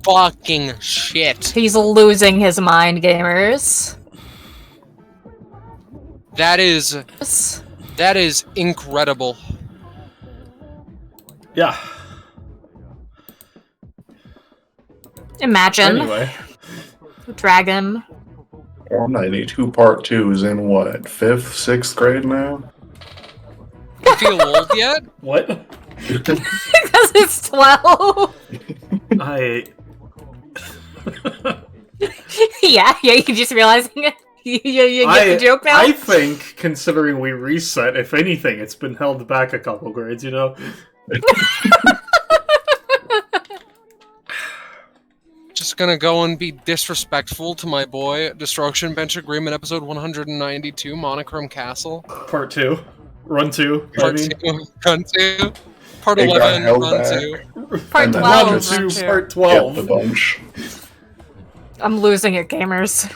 fucking shit. He's losing his mind, gamers. That is incredible. Yeah. Imagine. Anyway. Dragon. 492 Part 2 is in what, 5th, 6th grade now? You feel old yet? What? Because it's 12. yeah, you're just realizing it. You get the joke now? I think, considering we reset, if anything, it's been held back a couple grades, you know? Just gonna go and be disrespectful to my boy. Destruction Bench Agreement, episode 192, Monochrome Castle. Part 2. Run 2. Part 2. Run 2. Part 11. Run 2. Part 12. Run 2. Part 12. Get the bunch. I'm losing it, gamers.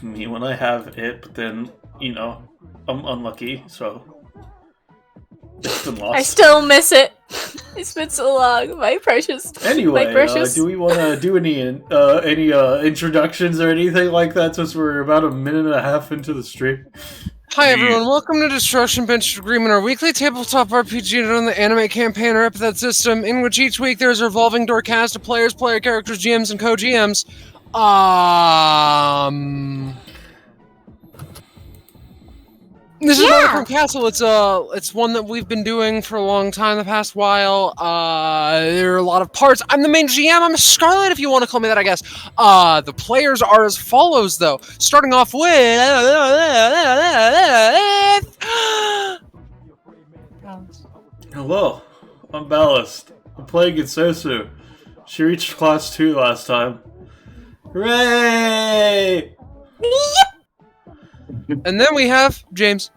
Me when I have it, but then, you know, I'm unlucky, so it's been lost. I still miss it. It's been so long, my precious. Anyway, my precious. Do we want to do any introductions or anything like that since we're about a minute and a half into the stream? Hi everyone, welcome to Destruction Bench Agreement, our weekly tabletop RPG on the anime campaign or Epithet System, in which each week there's a revolving door cast of players, player characters, GMs, and co-GMs. This is Monochrome Castle. It's one that we've been doing for a long time, the past while. There are a lot of parts. I'm the main GM. I'm Scarlet, if you want to call me that, I guess. The players are as follows, though. Starting off with... Hello, I'm Ballast. I'm playing Ensue. She reached class 2 last time. Hooray! And then we have James.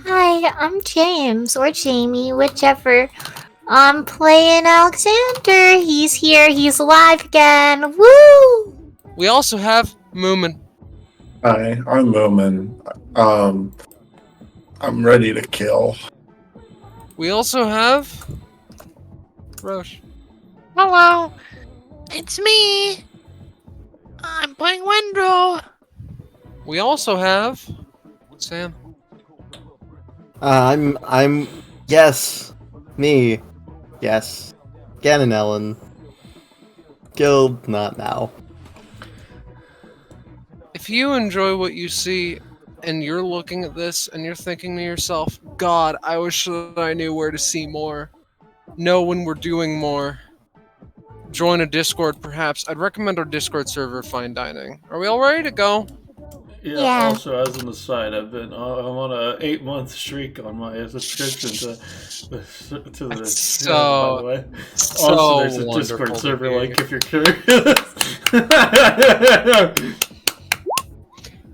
Hi, I'm James, or Jamie, whichever. I'm playing Alexander. He's here, he's alive again. Woo! We also have Moomin. Hi, I'm Moomin. I'm ready to kill. We also have Roche. Hello, it's me. I'm playing Wendell. We also have Sam. Yes, me. Yes. Gan and Ellen. Guild, not now. If you enjoy what you see, and you're looking at this, and you're thinking to yourself, God, I wish that I knew where to see more. Know when we're doing more. Join a Discord, perhaps. I'd recommend our Discord server, Fine Dining. Are we all ready to go? Yeah. Also, as an aside, I'm on a 8-month streak on my subscription to the channel, by the way. Also, there's a Discord server link if you're curious.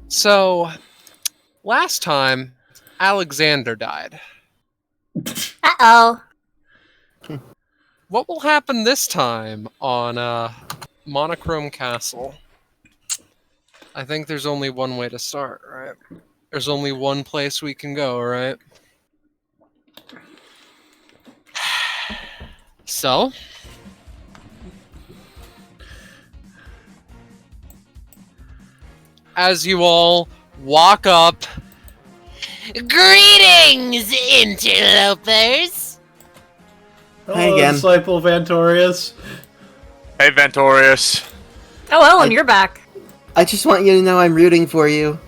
So, last time, Alexander died. Uh-oh. What will happen this time on Monochrome Castle? I think there's only one way to start, right? There's only one place we can go, right? So? As you all walk up... Greetings, interlopers! Hello, again. Disciple Vantorius. Hey, Ventorius. Oh, Ellen, you're back. I just want you to know I'm rooting for you.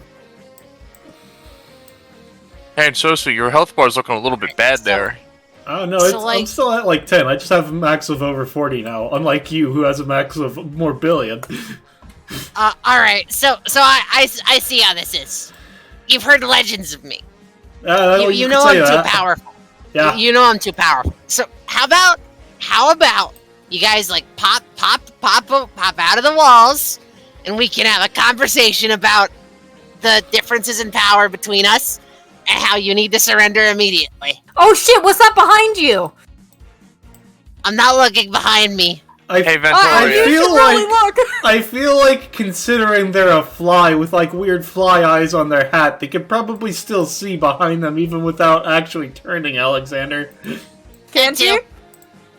Hey, and Sosu, your health bar is looking a little bit bad there. Oh no, So, I'm still at like 10. I just have a max of over 40 now, unlike you, who has a max of more billion. Alright, so I see how this is. You've heard legends of me. You know I'm too powerful. Yeah. You know I'm too powerful. So how about you guys like pop out of the walls, and we can have a conversation about the differences in power between us and how you need to surrender immediately. Oh shit, what's that behind you? I'm not looking behind me. Hey, I feel like considering they're a fly with like weird fly eyes on their hat, they could probably still see behind them even without actually turning, Alexander. Can't you?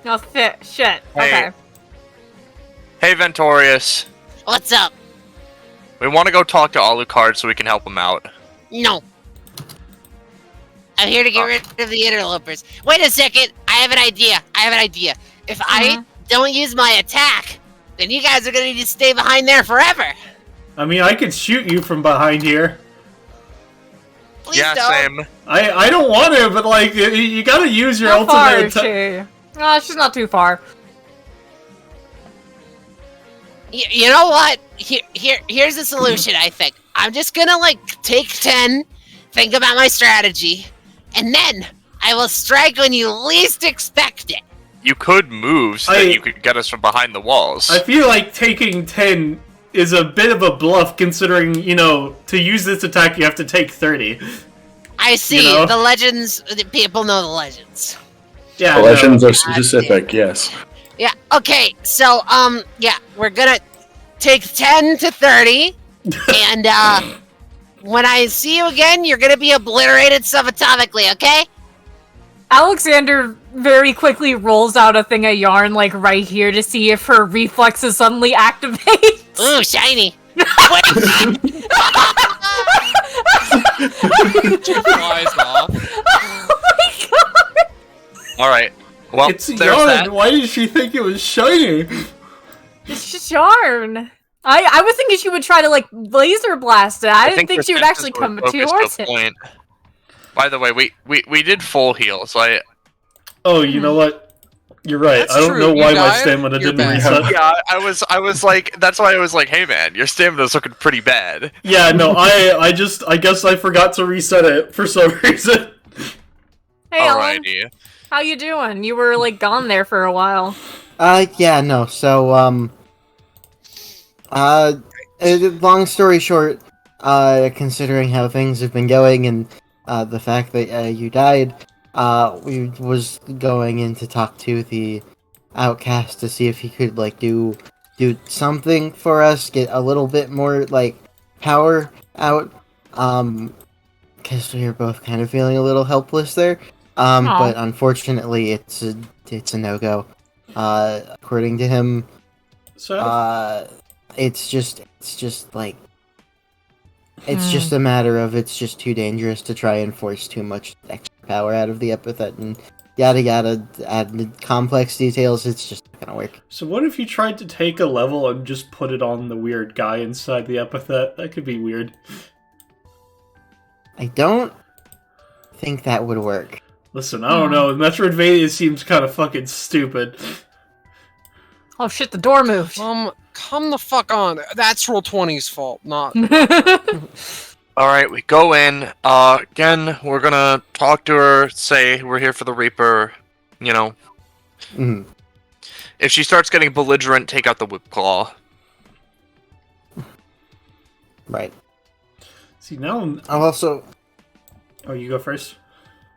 Oh, shit. Hey. Okay. Hey, Ventorius. What's up? We want to go talk to Alucard so we can help him out. No. I'm here to get rid of the interlopers. Wait a second. I have an idea. If I don't use my attack, then you guys are going to need to stay behind there forever. I mean, I could shoot you from behind here. Please don't. Same. I don't want to, but like, you gotta use your How far ultimate is she? Oh, she's not too far. You know what? Here's the solution, I think. I'm just gonna, like, take 10, think about my strategy, and then I will strike when you least expect it. You could move so that you could get us from behind the walls. I feel like taking 10 is a bit of a bluff, considering, you know, to use this attack you have to take 30. I see. You know? The legends, the people know the legends. Yeah, The legends are specific, yes. Yeah, okay, so, yeah, we're gonna take 10 to 30, and, when I see you again, you're gonna be obliterated subatomically, okay? Alexander very quickly rolls out a thing of yarn, like, right here to see if her reflexes suddenly activate. Ooh, shiny. She flies off. Oh my god! Alright. Well, It's there's yarn. that. Why did she think it was shiny? It's just yarn. I was thinking she would try to, like, laser blast it. I didn't think she would actually come towards it. Point. By the way, we did full heal, so I... Oh, you know what? You're right. That's I don't true. know You why my died, stamina you're didn't back. reset. Yeah, I was like, that's why I was like, hey man, your stamina's looking pretty bad. Yeah, no, I guess I forgot to reset it for some reason. Hey, Ellen, Alrighty. how you doing? You were, like, gone there for a while. Yeah, no, so, long story short, considering how things have been going and, the fact that, you died, we was going in to talk to the outcast to see if he could, like, do something for us, get a little bit more, like, power out, because we were both kind of feeling a little helpless there, but unfortunately, it's a no-go. According to him, So, it's just like, it's just a matter of it's just too dangerous to try and force too much extra power out of the epithet and yada yada, add complex details, it's just not gonna work. so what if you tried to take a level and just put it on the weird guy inside the epithet? That could be weird. I don't think that would work. Listen, I don't know. Metroidvania seems kind of fucking stupid. Oh shit, the door moved. Come the fuck on. That's Roll20's fault, not... Alright, we go in. Again, we're gonna talk to her, say we're here for the Reaper, you know. Mhm. If she starts getting belligerent, take out the whip claw. Right. See, now I'm... I'm also, Oh, you go first?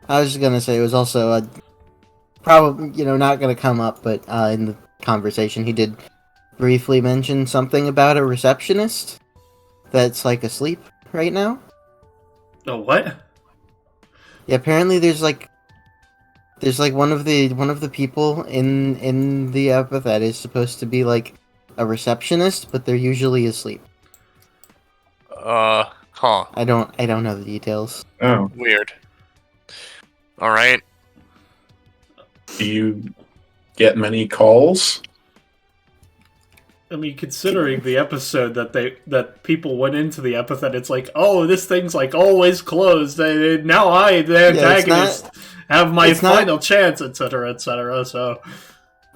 I was just gonna say it was also probably, you know, not gonna come up, but in the conversation he did briefly mention something about a receptionist that's like asleep right now. Oh, what? Yeah, apparently there's like one of the people in the epithet is supposed to be like a receptionist, but they're usually asleep. Huh. I don't know the details. Oh. Weird. Alright. Do you get many calls? I mean, considering the episode that people went into the epithet, it's like, oh, this thing's like always closed. Now I, the antagonist, have my final chance, etc., etc. So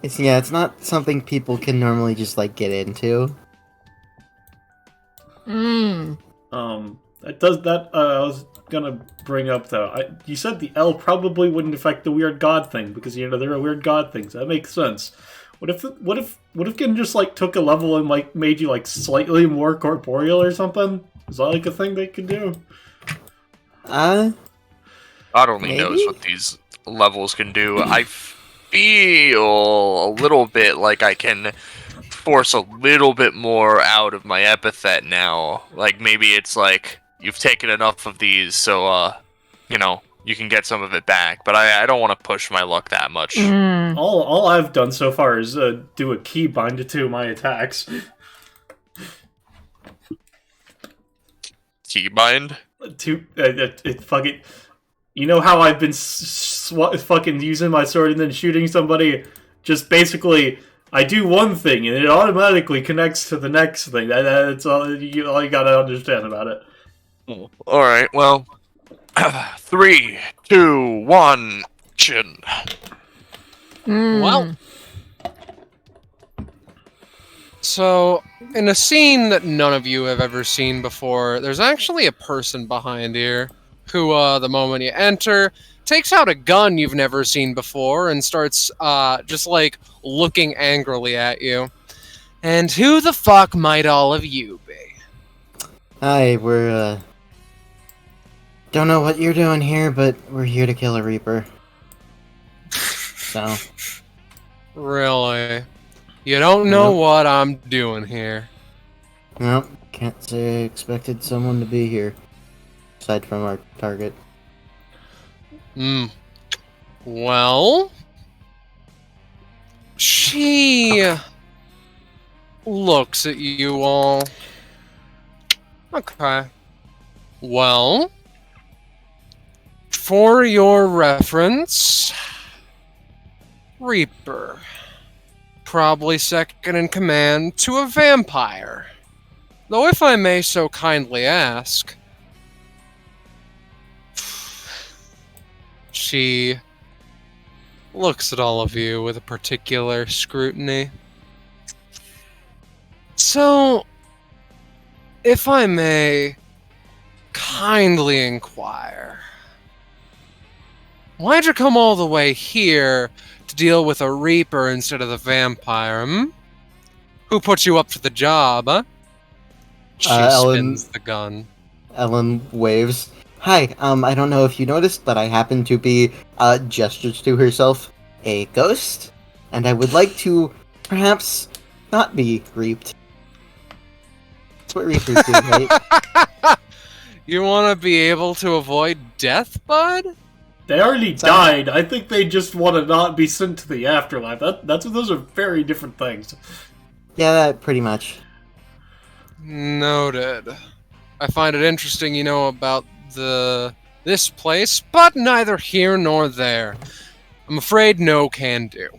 it's not something people can normally just like get into. It does that. I was gonna bring up though. You said the L probably wouldn't affect the weird god thing because you know there are weird god things. That makes sense. What if Gin just like took a level and like made you like slightly more corporeal or something? Is that like a thing they could do? God only Maybe? knows what these levels can do. I feel a little bit like I can force a little bit more out of my epithet now. Like maybe it's like you've taken enough of these, so you know, you can get some of it back. But I don't want to push my luck that much. Mm. All I've done so far is do a keybind to 2 of my attacks. Keybind? Fucking. You know how I've been fucking using my sword and then shooting somebody? Just basically, I do one thing and it automatically connects to the next thing. That's all you gotta understand about it. All right. Well, 3, 2, 1, action. Well, so in a scene that none of you have ever seen before, there's actually a person behind here who, the moment you enter, takes out a gun you've never seen before and starts, just like looking angrily at you. And who the fuck might all of you be? Hi, we're, don't know what you're doing here, but we're here to kill a Reaper. So. Really? You don't know what I'm doing here. Nope, can't say I expected someone to be here. Aside from our target. Well, she looks at you all. Okay. Well, for your reference, Reaper. Probably second in command to a vampire. Though if I may so kindly ask, she looks at all of you with a particular scrutiny. So, if I may kindly inquire, why'd you come all the way here to deal with a Reaper instead of the vampire, Who put you up for the job, huh? She spins the gun. Ellen waves. Hi, I don't know if you noticed, but I happen to be, gestures to herself, a ghost, and I would like to, perhaps, not be reaped. That's what Reapers do, right? You want to be able to avoid death, bud? They already died. I think they just want to not be sent to the afterlife. Those are very different things. Yeah, that pretty much. Noted. I find it interesting you know about this place, but neither here nor there. I'm afraid no can do.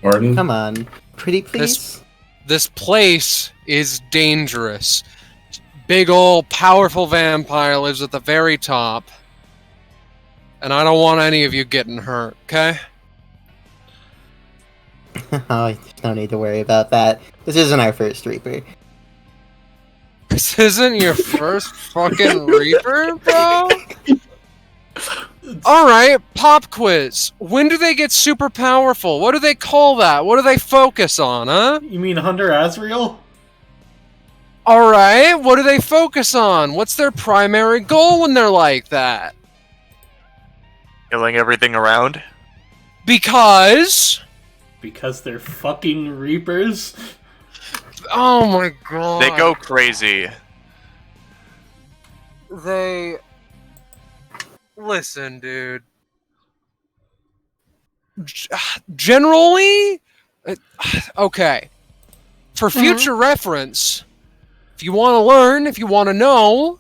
Pardon? Come on. Pretty please? This place is dangerous. Big ol' powerful vampire lives at the very top. And I don't want any of you getting hurt, okay? Oh, there's no need to worry about that. This isn't our first Reaper. This isn't your first fucking Reaper, bro? Alright, pop quiz. When do they get super powerful? What do they call that? What do they focus on, huh? You mean Hunter Asriel? Alright, what do they focus on? What's their primary goal when they're like that? Killing everything around? Because they're fucking Reapers? oh my god. They go crazy. Listen, dude. Generally, okay. For future reference, if you want to learn, if you want to know,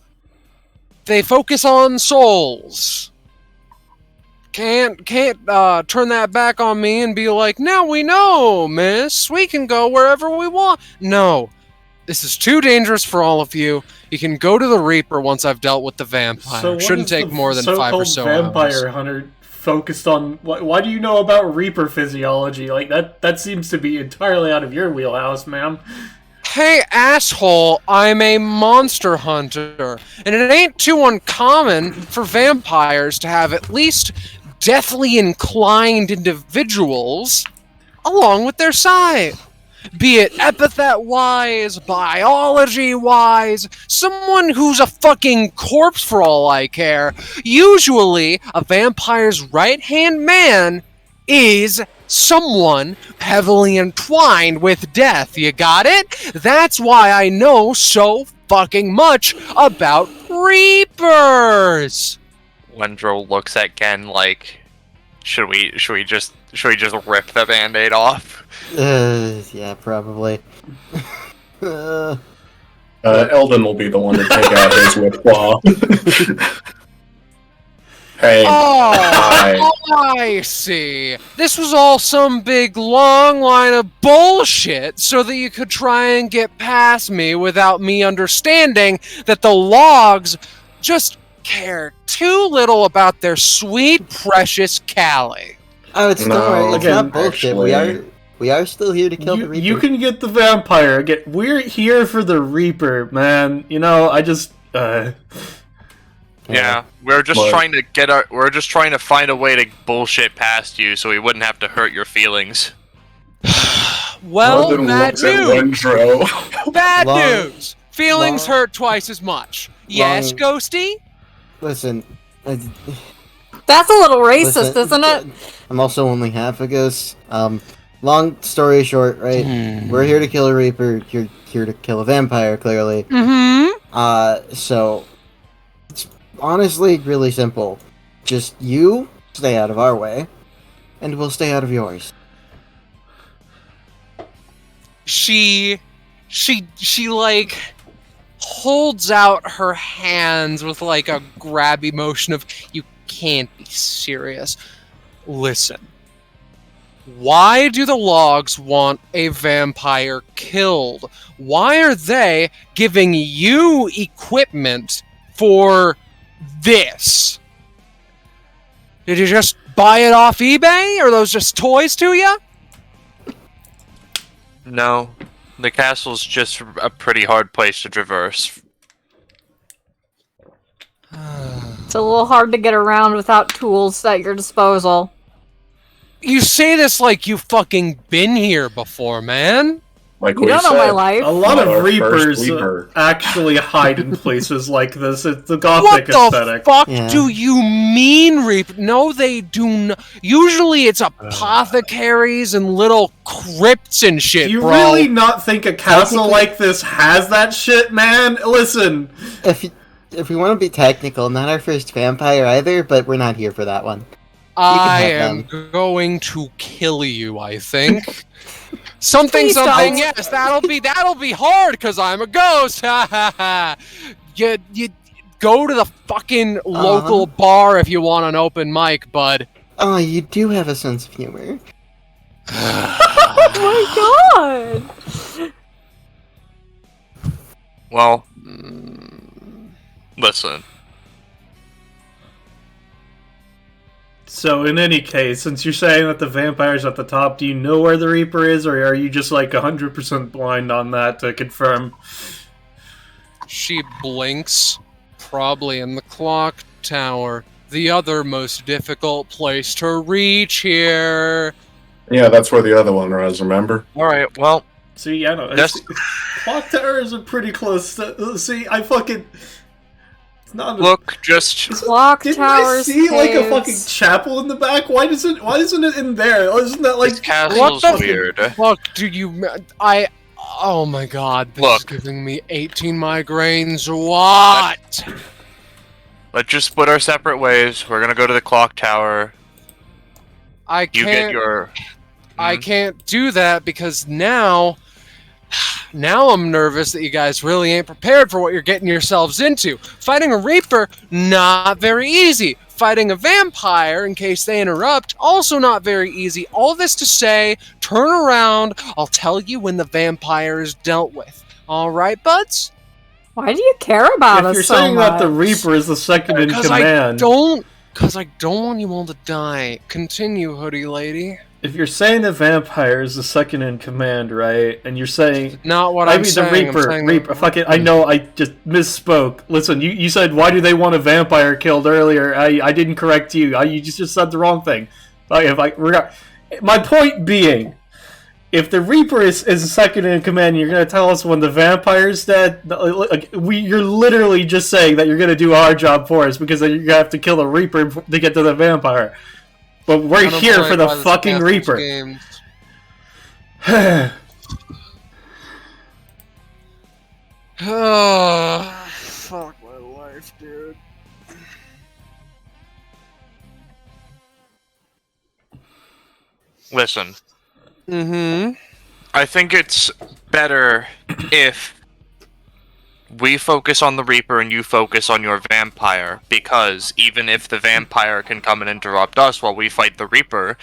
they focus on souls. Can't turn that back on me and be like, now we know, miss. We can go wherever we want. No. This is too dangerous for all of you. You can go to the Reaper once I've dealt with the vampire. So Shouldn't take more than 5 or so vampire hours. hunter focused on... Why do you know about Reaper physiology? Like, that seems to be entirely out of your wheelhouse, ma'am. Hey, asshole, I'm a monster hunter. And it ain't too uncommon for vampires to have at least deathly inclined individuals along with their side. Be it epithet-wise, biology-wise, someone who's a fucking corpse for all I care. Usually, a vampire's right-hand man is someone heavily entwined with death. You got it? That's why I know so fucking much about Reapers. Wendro looks at Gen like, should we just rip the Band-Aid off? Yeah, probably. Elden will be the one to take out his with claw. Hey, hi. Oh, I see. This was all some big long line of bullshit so that you could try and get past me without me understanding that the logs just care too little about their sweet, precious Callie. Oh, it's No, don't worry, it's again, not bullshit. We are still here to kill the Reaper. You can get the vampire. We're here for the Reaper, man. You know, I just. Yeah, we're just But- trying to find a way to bullshit past you so we wouldn't have to hurt your feelings. Well, Elden bad looks at news. Wendro. Bad Long- news. Feelings long- hurt twice as much. Yes, Long- Ghosty? Listen, That's a little racist, listen, isn't it? I'm also only half a ghost. Long story short, right? We're here to kill a Reaper. You're here to kill a vampire, clearly. Mm-hmm. So it's honestly really simple. Just you stay out of our way, and we'll stay out of yours. She like holds out her hands with like a grabby motion of, you can't be serious. Listen. Why do the logs want a vampire killed? Why are they giving you equipment for this? Did you just buy it off eBay? Are those just toys to you? No, the castle's just a pretty hard place to traverse. It's a little hard to get around without tools at your disposal. You say this like you fucking been here before, man. Like You we don't know said, my life. A lot Not of our first Reapers Reaper. actually hide in places like this. It's the What gothic the aesthetic. fuck Yeah. do you mean, Reap? No, they do not. Usually it's apothecaries and little crypts and shit, Do you bro. really not think a castle Technically- like this has that shit, man? Listen, If we want to be technical, not our first vampire either, but we're not here for that one. I have am going to kill you, I think. Something, Please something, don't. yes, that'll be hard, because I'm a ghost, ha ha ha. You go to the fucking local bar if you want an open mic, bud. Oh, you do have a sense of humor. Oh my god! Well, listen. so in any case, since you're saying that the vampire's at the top, do you know where the Reaper is, or are you just like 100% blind on that to confirm? She blinks, probably in the clock tower, the other most difficult place to reach here. Yeah, that's where the other one was, remember? Alright, well, See, I don't know. Yes. Clock Tower is a pretty close. See, I fucking. It's not. look, just... Clock Didn't I towers, see like a caves. fucking chapel in the back? Why isn't it in there? Isn't that like This castle's What the weird. Fuck, do you... Oh my god, this is Look. giving me 18 migraines. What? Let's just split our separate ways. We're gonna go to the clock tower. I You can't... get your... I can't do that because now I'm nervous that you guys really ain't prepared for what you're getting yourselves into. Fighting a Reaper, not very easy. Fighting a vampire, in case they interrupt, also not very easy. All this to say, turn around, I'll tell you when the vampire is dealt with. Alright, buds? Why do you care about if us you're so saying much? that the Reaper is the second in Because command. I don't want you all to die. Continue, hoodie lady. If you're saying the vampire is the second in command, right? And you're saying Not what I I'm mean saying. the I'm Reaper. saying Reaper. Fucking. I know. I just misspoke. Listen, you said why do they want a vampire killed earlier? I didn't correct you. You just said the wrong thing. My point being, if the Reaper is second in command, you're gonna tell us when the vampire's dead. You're literally just saying that you're gonna do our job for us because you're gonna have to kill the Reaper to get to the vampire. But we're here for the fucking Reaper. Oh, fuck my life, dude. Listen, Mm-hmm. I think it's better if we focus on the Reaper and you focus on your vampire, because even if the vampire can come and interrupt us while we fight the Reaper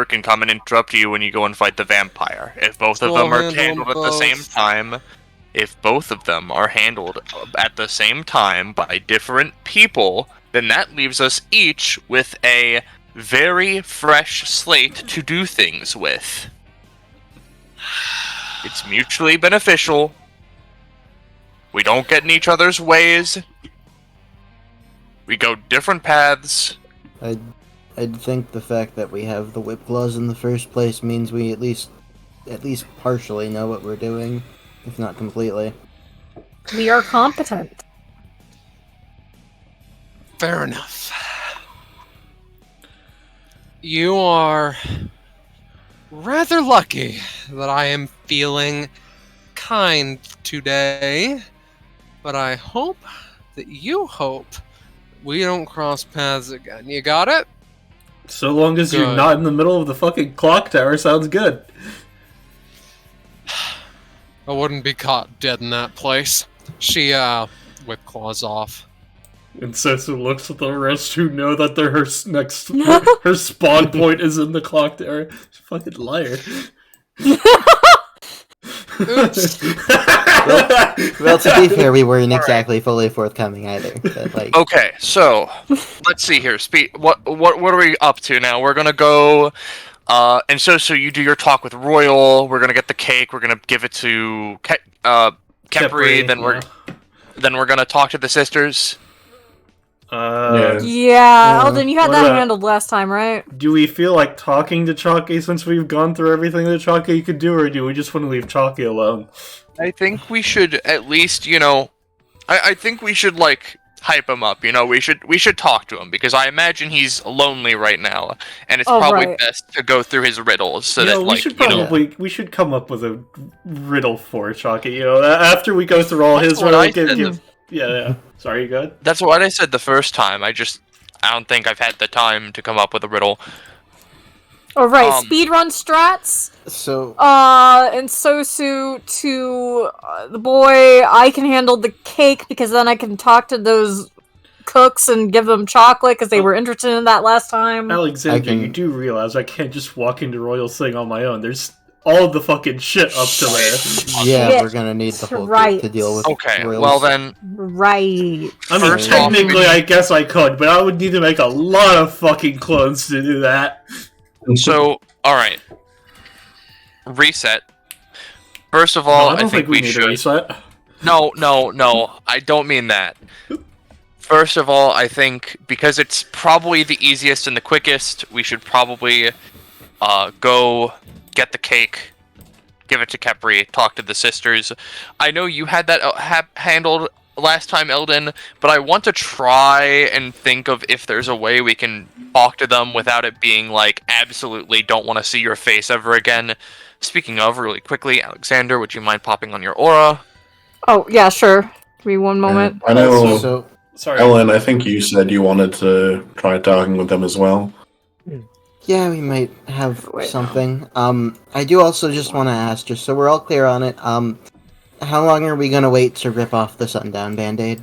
can come and interrupt you when you go and fight the vampire. If both of them are handled at the same time, by different people, then that leaves us each with a very fresh slate to do things with. It's mutually beneficial. We don't get in each other's ways. We go different paths. I'd think the fact that we have the whip claws in the first place means we at least partially know what we're doing, if not completely. We are competent. Fair enough. You are rather lucky that I am feeling kind today, but I hope that you hope we don't cross paths again. You got it? So long as you're Good. not in the middle of the fucking clock tower, sounds good. I wouldn't be caught dead in that place. She, whip claws off. And Sessa looks at the rest who know that they're her next her spawn point is in the clock tower. She's a fucking liar. Oops. Well, to be fair, we weren't exactly fully forthcoming either. But, like, Okay, so let's see here. What are we up to now? We're gonna go, and so you do your talk with Royal. We're gonna get the cake. We're gonna give it to Kepri. Then we're gonna talk to the sisters. Yeah, Elden, you had What that about- handled last time, right? Do we feel like talking to Chalky since we've gone through everything that Chalky could do, or do we just want to leave Chalky alone? I think we should at least, I think we should like hype him up. We should talk to him because I imagine he's lonely right now, and it's probably right. best to go through his riddles so that we should probably we should come up with a riddle for Chalky. After we go through all That's his what I riddles. said. Yeah. Sorry, you good? That's what I said the first time. I don't think I've had the time to come up with a riddle. All right, speedrun strats. so And Sosu to the boy. I can handle the cake because then I can talk to those cooks and give them chocolate because they were interested in that last time. Alexander, you do realize I can't just walk into Royal's thing on my own. There's all of the fucking shit up to there. yeah, Shit. we're gonna need the whole Right. group to deal with. Okay, Royals. well then, Right. I mean, First off, technically, I guess I could, but I would need to make a lot of fucking clones to do that. so alright. Reset. First of all, I don't I think we need should... a reset. No, I don't mean that. First of all, I think because it's probably the easiest and the quickest, we should probably go get the cake, give it to Kepri, talk to the sisters. I know you had that handled last time, Elden, but I want to try and think of if there's a way we can talk to them without it being like, absolutely don't want to see your face ever again. Speaking of, really quickly, Alexander, would you mind popping on your aura? Oh yeah, sure. Give me one moment. I know, So Sorry. Ellen, I think you said you wanted to try talking with them as well. yeah, we might have something. I do also just want to ask, just so we're all clear on it. How long are we gonna wait to rip off the Sundown Band-Aid?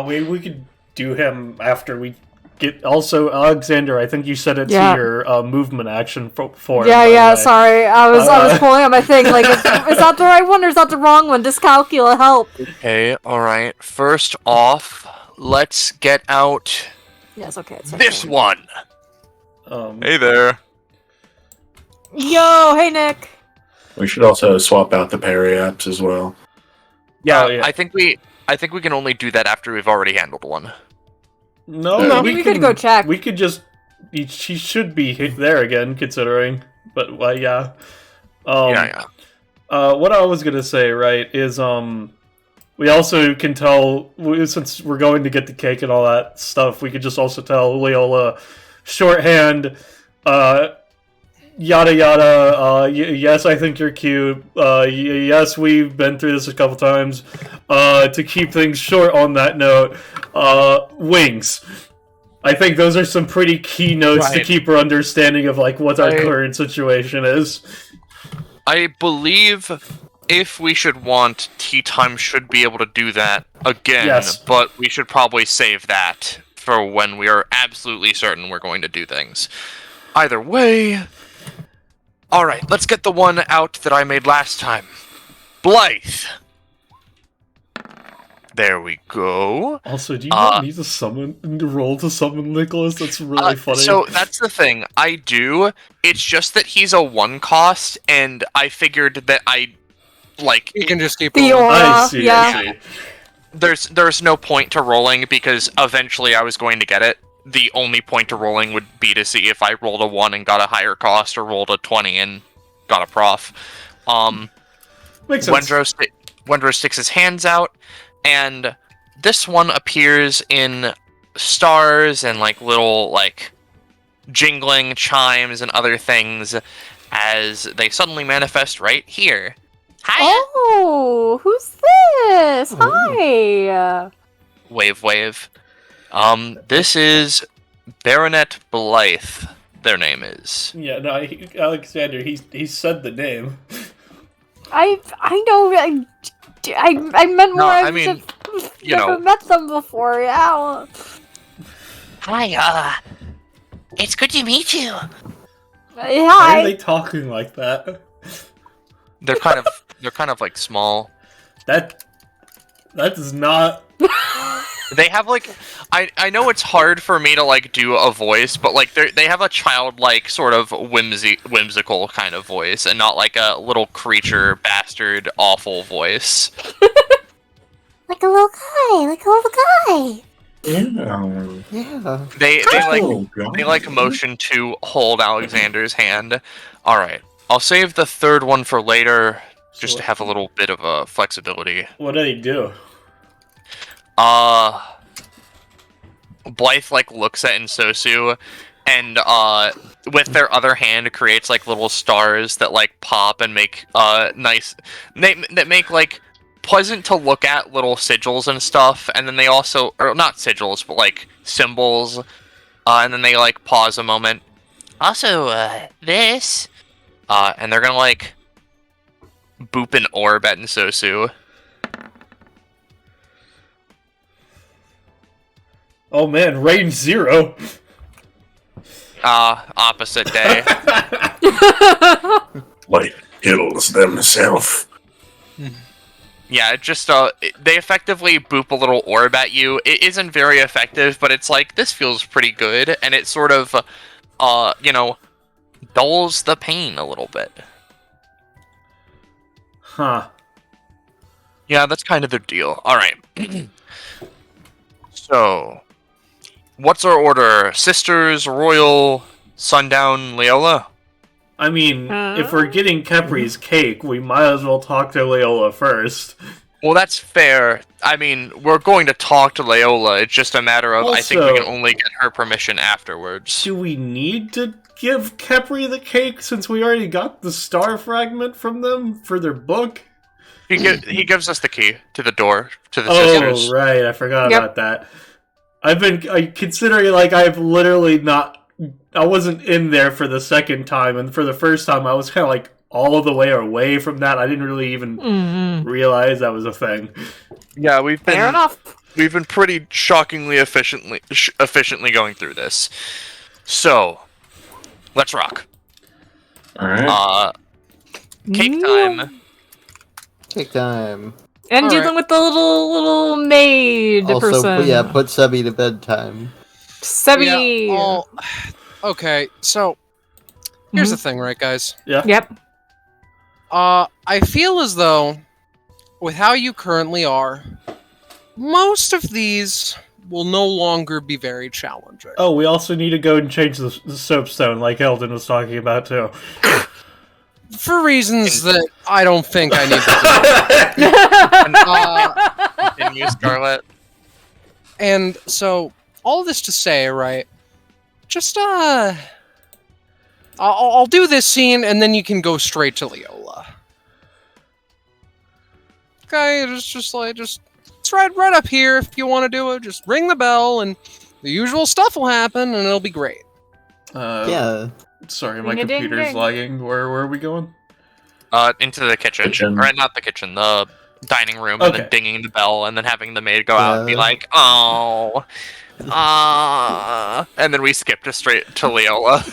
We could do him after we get. Also, Alexander, I think you said it's Yeah. your movement action for him, Yeah, by yeah. the way. Sorry, I was pulling up my thing. Like, is that the right one or is that the wrong one? Dyscalculia, help. Okay, alright. First off, let's get out Yes, okay. It's this one! Hey there. Yo, hey Nick. We should also swap out the parry apps as well. Yeah. I think we can only do that after we've already handled one. No, we could go check. We could just. She should be there again, considering. But yeah. Yeah. What I was gonna say, right, is we also can tell since we're going to get the cake and all that stuff. We could just also tell Leola, shorthand, yada yada. Yes, I think you're cute. Yes, we've been through this a couple times. To keep things short on that note, wings. I think those are some pretty key notes to Right. keep our understanding of like what our Right. current situation is. I believe if we should want, tea time should be able to do that again, Yes. but we should probably save that for when we are absolutely certain we're going to do things. Either way... Alright, let's get the one out that I made last time. Blythe! There we go. Also, do you want me to roll to summon Nicholas? That's really funny. So that's the thing. I do. It's just that he's a 1 cost, and I figured that You can just keep The rolling. aura, I see, yeah. I see. there's no point to rolling because eventually I was going to get it. The only point to rolling would be to see if I rolled a 1 and got a higher cost, or rolled a 20 and got a prof. Makes sense. Wendro sticks his hands out, and this one appears in stars and like little like jingling chimes and other things as they suddenly manifest right here. Hiya. Oh, who's this? Hi. Wave. This is Baronet Blythe. Their name is. Yeah, no, Alexander, he said the name. I know. I meant more. No, I've I mean, just you never know. met them before. Yeah. Hi, it's good to meet you. Why are Hi. they talking like that? They're kind of like small. That is not. They have like I know it's hard for me to like do a voice, but like they have a childlike sort of whimsical kind of voice, and not like a little creature bastard awful voice. Like a little guy. Yeah. Yeah. They like motion to hold Alexander's hand. All right, I'll save the third one for later, just to have a little bit of a flexibility. What do they do? Blythe like looks at Ensue, and with their other hand creates like little stars that like pop and make nice that make like pleasant to look at little sigils and stuff, and then they also, or not sigils, but like symbols, and then they like pause a moment. Also, this, and they're gonna like boop an orb at Ensue. Oh man, range 0. Opposite day. Like, heals themselves. Yeah, it just, they effectively boop a little orb at you. It isn't very effective, but it's like, this feels pretty good, and it sort of, you know, dulls the pain a little bit. Huh. Yeah, that's kind of the deal. Alright. So, what's our order? Sisters, Royal, Sundown, Leola? I mean, if we're getting Kepri's cake, we might as well talk to Leola first. Well, that's fair. I mean, we're going to talk to Leola. It's just a matter of, I think we Also- can only get her permission afterwards. Do we need to give Kepri the cake since we already got the star fragment from them for their book? He gives us the key to the door, to the Oh, sisters. right, I forgot Yep. about that. I've been considering, like, I've literally not... I wasn't in there for the second time, and for the first time I was kind of, like, all the way away from that. I didn't really even realize that was a thing. Yeah, we've been Fair enough. we've been pretty shockingly efficiently going through this. So, let's rock. Alright. Cake time. Take time. And All dealing right. with the little maid Also, person. yeah, put Sebby to bedtime. Sebby. Yeah, okay, so here's the thing, right, guys? Yeah? Yep. I feel as though, with how you currently are, most of these will no longer be very challenging. Oh, we also need to go and change the soapstone, like Elden was talking about, too. For reasons that I don't think I need to do. Continue, Scarlet. And so, all this to say, right? Just, I'll do this scene, and then you can go straight to Leola. Okay, just right up here if you want to do it. Just ring the bell, and the usual stuff will happen, and it'll be great. Yeah. Sorry, my Ring-a-ding-ding. computer's lagging. Where are we going? Into the kitchen. Kitchen. Or not the kitchen, the dining room, and then Okay. dinging the bell, and then having the maid go out and be Yeah. like, "Oh, and then we skip to straight to Leola.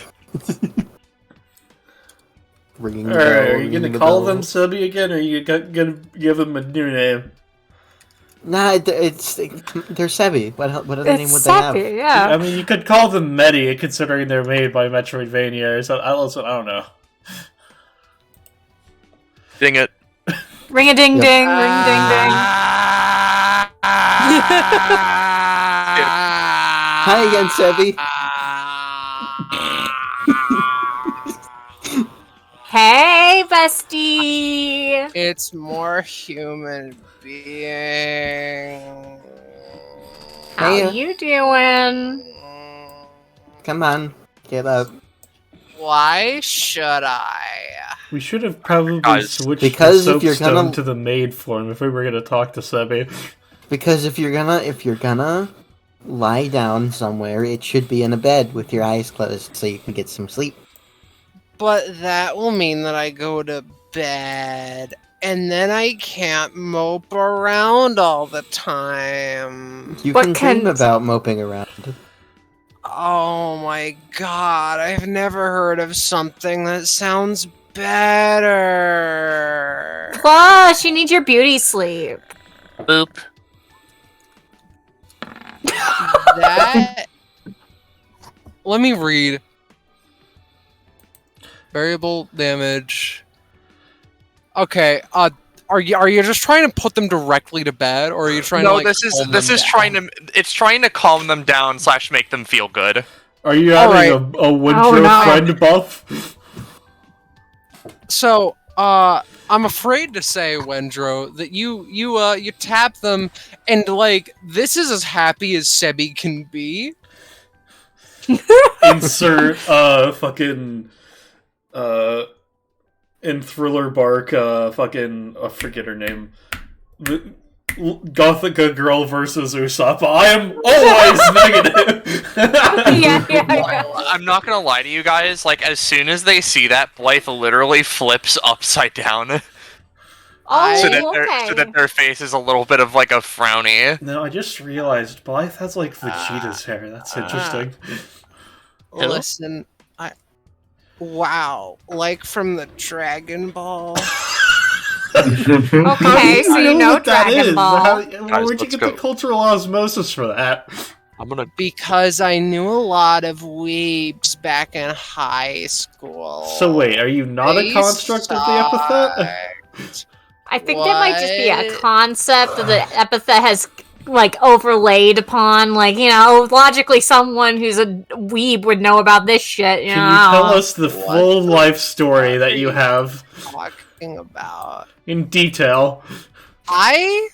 Ringing Alright, are you ringing gonna the call bell. them Subby again, or are you gonna give them a new name? Nah, they're Sebi. What other name It's would they have? Seppi, yeah. I mean, you could call them Medi, considering they're made by Metroidvania, or something. I don't know. Ding it. Ring a ding ding, ring a ding ding. Hi again, Sebi. Hey, bestie. It's more human being. How Hey. you doing? Come on, get up. Why should I? We should have probably Guys, switched because the if you're soapstone gonna- to the maid form if we were gonna talk to Sebi. Because if you're gonna lie down somewhere, it should be in a bed with your eyes closed so you can get some sleep. But that will mean that I go to bed, and then I can't mope around all the time. You What can kind- dream about moping around. Oh my god, I've never heard of something that sounds better. Plus, you need your beauty sleep. Boop. That. Let me read. Variable damage. Okay, are you just trying to put them directly to bed, or are you trying to No, like this is calm this them is down? trying to calm them down / make them feel good. Are you Alright. having a Woodrow Oh, no. friend buff? So, I'm afraid to say, Wendro, that you tap them, and like this is as happy as Sebi can be. Insert fucking in Thriller Bark fucking I forget her name. Gothica girl versus Usopp. I am always negative. yeah. I'm not gonna lie to you guys. Like as soon as they see that, Blythe literally flips upside down, Oh, so okay. that their face is a little bit of like a frowny. No, I just realized Blythe has like Vegeta's hair. That's interesting. Who? Listen, wow, like from the Dragon Ball. Okay, so you know what that Dragon is. Ball. Where'd Guys, you let's get go. the cultural osmosis for that? I'm gonna. Because I knew a lot of weebs back in high school. So wait, are you not a They construct of the epithet? sucked. I think that might just be a What? concept that the epithet has like overlaid upon, like, you know, logically someone who's a weeb would know about this shit, you Can know. you tell us the What full the life story fuck that are you you have Talking about. in detail? I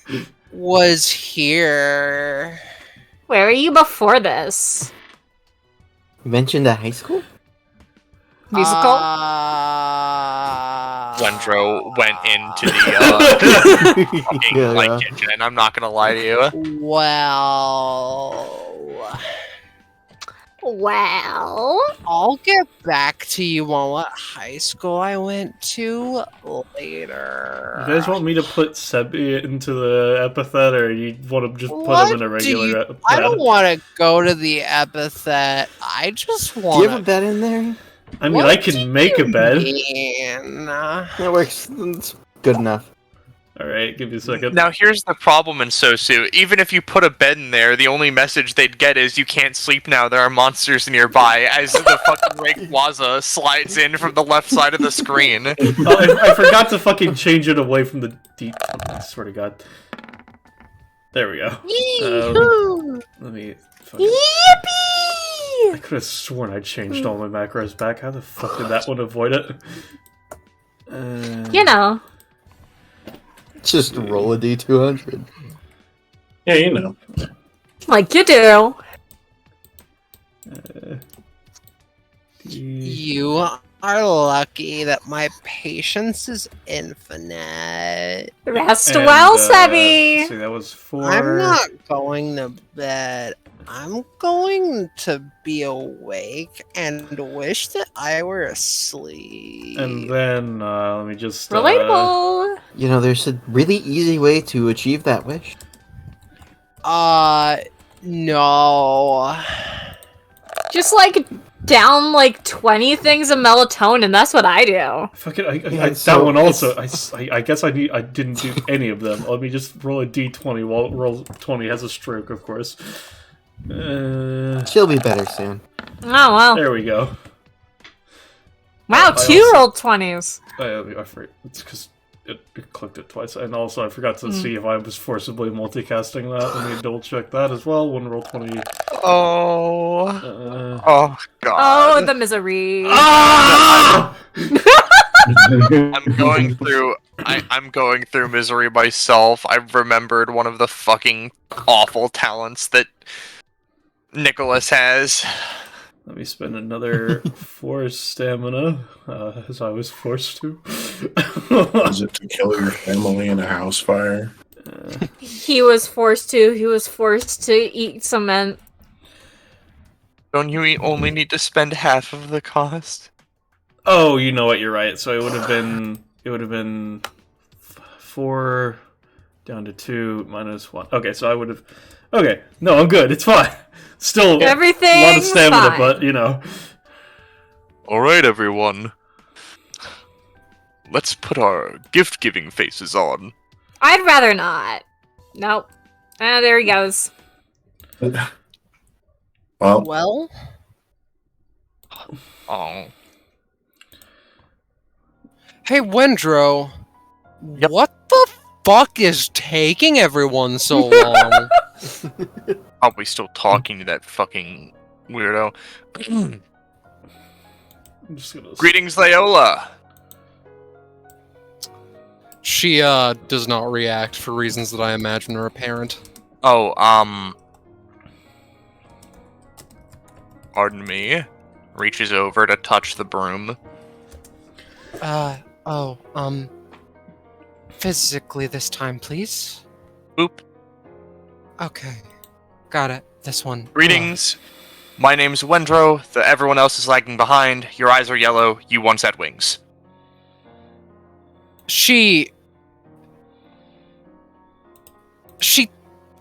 was here. Where are you before this? You mentioned a high school? Musical? Wendro went into the fucking Yeah, like yeah. kitchen. I'm not gonna lie to you. Well, I'll get back to you on what high school I went to later. You guys want me to put Sebi into the epithet, or you want to just put What him in a do regular you- epithet? I don't want to go to the epithet. I just Do you have a want bed in there? I mean, I can make a bed. That works. That's good enough. Alright, give me a second. Now here's the problem in Sosu. Even if you put a bed in there, the only message they'd get is you can't sleep now. There are monsters nearby. As the fucking Rayquaza slides in from the left side of the screen. Oh, I forgot to fucking change it away from the deep. I swear to God. There we go. Let me. Fucking... I could have sworn I changed all my macros back. How the fuck did that one avoid it? you know. Just roll a d200. Yeah, you know. Like you do. You are lucky that my patience is infinite. Rest And, well, let's Sebi. see, that was 4. I'm not going to bed. I'm going to be awake and wish that I were asleep. And then, let me just... Relatable. You know, there's a really easy way to achieve that wish. No. Just like down like 20 things of melatonin. That's what I do. Fuck it, Yeah, that one also. I guess I didn't do any of them. Let me just roll a d20 while roll 20 has a stroke, of course. She'll be better soon. Oh wow. There we go. Wow, I 2 also- rolled 20s. I forgot. It's because it clicked it twice. And also, I forgot to see if I was forcibly multicasting that. Let me double check that as well. One roll 20. Oh. Uh, Oh Oh, god. the misery. Ah! I'm going through. I'm going through misery myself. I've remembered one of the fucking awful talents that Nicholas has. Let me spend another 4 stamina, as I was forced to. Is it to kill your family in a house fire? He was forced to. He was forced to eat cement. Don't you only need to spend half of the cost? Oh, you know what? You're right. So it would have been 4 down to 2 minus 1. Okay, so I would have. Okay, no, I'm good. It's fine. Still, a lot of Everything's stamina, fine. but you know. Alright, everyone. Let's put our gift-giving faces on. I'd rather not. Nope. Ah, there he goes. Well, Well, Oh. hey, Wendro. Yep. What the fuck is taking everyone so long? Probably still talking to that fucking weirdo. I'm just gonna. Greetings, Leola! She, does not react for reasons that I imagine are apparent. Oh, pardon me. Reaches over to touch the broom. Physically this time, please. Boop. Okay. Got it. This one. Greetings. My name's Wendro. Everyone else is lagging behind. Your eyes are yellow. You once had wings. She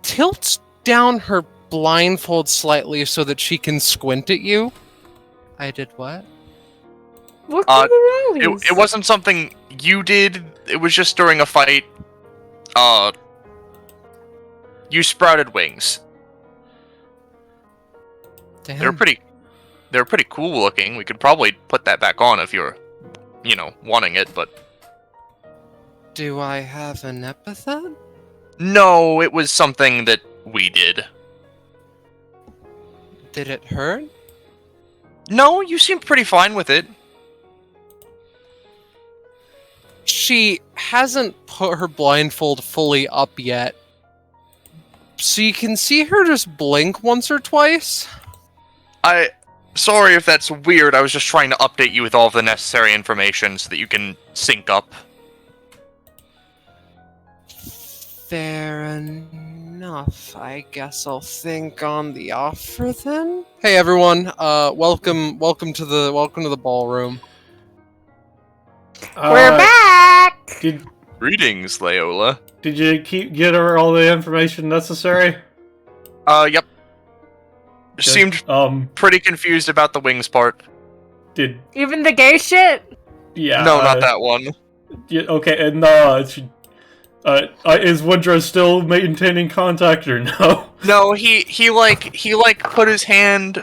tilts down her blindfold slightly so that she can squint at you. I did what? What Uh, kind of rallies? It wasn't something you did. It was just during a fight. You sprouted wings. Damn. They're pretty cool looking. We could probably put that back on if you're, wanting it, but... Do I have an epithet? No, it was something that we did. Did it hurt? No, you seemed pretty fine with it. She hasn't put her blindfold fully up yet. So you can see her just blink once or twice. Sorry if that's weird, I was just trying to update you with all of the necessary information so that you can sync up. Fair enough. I guess I'll think on the offer then. Hey everyone, welcome to the ballroom. We're back! Greetings, Leola. Did you get her all the information necessary? Yep. Good. Seemed pretty confused about the wings part. Even the gay shit? Yeah. No, not that one. Yeah, okay, and is Woodrow still maintaining contact or no? No, he put his hand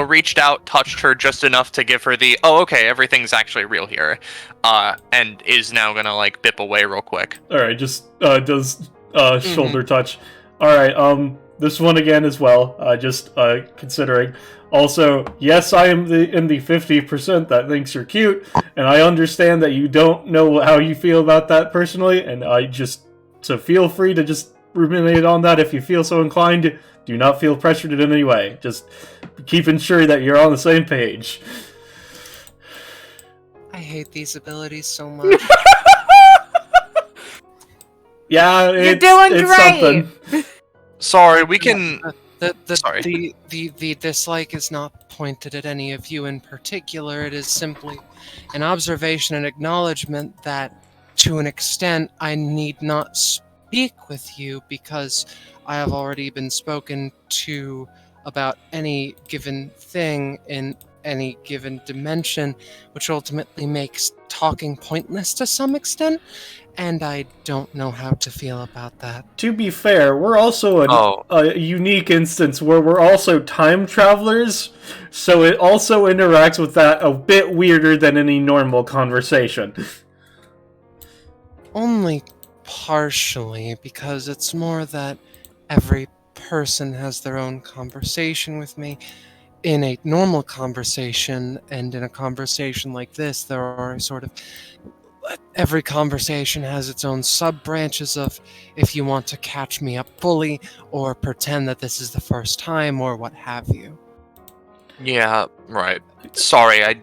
reached out, touched her just enough to give her the okay, everything's actually real here, and is now gonna bip away real quick. All right, just does shoulder touch. All right, this one again as well. Just considering. Also, yes, I am in the 50% that thinks you're cute, and I understand that you don't know how you feel about that personally, and so feel free to just ruminate on that if you feel so inclined. Do not feel pressured in any way. Just keep ensuring that you're on the same page. I hate these abilities so much. Yeah, You're doing it's great. something. Sorry, we can. The Sorry. the dislike is not pointed at any of you in particular. It is simply an observation and acknowledgement that, to an extent, I need not speak with you because I have already been spoken to about any given thing in any given dimension, which ultimately makes talking pointless to some extent, and I don't know how to feel about that. To be fair, we're also a unique instance where we're also time travelers, so it also interacts with that a bit weirder than any normal conversation. Only partially, because it's more that every person has their own conversation with me. In a normal conversation, and in a conversation like this, there are sort of... Every conversation has its own sub-branches of if you want to catch me up fully, or pretend that this is the first time, or what have you. Yeah, right. Sorry,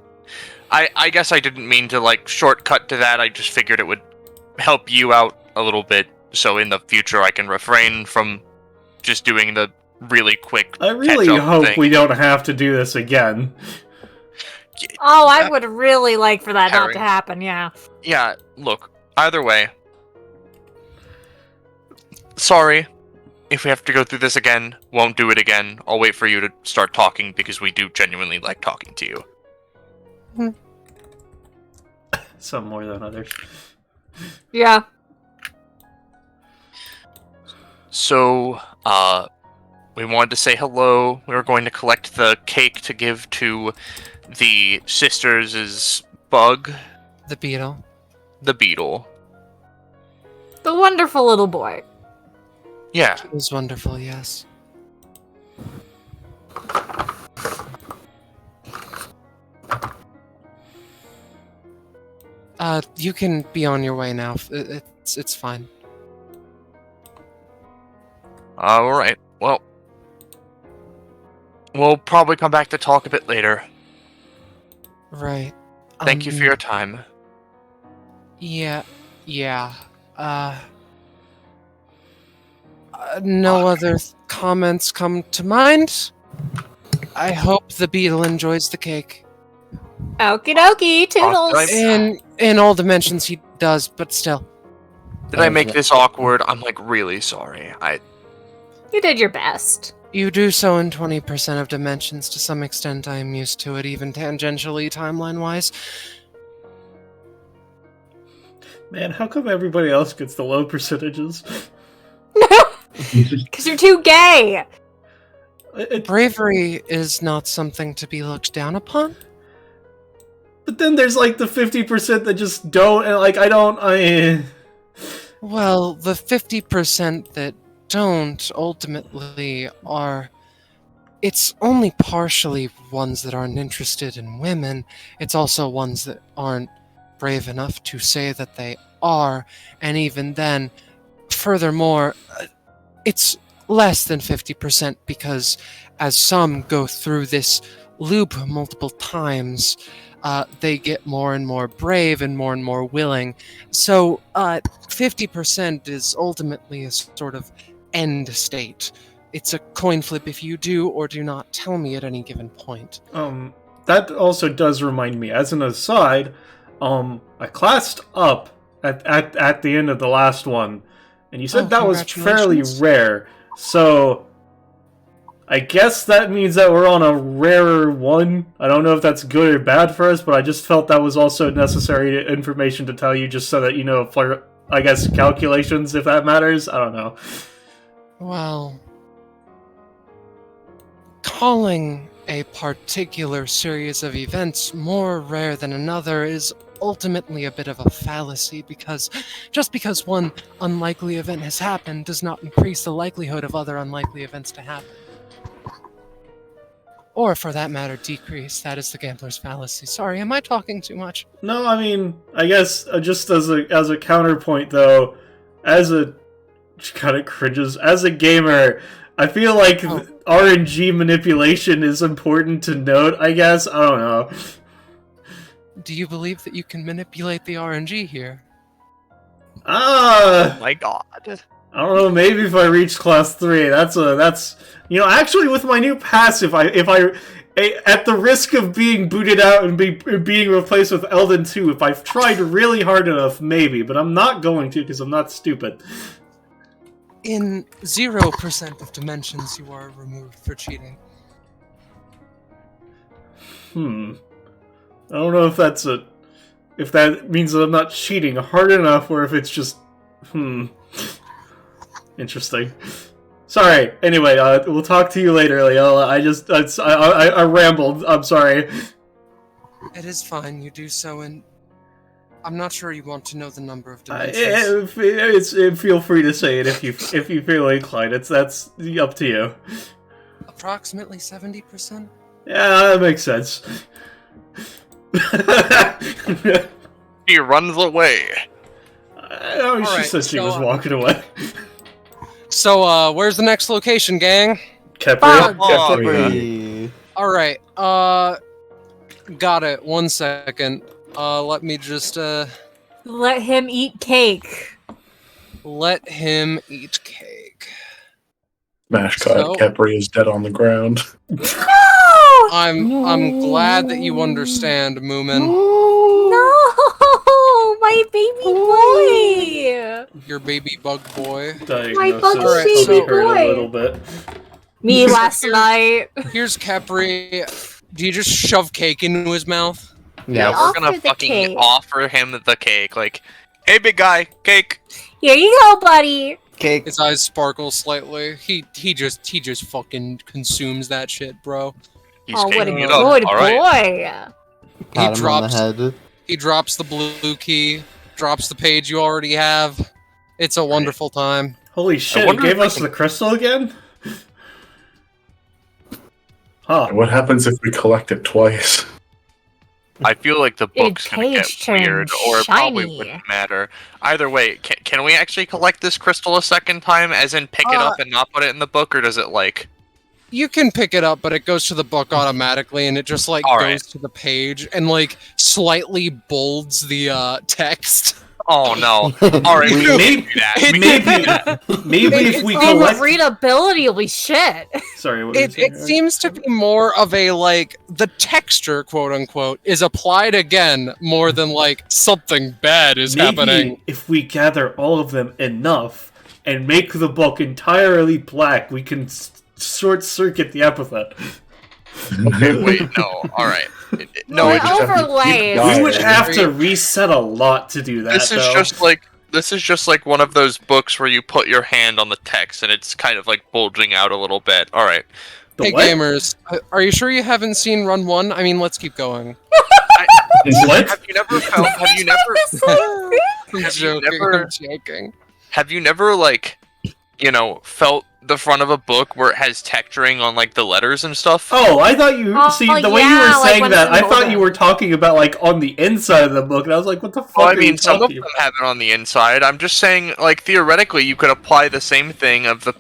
I guess I didn't mean to, like, shortcut to that. I just figured it would help you out a little bit, so in the future I can refrain from just doing the really quick I really catch-up hope thing. we don't have to do this again. Oh, I would really like for that not to Harry. happen, yeah. Yeah, look, either way. Sorry. If we have to go through this again, won't do it again. I'll wait for you to start talking because we do genuinely like talking to you. Some more than others. Yeah. So, we wanted to say hello. We were going to collect the cake to give to the sisters' bug, The beetle. the beetle. The wonderful little boy. Yeah. It was wonderful, yes. You can be on your way now. It's fine. Alright, well. We'll probably come back to talk a bit later. Right. Thank you for your time. Yeah. No other comments come to mind? I hope the beetle enjoys the cake. Okie dokie, toodles. In all dimensions he does, but still. Did I make this awkward? I'm like really sorry. You did your best. You do so in 20% of dimensions. To some extent, I am used to it, even tangentially, timeline-wise. Man, how come everybody else gets the low percentages? Because you're too gay. Bravery is not something to be looked down upon. But then there's like the 50% that just don't, and like Well, the 50% that don't ultimately are... It's only partially ones that aren't interested in women. It's also ones that aren't brave enough to say that they are. And even then, furthermore, it's less than 50% because as some go through this loop multiple times, they get more and more brave and more willing. So 50% is ultimately a sort of end state. It's a coin flip if you do or do not tell me at any given point. That also does remind me, as an aside, I classed up at the end of the last one, and you said that was fairly rare, so I guess that means that we're on a rarer one. I don't know if that's good or bad for us, but I just felt that was also necessary information to tell you, just so that you know, for, I guess, calculations, if that matters. I don't know. Well, calling a particular series of events more rare than another is ultimately a bit of a fallacy, because just because one unlikely event has happened does not increase the likelihood of other unlikely events to happen. Or, for that matter, decrease. That is the gambler's fallacy. Sorry, am I talking too much? No, I mean, I guess just as a counterpoint, though, as a kind of cringes, as a gamer, I feel like RNG manipulation is important to note, I guess. I don't know. Do you believe that you can manipulate the RNG here? Oh my god. I don't know. Maybe if I reach class 3, that's actually with my new passive, if I at the risk of being booted out and being replaced with Elden 2, if I've tried really hard enough, maybe, but I'm not going to because I'm not stupid. In 0% of dimensions, you are removed for cheating. I don't know if if that means that I'm not cheating hard enough, or if it's just, Interesting. Sorry. Anyway, we'll talk to you later, Leola. I rambled. I'm sorry. It is fine. You do so, and I'm not sure you want to know the number of dimensions. Feel free to say it if you feel inclined. That's up to you. Approximately 70%. Yeah, that makes sense. He runs away. She said she was walking away. So, where's the next location, gang? Capri. Alright, got it. 1 second. Let me just, Let him eat cake. Let him eat cake. Smash cut. Capri is dead on the ground. I'm glad that you understand, Moomin. No, my baby boy. Your baby bug boy. My bug baby boy. A little bit. Me last night. Here's Capri. Do you just shove cake into his mouth? Yeah, we're gonna fucking offer him the cake. Like, hey, big guy, cake. Here you go, buddy. Cake. His eyes sparkle slightly. He just fucking consumes that shit, bro. He's what a good boy. He drops the blue key, drops the page you already have. It's a wonderful time. Holy shit, it gave us the crystal again? Huh. What happens if we collect it twice? I feel like the book's gonna get weird, or it probably wouldn't matter. Either way, can we actually collect this crystal a second time, as in pick it up and not put it in the book, or does it, like... You can pick it up, but it goes to the book automatically, and it just, like, goes to the page, and, like, slightly bolds the, text. Oh, no. Alright, maybe if we collect... readability will be shit. Sorry, what it seems to be more of a, like, the texture, quote-unquote, is applied again more than, like, something bad is happening. If we gather all of them enough and make the book entirely black, we can short-circuit the epithet. Wait, no. Alright. No, overlay. We would have to reset a lot to do that. This is just like one of those books where you put your hand on the text and it's kind of like bulging out a little bit. All right. Hey gamers, are you sure you haven't seen Run 1? I mean, let's keep going. What? Have you never felt? Have you never? I'm joking. Have you never like, felt the front of a book where it has texturing on like the letters and stuff? Oh, I thought you the way you were saying that, I thought you were talking about like on the inside of the book, and I was like, what the fuck? Well, I mean, some of them have it on the inside. I'm just saying, like, theoretically, you could apply the same thing of the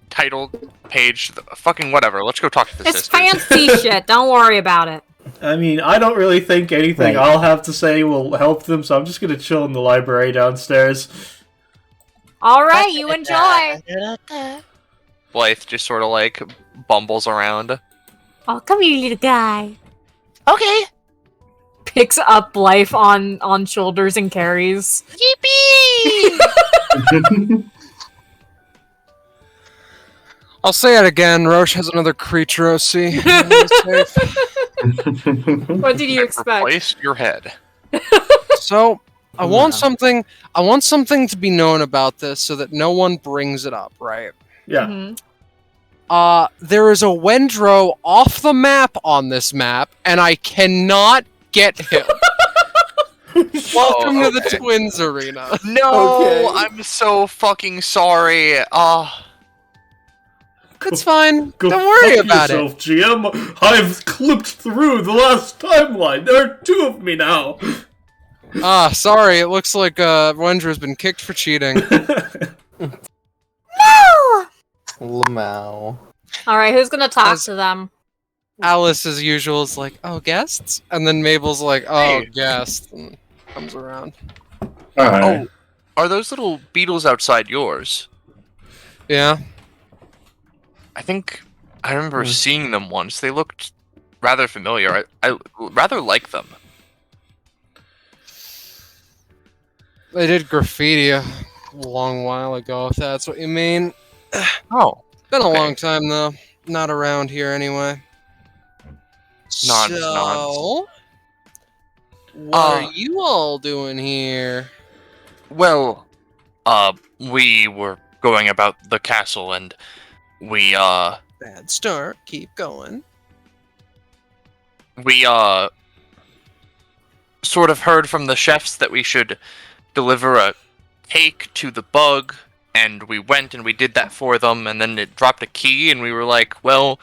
title page, fucking whatever. Let's go talk to the sisters. It's fancy shit. Don't worry about it. I mean, I don't really think anything I'll have to say will help them, so I'm just gonna chill in the library downstairs. Alright, you enjoy. Blythe just sort of like bumbles around. Oh, come here, little guy. Okay. Picks up Blythe on shoulders and carries. Yippee! I'll say it again. Roche has another creature OC. What did you expect? Replace your head. So, I want something to be known about this so that no one brings it up, right? Yeah. Mm-hmm. There is a Wendro off the map on this map, and I cannot get him. Welcome to the Twins Arena. No, I'm so fucking sorry. It's fine. Don't worry about yourself, GM. I've clipped through the last timeline. There are 2 of me now. Sorry. It looks like Wendro's been kicked for cheating. No! Lamau. Alright, who's gonna talk to them? Alice, as usual, is like, oh, guests? And then Mabel's like, oh, guests. And comes around. Alright. Oh, are those little beetles outside yours? Yeah. I think I remember seeing them once. They looked rather familiar. I rather like them. They did graffiti a long while ago, if that's what you mean. Oh, Been a okay. long time, though. Not around here, anyway. Nods. So, what are you all doing here? Well, we were going about the castle, and we Bad start. Keep going. we sort of heard from the chefs that we should deliver a cake to the bug, and we went and we did that for them, and then it dropped a key, and we were like, well,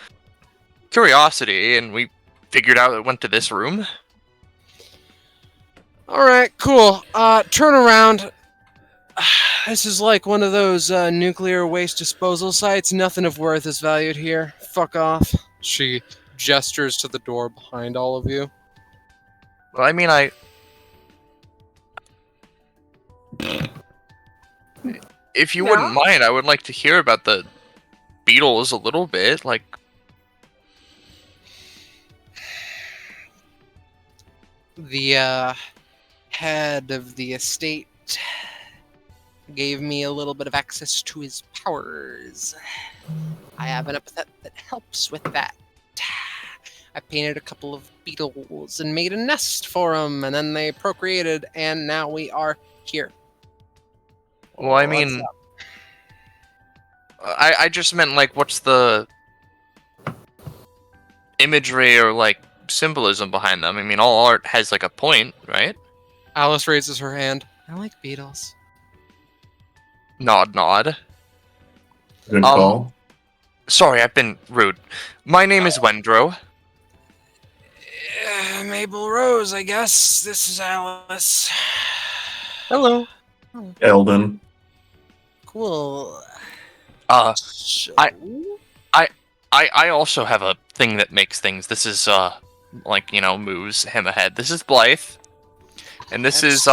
curiosity, and we figured out it went to this room. Alright, cool. Turn around. This is like one of those nuclear waste disposal sites. Nothing of worth is valued here. Fuck off. She gestures to the door behind all of you. Well, I mean, if you wouldn't mind, I would like to hear about the beetles a little bit, like... The head of the estate gave me a little bit of access to his powers. I have an epithet that helps with that. I painted a couple of beetles and made a nest for them, and then they procreated, and now we are here. Well, I mean... I just meant, like, what's the imagery or, like, symbolism behind them? I mean, all art has, like, a point, right? Alice raises her hand. I like beetles. Nod, nod. Good call. Sorry, I've been rude. My name is Wendro. Mabel Rose, I guess. This is Alice. Hello. Elden. Cool. So... I also have a thing that makes things. This is, like, you know, moves him ahead. This is Blythe. And this is,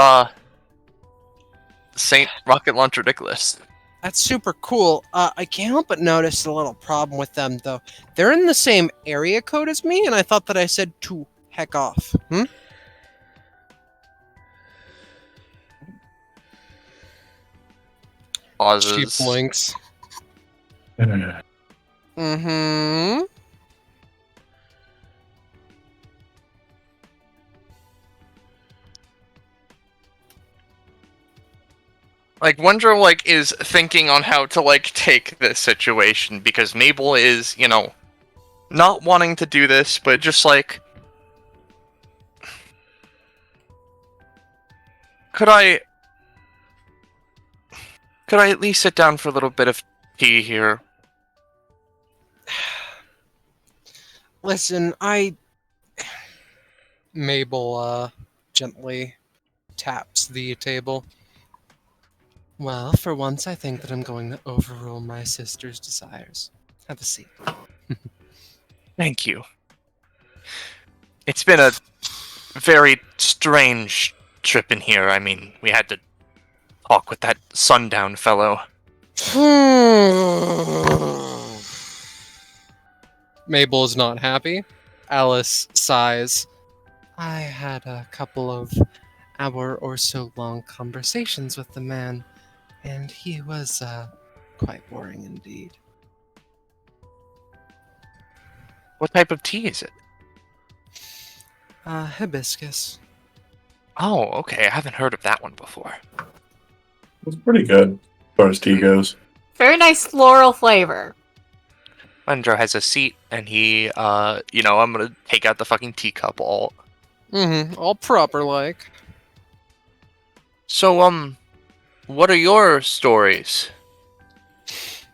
Saint Rocket Launcher Nicholas. That's super cool. I can't help but notice a little problem with them, though. They're in the same area code as me, and I thought that I said to heck off. Pauses. She blinks. Like, Wendro, like, is thinking on how to, like, take this situation, because Mabel is, you know, not wanting to do this, but just, like... Could I at least sit down for a little bit of tea here? Listen, Mabel, gently taps the table. Well, for once I think that I'm going to overrule my sister's desires. Have a seat. Thank you. It's been a very strange trip in here. I mean, we had to talk with that Sundown fellow. Mabel is not happy. Alice sighs. I had a couple of hour or so long conversations with the man, and he was quite boring indeed. What type of tea is it? Hibiscus. Oh, okay. I haven't heard of that one before. It's pretty good as far as tea goes. Very nice floral flavor. Wendro has a seat, and he, you know, I'm gonna take out the fucking teacup all. All proper like. So, what are your stories?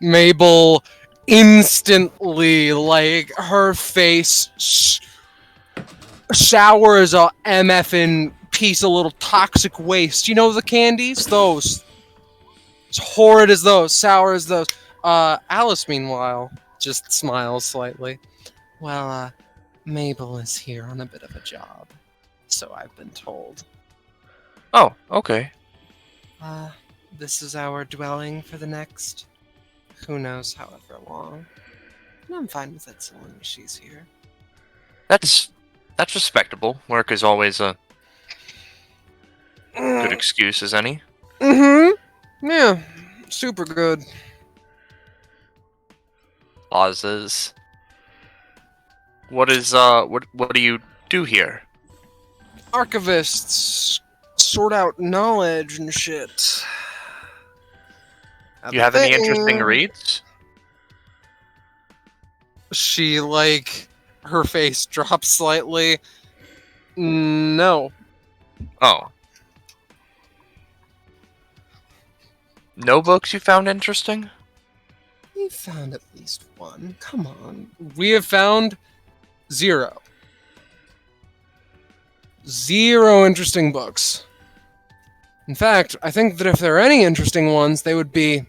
Mabel instantly, like, her face showers a MFing piece of little toxic waste. You know the candies? Those. As horrid as those, sour as those. Alice, meanwhile, just smiles slightly. Well, Mabel is here on a bit of a job, so I've been told. Oh, okay. This is our dwelling for the next who knows however long. And I'm fine with it so long as she's here. That's respectable. Work is always a good excuse as any. Mm-hmm. Yeah. Super good. Pauses. What do you do here? Archivists sort out knowledge and shit. You have any interesting reads? She, her face drops slightly. No. Oh. No books you found interesting? We found at least one. Come on. We have found 0. 0 interesting books. In fact, I think that if there are any interesting ones, they would be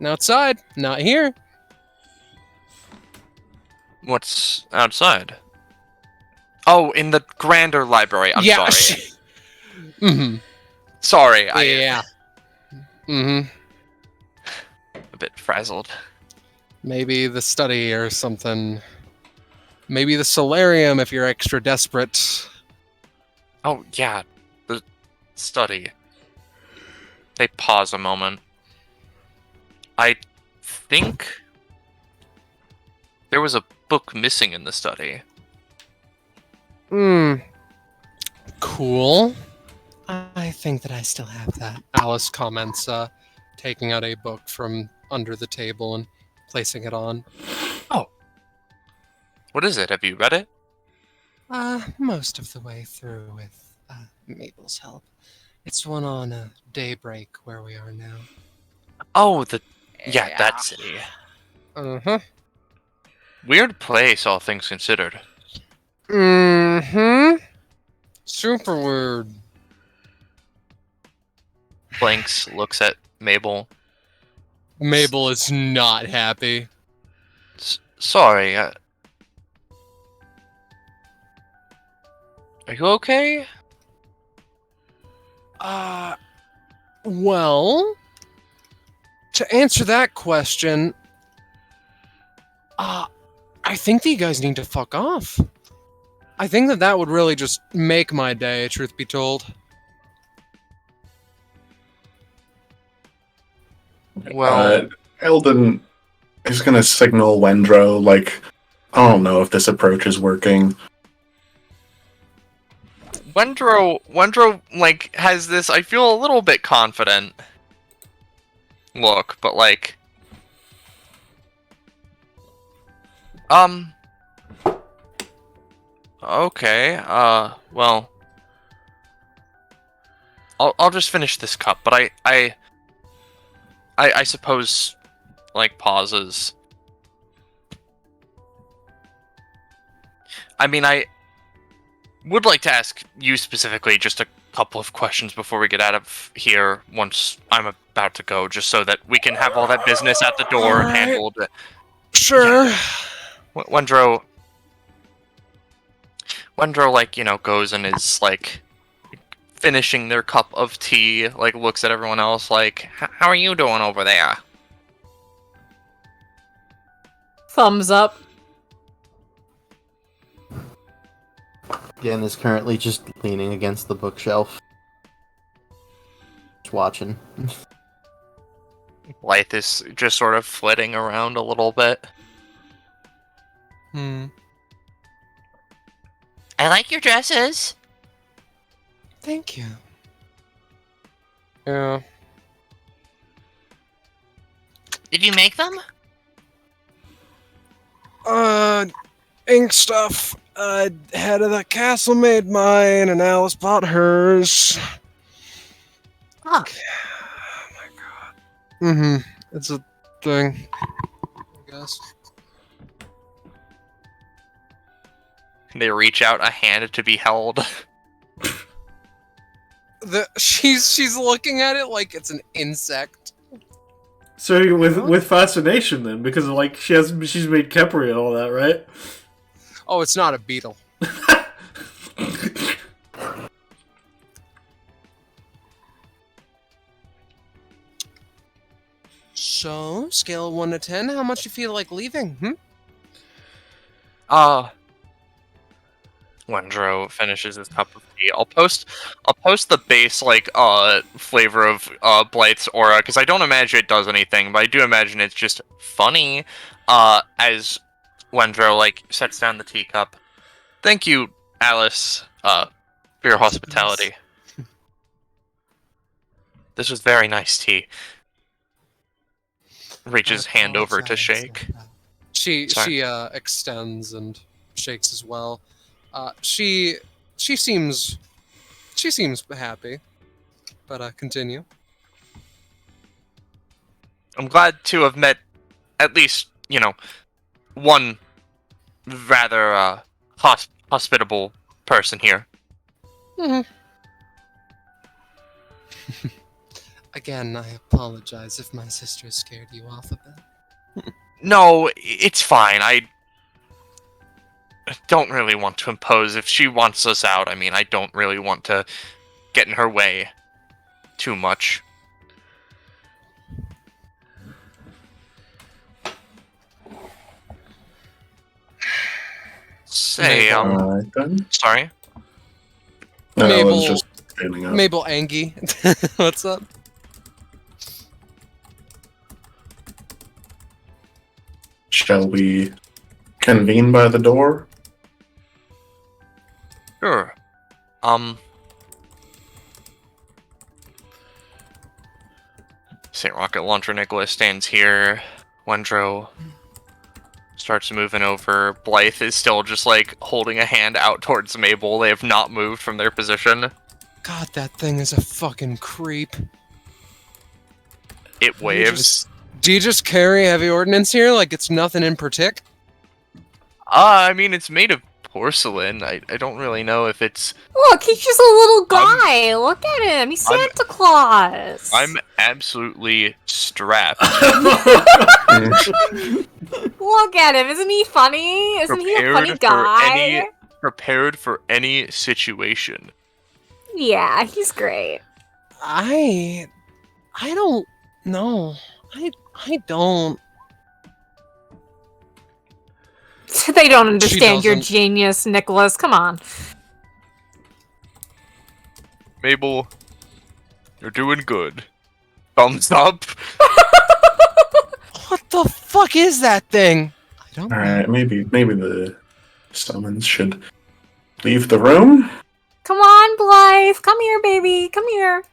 outside, not here. What's outside? Oh, in the grander library. I'm sorry. Mm-hmm. Sorry, Yeah. Mm-hmm. A bit frazzled. Maybe the study or something. Maybe the solarium if you're extra desperate. Oh, yeah. The study. They pause a moment. I think there was a book missing in the study. Cool. I think that I still have that. Alice comments, taking out a book from under the table and placing it on. Oh. What is it? Have you read it? Most of the way through with Mabel's help. It's one on Daybreak where we are now. Oh, yeah, that city. Uh-huh. Weird place, all things considered. Mm-hmm. Super weird. Blinks, looks at Mabel. Mabel is not happy. Sorry, are you okay? Well, to answer that question, I think that you guys need to fuck off. I think that would really just make my day, truth be told. Well, Elden is gonna signal Wendro, I don't know if this approach is working. Wendro, has this, I feel a little bit confident look, but, okay, well, I'll just finish this cup, but I suppose, pauses. I mean, I would like to ask you specifically just a couple of questions before we get out of here once I'm about to go, just so that we can have all that business at the door handled. Sure. Yeah. Wendro, goes and is, finishing their cup of tea, looks at everyone else how are you doing over there? Thumbs up. Jen is currently just leaning against the bookshelf. Just watching. Lythe is just sort of flitting around a little bit. I like your dresses. Thank you. Yeah. Did you make them? Ink stuff. Head of the castle made mine, and Alice bought hers. Oh. Oh my god. Mm-hmm. It's a thing, I guess. They reach out a hand to be held. She's looking at it like it's an insect. So with fascination then, because she's made Kepri and all that, right? Oh, it's not a beetle. So, scale of 1 to 10, how much you feel like leaving? Wendro finishes his cup of tea. I'll post the base flavor of Blythe's aura, because I don't imagine it does anything, but I do imagine it's just funny. As Wendro sets down the teacup. Thank you, Alice, for your hospitality. This was very nice tea. Reaches hand over to shake. She extends and shakes as well. She seems happy, but continue. I'm glad to have met at least, one rather hospitable person here. Mm-hmm. Again, I apologize if my sister scared you off a bit. No, it's fine. I don't really want to impose. If she wants us out, I don't really want to get in her way too much. Say, Then? sorry? No, I Mabel, was just standing up. Mabel Angie. What's up? Shall we convene by the door? Sure. St. Rocket Launcher Nicholas stands here. Wendro starts moving over. Blythe is still just holding a hand out towards Mabel. They have not moved from their position. God, that thing is a fucking creep. It waves. Do you just carry heavy ordnance here like it's nothing in partic? It's made of porcelain. I don't really know if it's... Look, he's just a little guy. Look at him. He's Santa Claus. I'm absolutely strapped. Look at him. Isn't he funny? Isn't he a funny guy? Prepared for any situation. Yeah, he's great. I don't know. I don't. They don't understand your doesn't. genius, Nicholas. Come on. Mabel, you're doing good. Thumbs up. What the fuck is that thing? I don't. Alright, maybe the summons should leave the room? Come on, Blythe. Come here, baby. Come here.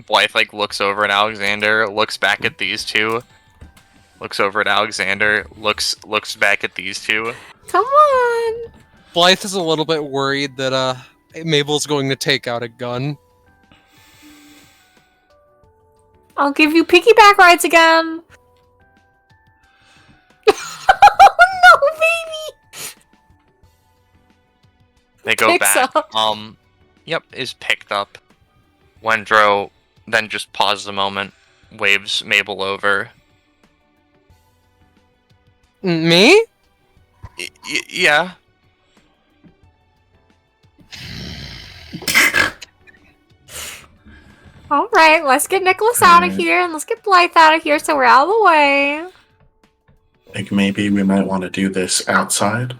Blythe looks over at Alexander, looks back at these two. Looks over at Alexander, looks back at these two. Come on. Blythe is a little bit worried that Mabel's going to take out a gun. I'll give you piggyback rides again. Oh, no, baby. They go Picks back. up. Yep, is picked up. Wendro then just pauses a moment, waves Mabel over. Me? Yeah. All right, let's get Nicholas out of here, and let's get Blythe out of here so we're out of the way. Maybe we might want to do this outside.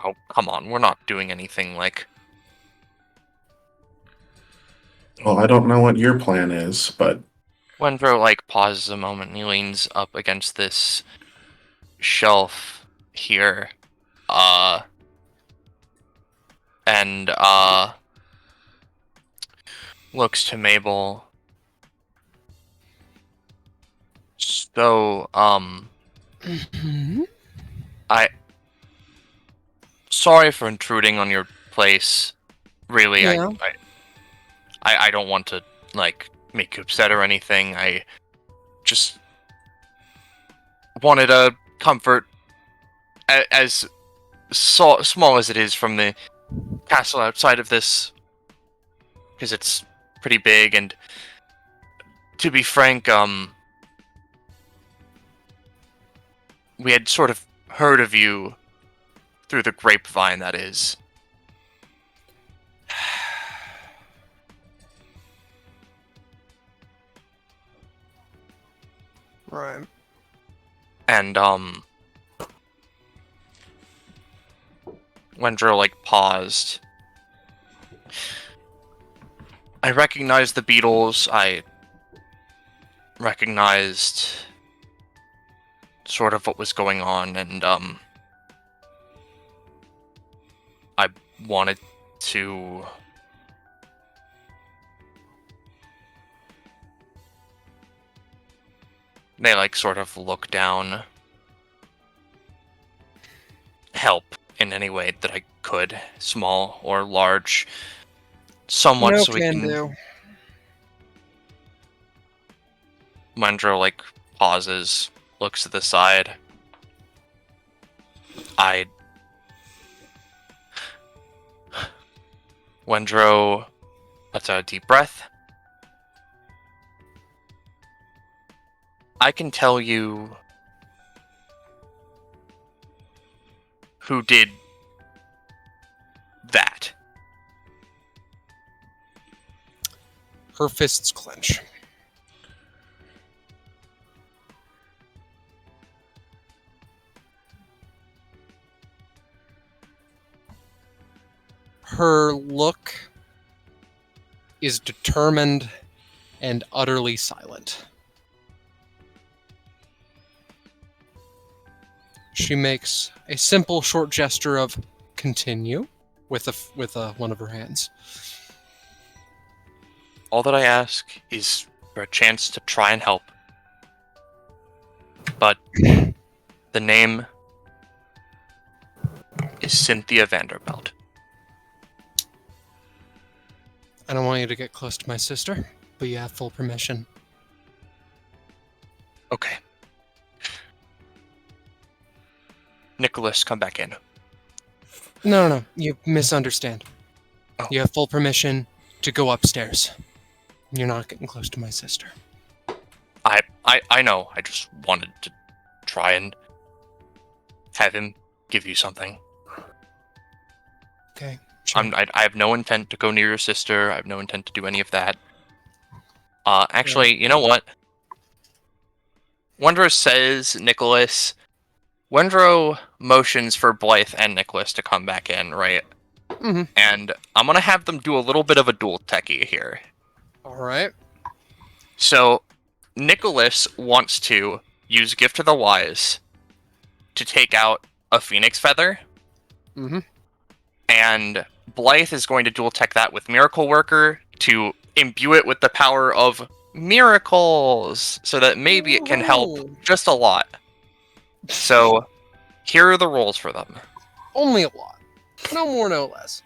Oh, come on, we're not doing anything Well, I don't know what your plan is, but... Wendro, pauses a moment and he leans up against this shelf here. And looks to Mabel. So, sorry for intruding on your place. Really, Yeah. I don't want to, make you upset or anything. I just wanted a comfort as small as it is from the castle outside of this, because it's pretty big, and to be frank, we had sort of heard of you through the grapevine, that is. Right. And, Wendro, like, paused. I recognized the beetles, I recognized sort of what was going on, and, I wanted to... They, like, sort of look down. Help in any way that I could, small or large. Somewhat No so we can can... do. Wendro, like, pauses, looks to the side. Wendro lets out a deep breath. I can tell you who did that. Her fists clench. Her look is determined and utterly silent. She makes a simple short gesture of continue with one of her hands. All that I ask is for a chance to try and help. But the name is Cynthia Vanderbilt. I don't want you to get close to my sister, but you have full permission. Okay. Nicholas, come back in. No. You misunderstand. Oh. You have full permission to go upstairs. You're not getting close to my sister. I know. I just wanted to try and have him give you something. Okay. I have no intent to go near your sister. I have no intent to do any of that. Actually, you know what? Wendro says, Nicholas... Wendro motions for Blythe and Nicholas to come back in, right? Mm-hmm. And I'm gonna have them do a little bit of a dual techie here. Alright. So, Nicholas wants to use Gift of the Wise to take out a phoenix feather. Mm-hmm. And Blythe is going to dual tech that with Miracle Worker to imbue it with the power of miracles, so that maybe it can help just a lot. So, here are the rolls for them. Only a lot. No more, no less.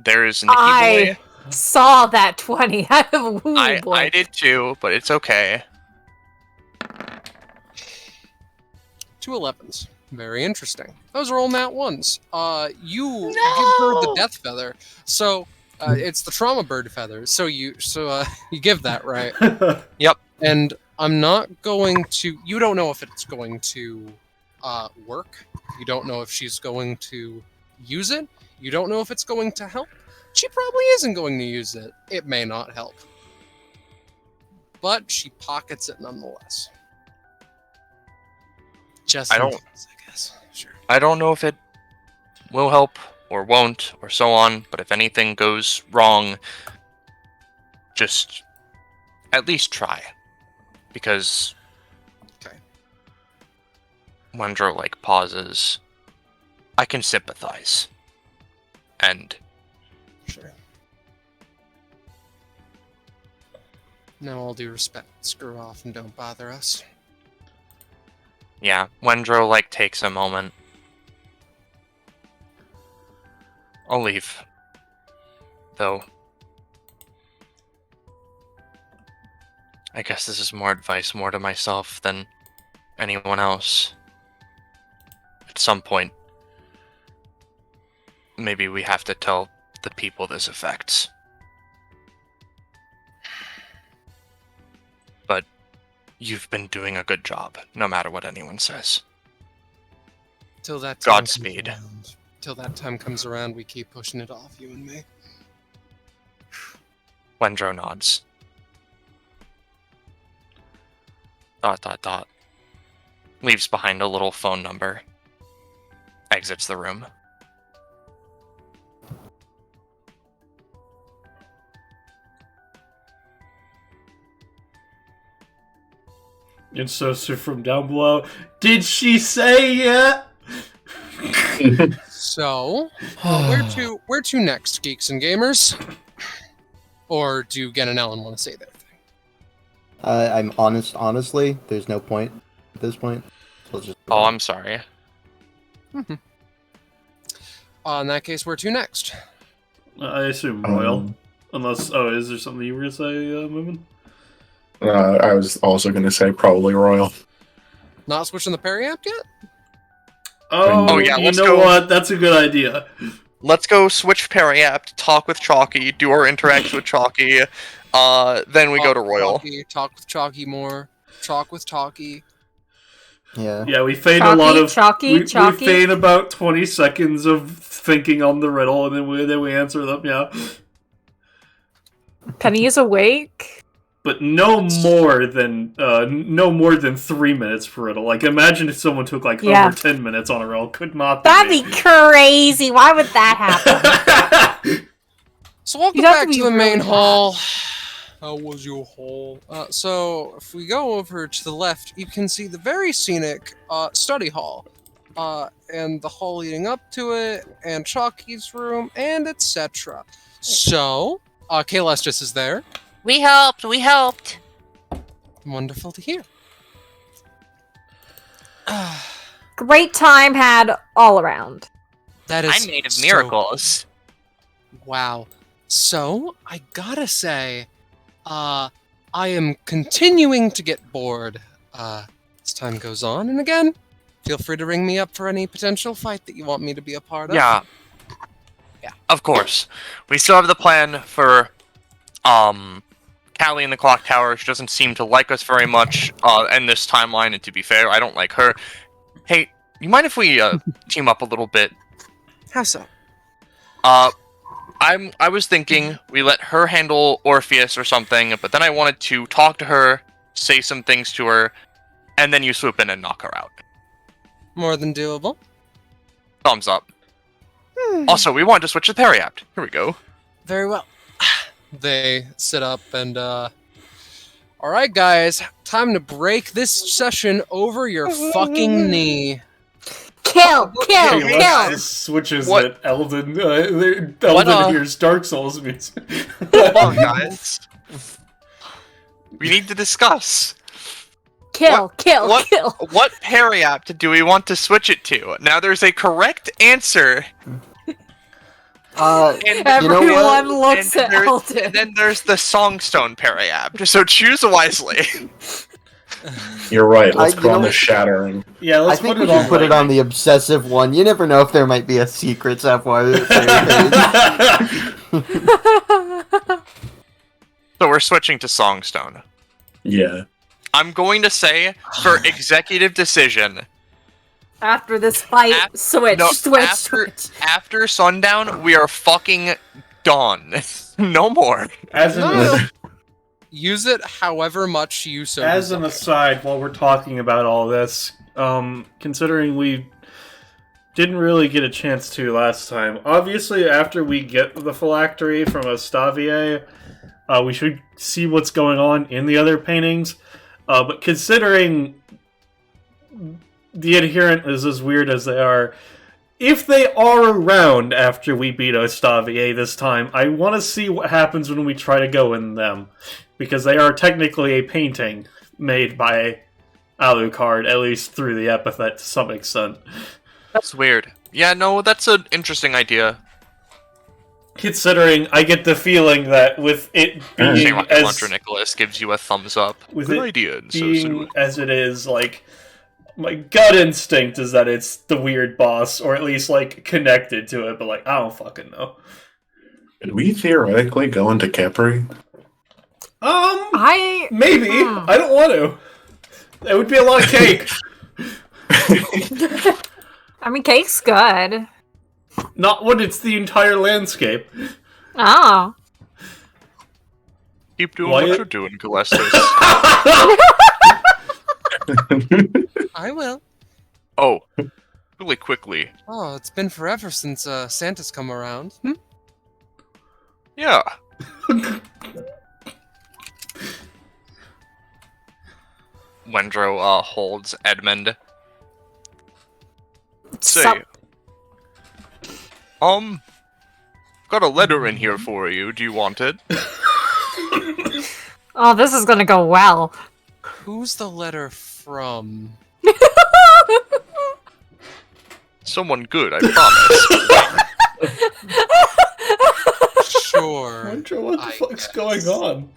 There's Nicky Boy. Saw that 20. Ooh, boy. I did too, but it's okay. 2 11s. Very interesting. Those are all nat ones. You give her the death feather. So it's the trauma bird feather. So you give that, right? Yep. And I'm not going to. You don't know if it's going to work. You don't know if she's going to use it. You don't know if it's going to help. She probably isn't going to use it. It may not help. But she pockets it nonetheless. Just in case, I guess. Sure. I don't know if it will help or won't or so on, but if anything goes wrong, just at least try. Because Wendro, like, pauses. I can sympathize. And sure. Now, all due respect, screw off and don't bother us. yeah, Wendro, like, takes a moment. I'll leave. Though, I guess this is more advice more to myself than anyone else. At some point, maybe we have to tell the people this affects. But you've been doing a good job, no matter what anyone says. Till that time Godspeed. comes around. Till that time comes around, we keep pushing it off, you and me. Wendro nods. ... Leaves behind a little phone number. Exits the room. And so from down below, did she say yet? So, where to next, geeks and gamers? Or do Gen and Ellen want to say their thing? I'm honestly, there's no point at this point. So let's just Oh, I'm sorry. In that case, where to next? I assume Royal. Unless, is there something you were going to say, Moomin? I was also going to say probably Royal. Not switching the parry app yet? Oh yeah, you know what? That's a good idea. Let's go switch parry app, talk with Chalky, do our interaction with Chalky, then we go to Royal. Talk with Chalky more. Talk with Chalky. Yeah. Yeah, we feign a lot of we feign about 20 seconds of thinking on the riddle, and then we answer them. Yeah. Penny is awake. But no more than 3 minutes per riddle. Like, imagine if someone took over 10 minutes on a riddle. Could not. That'd be crazy. Why would that happen? So welcome back to the main hall. How was your hall? So if we go over to the left, you can see the very scenic study hall, and the hall leading up to it, and Chalky's room, and etc. So, Kaelestis is there. We helped. Wonderful to hear. Great time had all around. That is I made of miracles. Wow. So, I gotta say, I am continuing to get bored as time goes on, and again, feel free to ring me up for any potential fight that you want me to be a part of. Yeah. Of course. We still have the plan for, Callie in the clock tower. She doesn't seem to like us very much in this timeline, and to be fair, I don't like her. Hey, you mind if we team up a little bit? How so? I was thinking we let her handle Orpheus or something, but then I wanted to talk to her, say some things to her, and then you swoop in and knock her out. More than doable. Thumbs up. Also, we wanted to switch to parry app. Here we go. Very well. They sit up and, alright guys, time to break this session over your fucking knee. Kill! Switches What? it. Elden hears Dark Souls music. Come on, guys. We need to discuss. Kill! What parry app do we want to switch it to? Now there's a correct answer. And Everyone looks at Elden. And then there's the Songstone parry app. So choose wisely. You're right. Let's put on the Shattering. Yeah, I think we should put it on the obsessive one. You never know if there might be a secret somewhere. So we're switching to Songstone. Yeah. I'm going to say, for executive decision, After this fight, switch. After Sundown, we are fucking done. No more. Use it however much you so As an aside, while we're talking about all this, considering we didn't really get a chance to last time, obviously after we get the phylactery from Astavier, we should see what's going on in the other paintings. But considering the Adherent is as weird as they are, if they are around after we beat Astavier this time, I want to see what happens when we try to go in them. Because they are technically a painting made by Alucard, at least through the epithet to some extent. That's weird. Yeah, no, that's an interesting idea. Considering I get the feeling that with it being as... Nicholas gives you a thumbs up. With Good it idea. And being as it is, like, my gut instinct is that it's the weird boss, or at least, like, connected to it, but, like, I don't fucking know. Could we theoretically go into Capri? Maybe. I don't want to. It would be a lot of cake. I mean, cake's good. Not when it's the entire landscape. Oh. Keep doing what you're doing, Calestis. I will. Oh, really quickly. Oh, it's been forever since Santa's come around. Hmm? Yeah. Wendro holds Edmund. Say, Sup? got a letter in here for you. Do you want it? Oh, this is gonna go well. Who's the letter from? Someone good, I promise. Sure. Andrew, what the I fuck's guess. going on?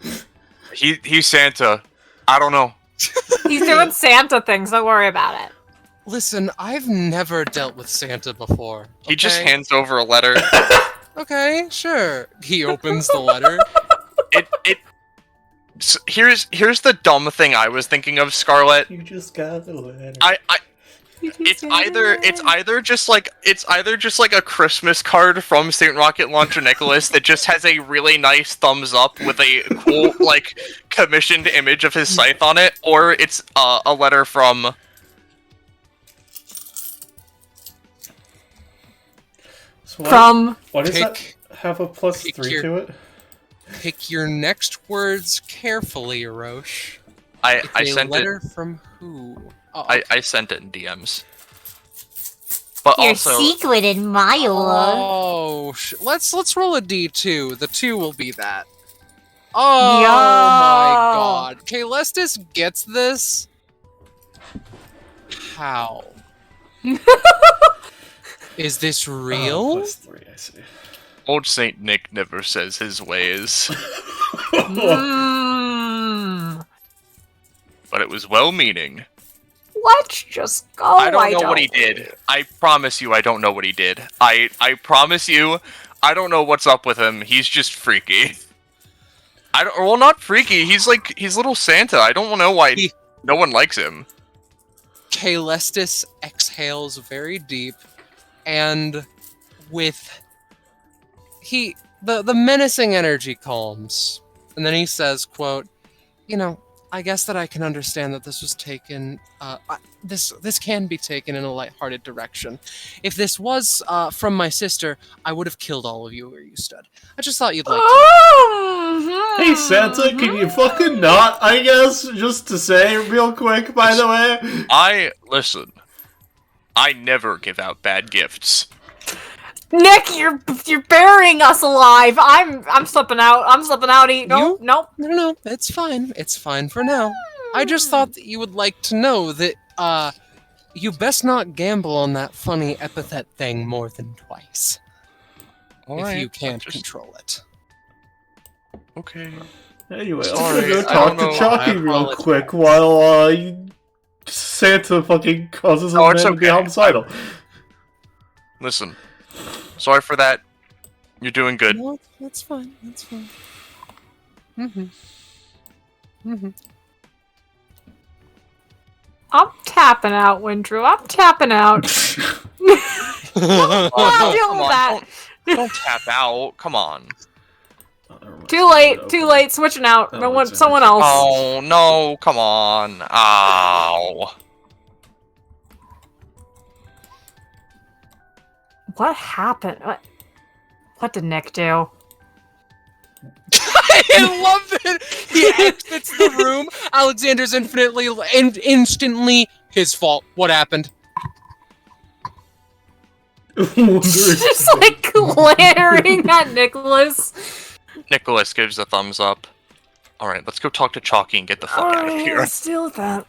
He's Santa. I don't know. He's doing Santa things, don't worry about it. Listen, I've never dealt with Santa before. He just okay? hands over a letter. Okay, sure. He opens the letter. Here's the dumb thing I was thinking of, Scarlet. You just got the letter. It's either just like a Christmas card from St. Rocket Launcher Nicholas that just has a really nice thumbs up with a cool like commissioned image of his scythe on it, or it's a letter from. So what does that have a +3 to it? Pick your next words carefully, Roche. I It's a sent letter it. from who? Oh, I sent it in DMs. But Your also, secret admirer. Oh, let's roll a d2. The 2 will be that. Oh Yo. my god. Kalestis gets this? How? Is this real? +3, I see. old Saint Nick never says his ways, Mm. but it was well-meaning. Let's just go. I don't know what he did. I promise you I don't know what he did. I promise you I don't know what's up with him. He's just freaky. Well, not freaky. He's little Santa. I don't know why no one likes him. Kalestis exhales very deep, and with the menacing energy calms, and then he says, quote, I guess that I can understand that this was taken, this can be taken in a lighthearted direction. If this was from my sister, I would have killed all of you where you stood. I just thought you'd like to. Hey Santa, can you fucking not, I guess, just to say real quick, by the way? Listen, I never give out bad gifts. Nick, you're burying us alive. I'm slipping out. I'm slipping out. Nope. Nope. No, it's fine. It's fine for now. I just thought that you would like to know that, you best not gamble on that funny epithet thing more than twice. If you can't control it. Okay. Anyway, I'm Sorry, gonna go I talk don't to know. Chalky I real apologize. quick while Santa fucking causes his Oh, man it's to be okay. homicidal. Listen, sorry for that. You're doing good. No, that's fine. That's fine. I'm tapping out, Wintru. I'm tapping out. Oh, I'll deal come with on, that. Don't tap out. Come on. Too late. Too late. Switching out. Oh, No one. it's Someone energy. else. Oh no! Come on! Ow! What happened? What did Nick do? I love that he exits the room. Alexander's instantly his fault. What happened? Just like glaring at Nicholas. Nicholas gives a thumbs up. All right, let's go talk to Chalky and get the fuck out of here. Let's deal with that.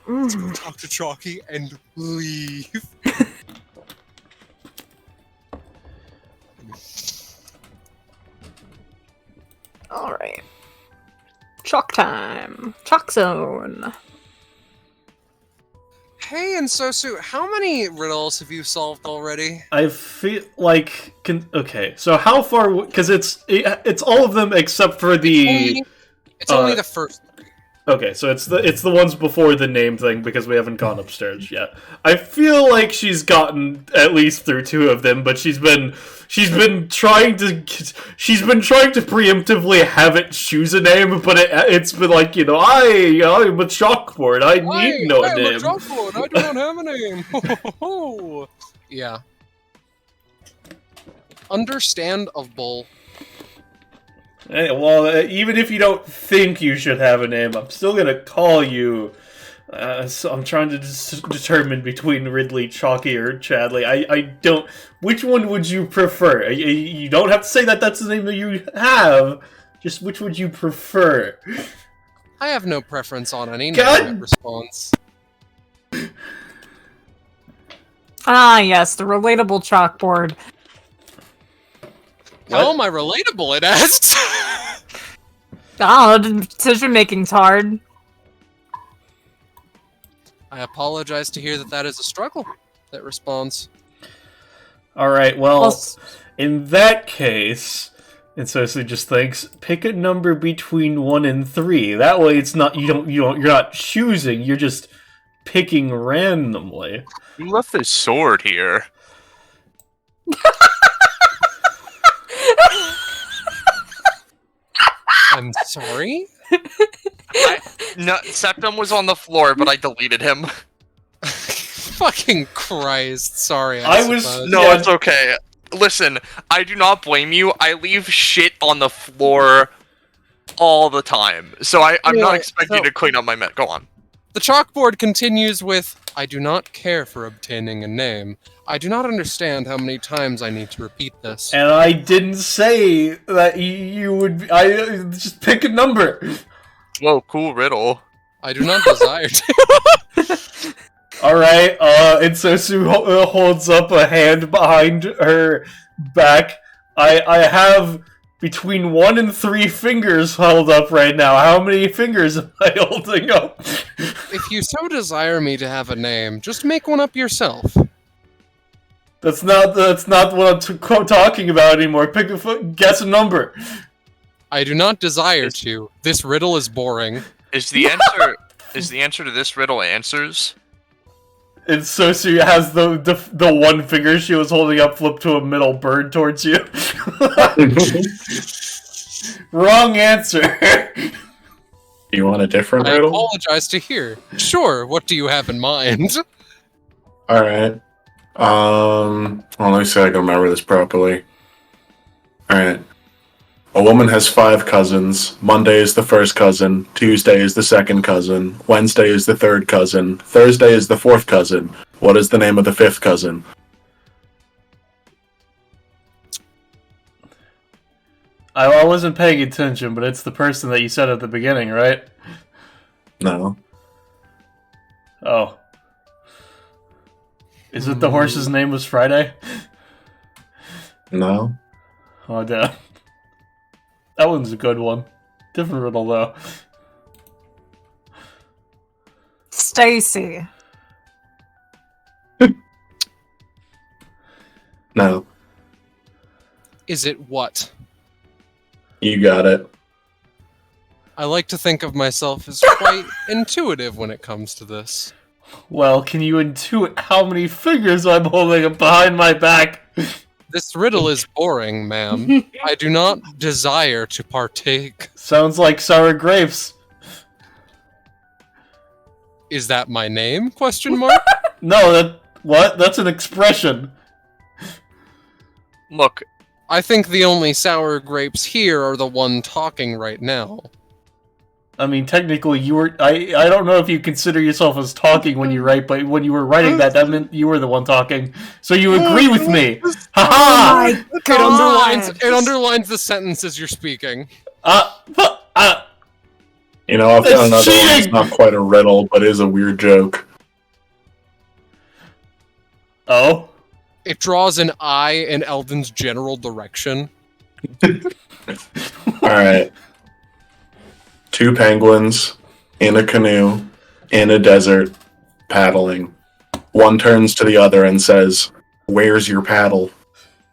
Talk to Chalky and leave. All right. Chalk time. Chalk zone. Hey, and Sosu, how many riddles have you solved already? I feel like okay. So how far? Because it's all of them except for the. It's only the first three. Okay, so it's the ones before the name thing because we haven't gone upstairs yet. I feel like she's gotten at least through 2 of them, but she's been trying to preemptively have it choose a name, but it's been like, I'm a chalkboard. I need no name. I'm a chalkboard. I do not have a name. Yeah. Understandable. Hey, well, even if you don't think you should have a name, I'm still gonna call you. So I'm trying to determine between Ridley, Chalky, or Chadley. I don't. Which one would you prefer? You don't have to say that that's the name that you have. Just which would you prefer? I have no preference on any God. response. Ah, yes, the relatable chalkboard. How am I relatable, it asks? Oh, decision making's hard. I apologize to hear that is a struggle. That responds. Alright, well, in that case, and so just thinks, pick a number between 1 and 3. That way it's not, you're not choosing, you're just picking randomly. You left this sword here. I'm sorry? No, Septum was on the floor, but I deleted him. Fucking Christ, sorry. It's okay. Listen, I do not blame you. I leave shit on the floor all the time. So I'm not expecting you to clean up my mess. Go on. The chalkboard continues with, I do not care for obtaining a name. I do not understand how many times I need to repeat this. And I didn't say that you would. I just pick a number. Whoa, cool riddle. I do not desire to. Alright, and so Sue holds up a hand behind her back. I have between 1 and 3 fingers held up right now. How many fingers am I holding up? If you so desire me to have a name, just make one up yourself. That's not what I'm talking about anymore. Guess a number. I do not desire to. This riddle is boring. Is the answer to this riddle answers? And so she has the one finger she was holding up flipped to a middle bird towards you. Wrong answer. You want a different I riddle? apologize to hear. Sure, what do you have in mind? Alright. Well, let me see if I can remember this properly. Alright. A woman has 5 cousins. Monday is the first cousin. Tuesday is the second cousin. Wednesday is the third cousin. Thursday is the fourth cousin. What is the name of the 5th cousin? I wasn't paying attention, but it's the person that you said at the beginning, right? No. Oh. Is it the horse's name was Friday? No. Oh, damn. That one's a good one. Different riddle, though. Stacy. No. Is it what? You got it. I like to think of myself as quite intuitive when it comes to this. Well, can you intuit how many fingers I'm holding up behind my back? This riddle is boring, ma'am. I do not desire to partake. Sounds like sour grapes. Is that my name? Question mark? No, that's an expression. Look, I think the only sour grapes here are the one talking right now. I mean, technically, you were. I don't know if you consider yourself as talking when you write, but when you were writing that meant you were the one talking. So you agree with me. Ha ha! It underlines the sentences you're speaking. You know, I've got That's another one that's cheating! not quite a riddle, but is a weird joke. Oh? It draws an eye in Elden's general direction. Alright. 2 penguins in a canoe in a desert paddling. One turns to the other and says, "Where's your paddle?"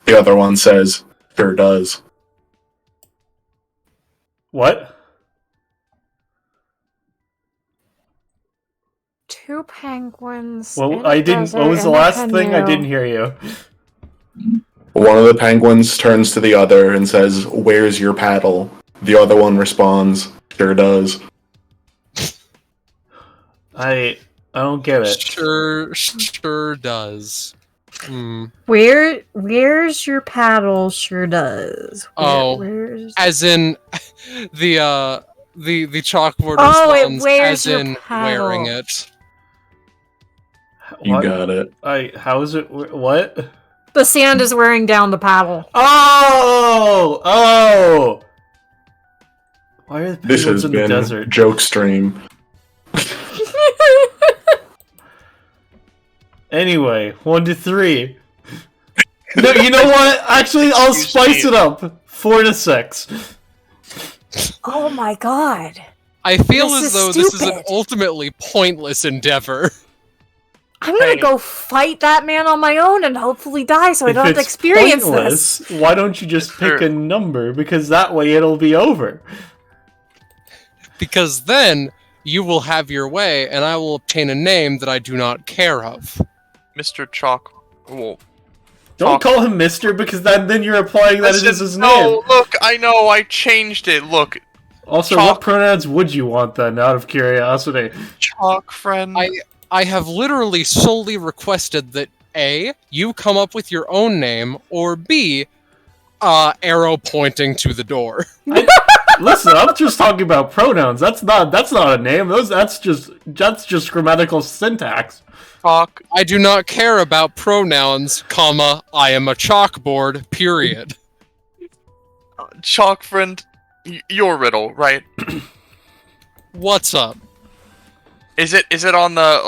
The other one says, "Sure does." What? 2 penguins. Well, in I a didn't. What desert was the in a last thing? I canoe. didn't hear you. One of the penguins turns to the other and says, "Where's your paddle?" The other one responds, "Sure does." I don't get it. Sure does. Hmm. Where's your paddle? Sure does. Where's... As in the chalkboard Oh, it responds wears as your in paddle. wearing it. You What? got it. How is it? What? The sand is wearing down the paddle. Oh! Why are the This penguins has in the been desert? Joke Stream. Anyway, 1 to 3. No, you know what? Actually, I'll spice it up. 4 to 6. Oh my god. I feel This as is though this is an stupid. ultimately pointless endeavor. I'm gonna go fight that man on my own and hopefully die so I If don't have to it's experience pointless, this. why don't you just pick a number? Because that way it'll be over. Because then you will have your way, and I will obtain a name that I do not care of. Mr. Chalk. Well, Don't call him Mister, because then you're implying that it is his name. No, look, I know, I changed it. Look, Also, Chalk. what pronouns would you want then, out of curiosity? Chalk friend. I have literally solely requested that A, you come up with your own name, or B, arrow pointing to the door. Listen, I'm just talking about pronouns. That's not a name. That's just grammatical syntax. Chalk. I do not care about pronouns, comma, I am a chalkboard, period. Chalk friend. Your riddle, right? What's up? Is it on the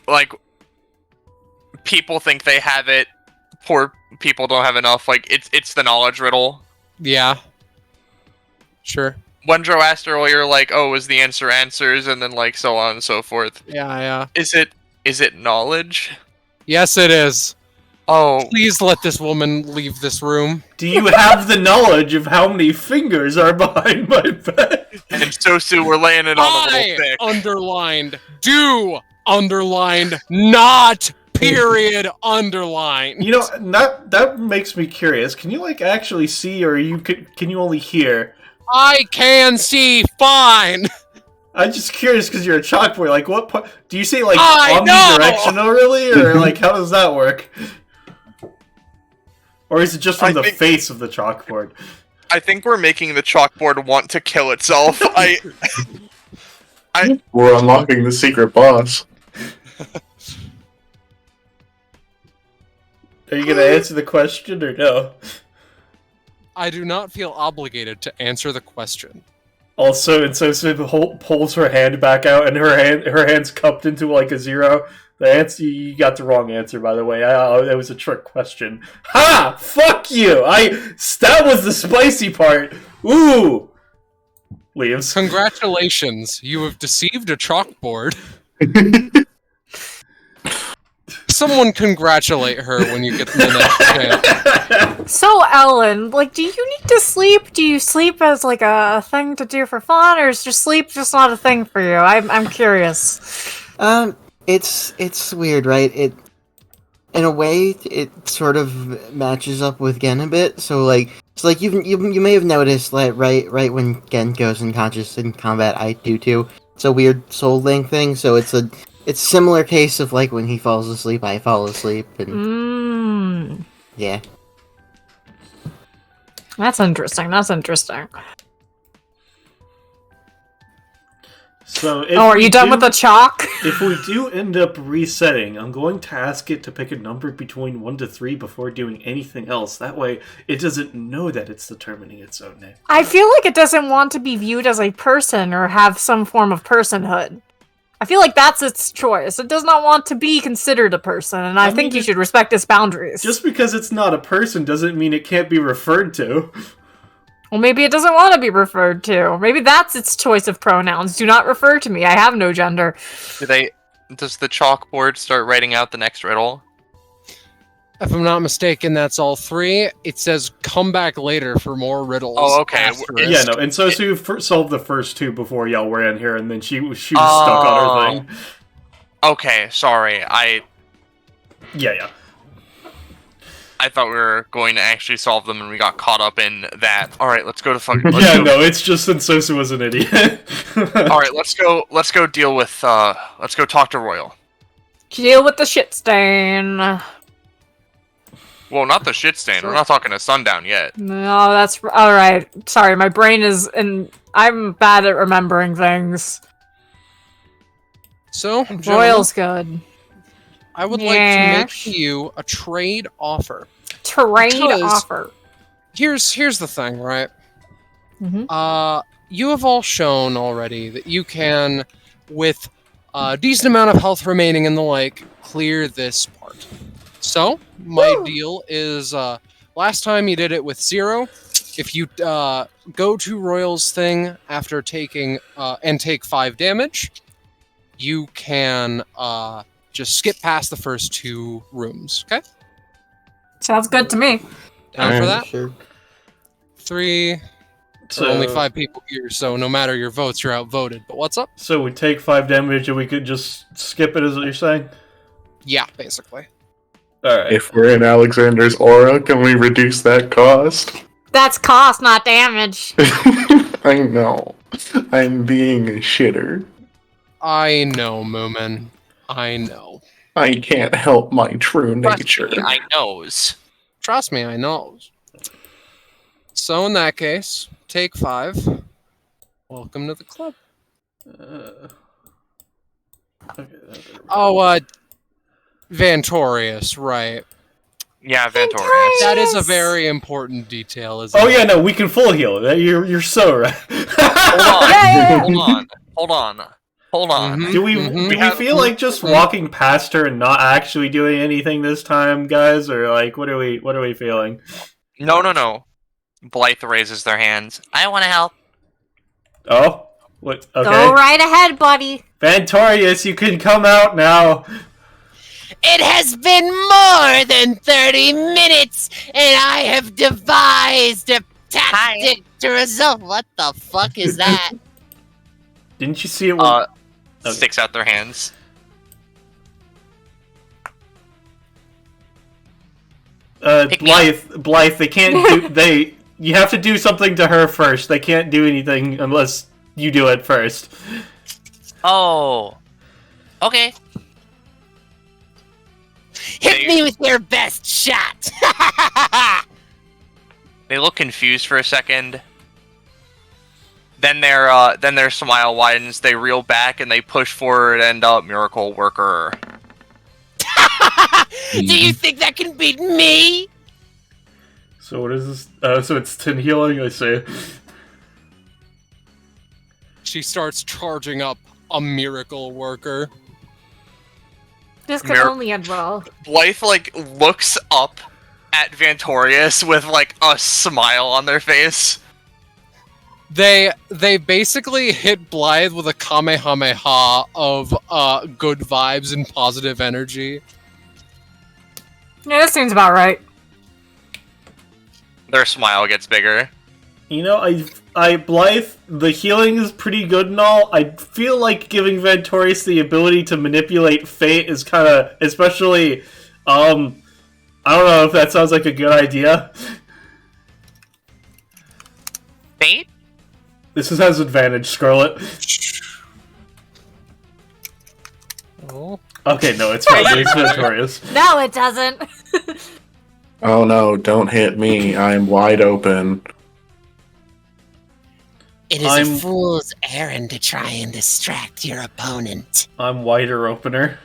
like people think they have it, poor people don't have enough, like it's the knowledge riddle? Yeah. Sure. Wendro asked earlier, like, oh, is the answer answers, and then like so on and so forth. Yeah. Is it knowledge? Yes, it is. Oh, Please let this woman leave this room. Do you have the knowledge of how many fingers are behind my bed? and Sosu, we're laying it on the little thick. Underlined. Do. Underlined. Not. Period. Underlined. You know, that makes me curious. Can you like actually see, or can you only hear? I can see fine. I'm just curious because you're a chalkboard. Like, what part? Do you say like I omnidirectional, really, or like how does that work? Or is it just from the face of the chalkboard? I think we're making the chalkboard want to kill itself. We're unlocking the secret boss. Are you gonna answer the question or no? I do not feel obligated to answer the question. Also, and so pulls her hand back out, and her hand's cupped into like a 0. The answer, you got the wrong answer, by the way. It was a trick question. Ha! Fuck you! That was the spicy part. Ooh. Leaves. Congratulations, you have deceived a chalkboard. Someone congratulate her when you get the next chance. So, Ellen, like, do you need to sleep? Do you sleep as, like, a thing to do for fun, or is just sleep just not a thing for you? I'm curious. It's weird, right? In a way, it sort of matches up with Gen a bit. So like you may have noticed, like, right when Gen goes unconscious in combat, I do too. It's a weird soul link thing. So it's a similar case of like when he falls asleep, I fall asleep, and yeah. That's interesting. So, are you done with the chalk? If we do end up resetting, I'm going to ask it to pick a number between 1 to 3 before doing anything else. That way, it doesn't know that it's determining its own name. I feel like it doesn't want to be viewed as a person or have some form of personhood. I feel like that's its choice. It does not want to be considered a person, and I think you should respect its boundaries. Just because it's not a person doesn't mean it can't be referred to. Well, maybe it doesn't want to be referred to. Maybe that's its choice of pronouns. Do not refer to me. I have no gender. Does the chalkboard start writing out the next riddle? If I'm not mistaken, that's all 3. It says come back later for more riddles. Oh, okay. Asterisk. Yeah, no, and so solved the first 2 before y'all were in here, and then she was stuck on her thing. Okay, sorry. Yeah. I thought we were going to actually solve them, and we got caught up in that. All right, let's go to No, it's just that Sosu was an idiot. All right, let's go deal with. Let's go talk to Royal. Deal with the shit stain. Well, not the shit stain. We're not talking to Sundown yet. No, that's alright. Sorry, my brain is I'm bad at remembering things. So, Royal's good. I would like to make you a trade offer. Offer. Here's the thing, right? Mm-hmm. You have all shown already that you can, with a decent amount of health remaining and the like, clear this part. So, my deal is, last time you did it with 0. If you go to Royal's thing after taking, and take 5 damage, you can just skip past the first 2 rooms, okay? Sounds good to me. Down for that? Sure. 3. So only 5 people here, so no matter your votes, you're outvoted. But what's up? So we take 5 damage and we could just skip it, is what you're saying? Yeah, basically. Alright. If we're in Alexander's aura, can we reduce that cost? That's cost, not damage. I know. I'm being a shitter. I know, Moomin. I know. I can't help my true nature. I knows. Trust me, I know. So in that case, take 5. Welcome to the club. Oh, Vantorius, right. Yeah, Vantorius. That is a very important detail, isn't it? Oh yeah, no, we can full heal. You're so right. Hold on. Do we feel like just walking past her and not actually doing anything this time, guys, or like what are we feeling? No. Blythe raises their hands. I want to help. Oh, what? Okay. Go right ahead, buddy. Vantorius, you can come out now. It has been more than 30 minutes, and I have devised a tactic to resolve. What the fuck is that? Didn't you see it? When... Sticks out their hands. Blythe, they can't do. You have to do something to her first. They can't do anything unless you do it first. Oh. Okay. Hit me with your best shot! They look confused for a second. Then their smile widens, they reel back, and they push forward and Miracle Worker. Do you think that can beat me? So what is this? So it's 10 healing, I say. She starts charging up a Miracle Worker. This could only end well. Blythe, looks up at Vantorius with, a smile on their face. They basically hit Blythe with a Kamehameha of good vibes and positive energy. Yeah, that seems about right. Their smile gets bigger. You know, Blythe, the healing is pretty good and all. I feel like giving Vantorius the ability to manipulate fate is kind of, especially, I don't know if that sounds like a good idea. Fate? This has advantage, Scarlet. Oh. Okay, no, it's fine. It's Vantorius. No, it doesn't. Oh no, don't hit me. I'm wide open. It is a fool's errand to try and distract your opponent. I'm wider opener.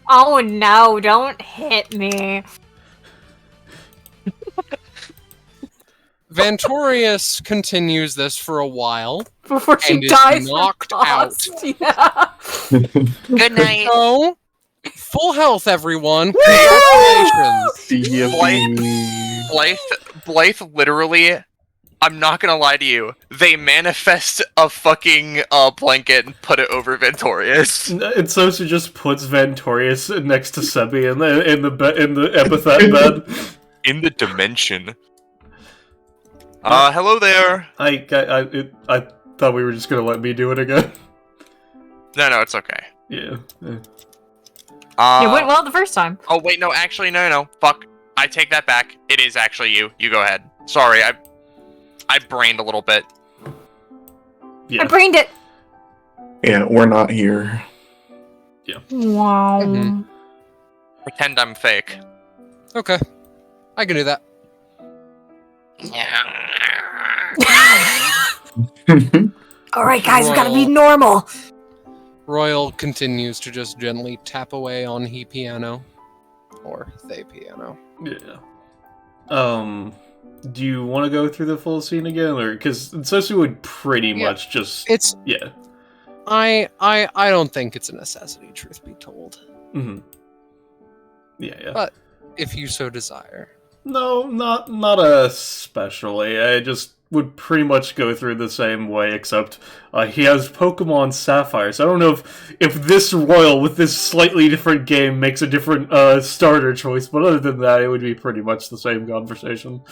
Oh no, don't hit me. Vantorius continues this for a while. Before she and dies is knocked from out. cost. Yeah. Good night. So, full health, everyone. Congratulations. Yippee. Blythe literally I'm not gonna lie to you. They manifest a fucking blanket and put it over Ventorius. And Sosu just puts Ventorius next to Sebi in the epithet bed. In the dimension. Hello there. I thought we were just gonna let me do it again. No, it's okay. Yeah. It went well the first time. Oh wait, no, actually, no. Fuck. I take that back. It is actually you. You go ahead. Sorry, I brained a little bit. Yeah. I brained it. Yeah, we're not here. Wow. Mhm. Pretend I'm fake. Okay. I can do that. Alright, guys, we gotta be normal. Royal continues to just gently tap away on he piano. Or they piano. Yeah. Do you want to go through the full scene again, or because Sosu would pretty much just yeah. I don't think it's a necessity, truth be told. Mm-hmm. Yeah. But if you so desire. No, not especially. I just would pretty much go through the same way, except he has Pokemon Sapphire, so I don't know if this Royal with this slightly different game makes a different starter choice, but other than that, it would be pretty much the same conversation.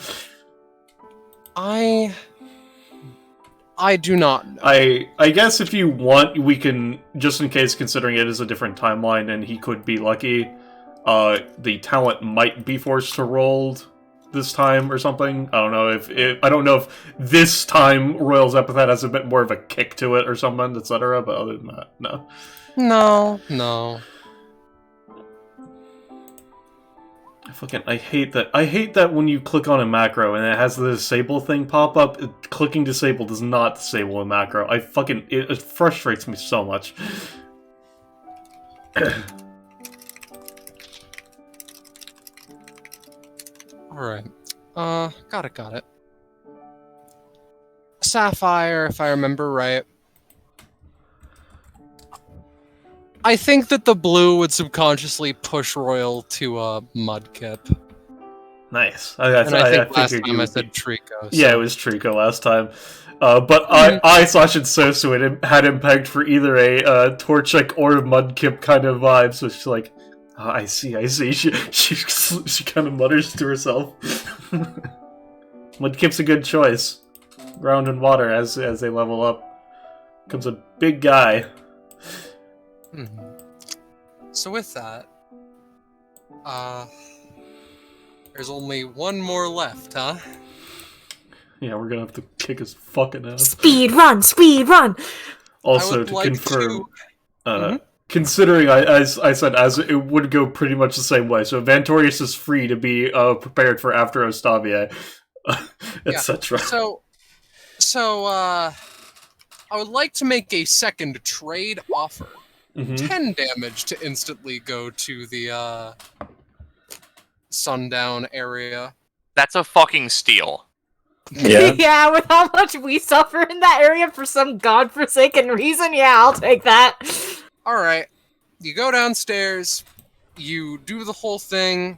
I do not know. I guess if you want, we can, just in case, considering it is a different timeline and he could be lucky, the talent might be forced to roll this time or something. I don't know if this time Royal's Epithet has a bit more of a kick to it or something, etc. But other than that, no. No. I hate that when you click on a macro and it has the disable thing pop up. Clicking disable does not disable a macro. It frustrates me so much. Alright. Got it. Sapphire, if I remember right. I think that the blue would subconsciously push Royal to a Mudkip. Nice. I think last figured time you I would said be- Trico. So. Yeah, it was Trico last time. But I Sosu had him pegged for either a Torchic or Mudkip kind of vibe, so she's like, oh, I see. She kind of mutters to herself. Mudkip's a good choice. Ground and water as they level up. Becomes a big guy. Mm-hmm. So with that, there's only one more left, huh? Yeah, we're gonna have to kick his fucking ass. Speed run. Also, to confirm, considering I said as it would go pretty much the same way, so Ventorius is free to be prepared for after Ostavier, etc. So I would like to make a second trade offer. 10 damage to instantly go to the Sundown area. That's a fucking steal. Yeah. Yeah, with how much we suffer in that area for some godforsaken reason, yeah, I'll take that. Alright. You go downstairs, you do the whole thing,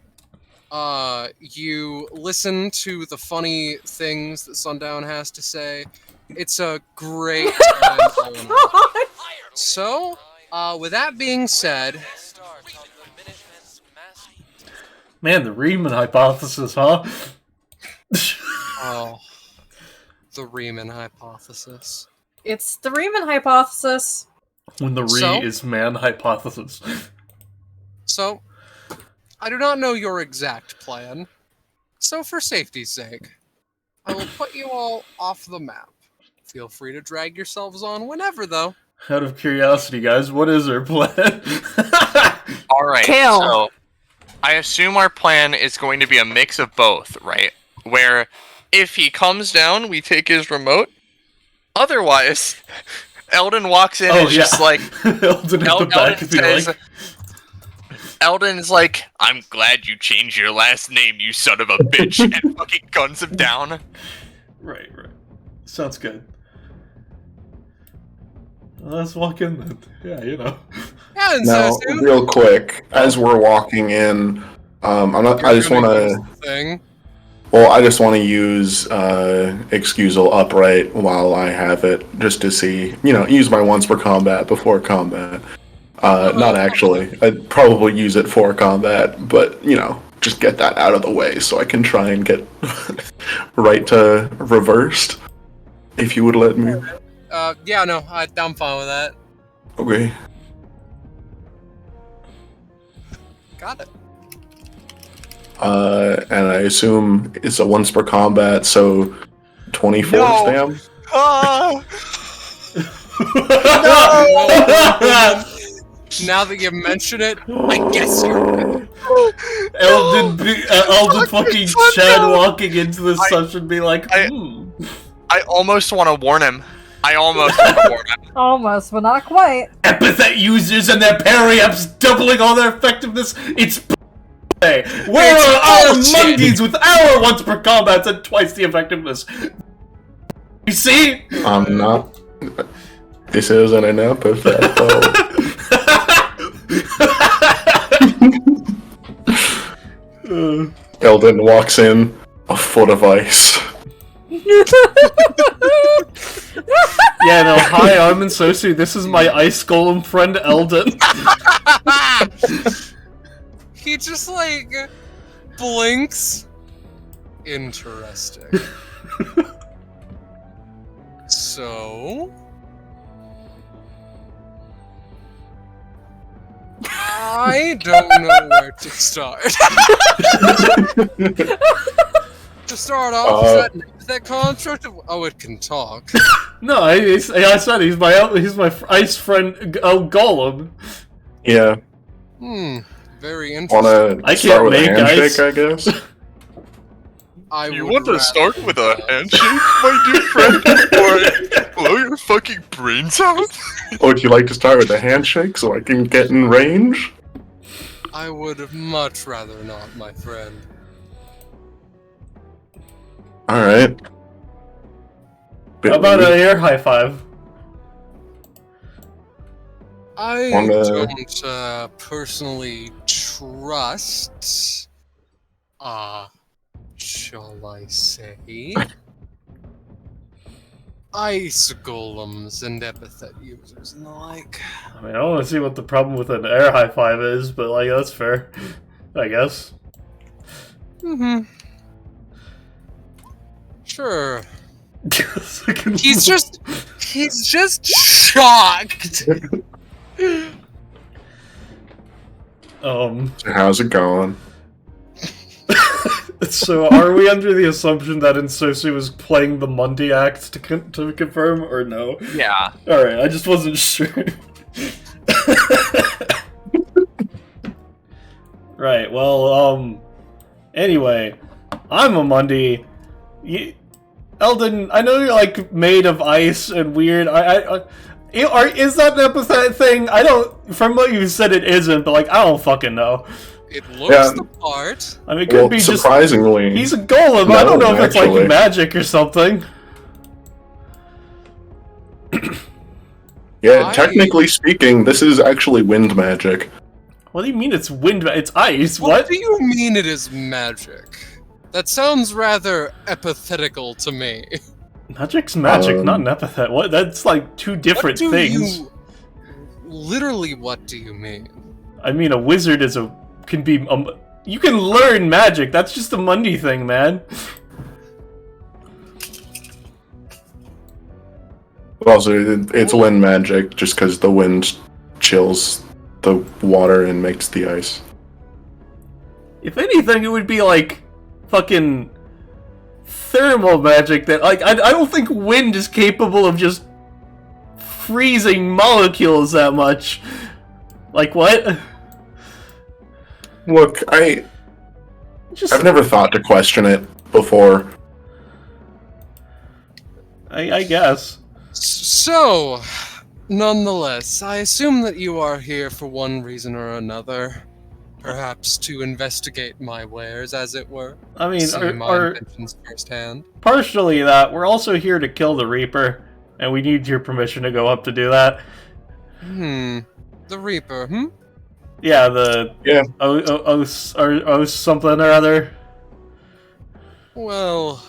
you listen to the funny things that Sundown has to say. It's a great time. So, with that being said... Man, the Riemann hypothesis, huh? Oh, the Riemann hypothesis. It's the Riemann hypothesis. When the is man hypothesis. So, I do not know your exact plan. So for safety's sake, I will put you all off the map. Feel free to drag yourselves on whenever, though. Out of curiosity, guys, what is our plan? Alright, Kill. so I assume our plan is going to be a mix of both, right? Where if he comes down, we take his remote. Otherwise, Elden walks in and is just like... Elden at the back is like... Elden's like, I'm glad you changed your last name, you son of a bitch, and fucking guns him down. Right. Sounds good. Well, let's walk in then. Yeah, you know. Yeah, and Now, Sosu, real quick, as we're walking in, I just want to. thing. Well, I just want to use Excusal upright while I have it, just to see, use my once per combat before combat. Not actually. I'd probably use it for combat, but, just get that out of the way so I can try and get right to reversed, if you would let me. Yeah, no, I'm fine with that. Okay. Got it. And I assume it's a once per combat, so 24 stam? Now that you mention it, I guess you're Elden fucking Chad walking into the session be like, I almost want to warn him. Almost, but not quite. Epithet users and their parry-ups doubling all their effectiveness. It's Where are our monkeys with our once per combats and twice the effectiveness? You see? I'm not. This isn't an epithet, though. Elden walks in, a foot of ice. Yeah, no, hi, I'm Ensue. This is my ice golem friend, Elden. He just, blinks. Interesting. So... I don't know where to start. To start off, is that construct? Oh, it can talk. No, I said he's my ice friend, golem. Yeah. Very interesting. I start can't with a make handshake, ice. I guess? You want to start with a handshake, my dear friend, or blow your fucking brains out? Would you like to start with a handshake so I can get in range? I would much rather not, my friend. Alright. How about an air high five? I don't personally trust, shall I say, ice golems and epithet users and the like. I mean, I want to see what the problem with an air high five is, but that's fair, I guess. Sure. He's just shocked. How's it going? So, are we under the assumption that Ensue was playing the Monday act to confirm, or no? Yeah. Alright, I just wasn't sure. Right, well, anyway, I'm a Monday. Elden, I know you're, made of ice and weird. Is that an epithet thing? I don't, from what you said it isn't, but, I don't fucking know. It looks the part. I mean, it could be surprisingly, he's a golem. No, I don't know if actually. it's magic or something. Yeah, technically speaking, this is actually wind magic. What do you mean it's wind? It's ice. What do you mean it is magic? That sounds rather epithetical to me. Magic's magic, not an epithet. What? That's two different things. Literally, what do you mean? I mean, a wizard can be. You can learn magic. That's just a Monday thing, man. Also, it's wind magic just because the wind chills the water and makes the ice. If anything, it would be fucking thermal magic that I don't think wind is capable of just freezing molecules that much. What? Look, I've never thought to question it before. I guess. So, nonetheless, I assume that you are here for one reason or another. Perhaps to investigate my wares, as it were. I mean, see my inventions firsthand. Partially that. We're also here to kill the Reaper, and we need your permission to go up to do that. The Reaper, Yeah, the... Yeah. Oh, something or other. Well,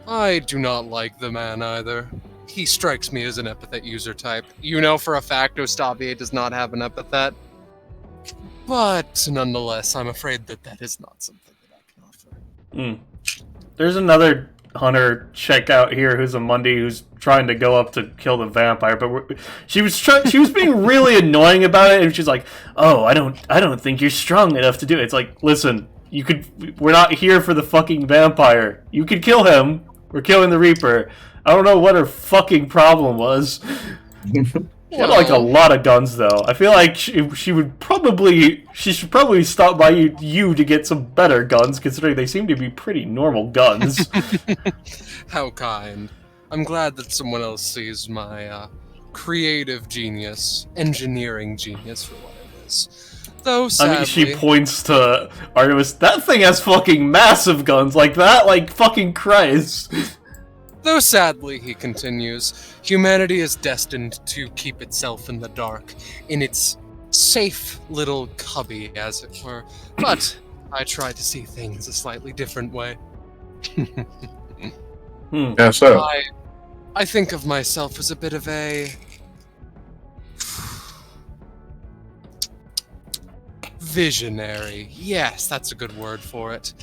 I do not like the man either. He strikes me as an epithet user type. You know for a fact Ostavier does not have an epithet. But nonetheless, I'm afraid that is not something that I can offer. There's another hunter chick out here who's a Monday who's trying to go up to kill the vampire, but she was being really annoying about it, and she's like, "Oh, I don't think you're strong enough to do it." It's like, listen, we're not here for the fucking vampire. You could kill him. We're killing the Reaper. I don't know what her fucking problem was. She had like a lot of guns, though. I feel like she should probably stop by you to get some better guns, considering they seem to be pretty normal guns. How kind. I'm glad that someone else sees my creative genius, engineering genius for what it is. Though sadly, I mean, she points to Artemis. That thing has fucking massive guns like that, like fucking Christ. Though sadly, he continues, humanity is destined to keep itself in the dark, in its safe little cubby, as it were. But I try to see things a slightly different way. Yeah, so. I think of myself as a bit of a visionary. Yes, that's a good word for it.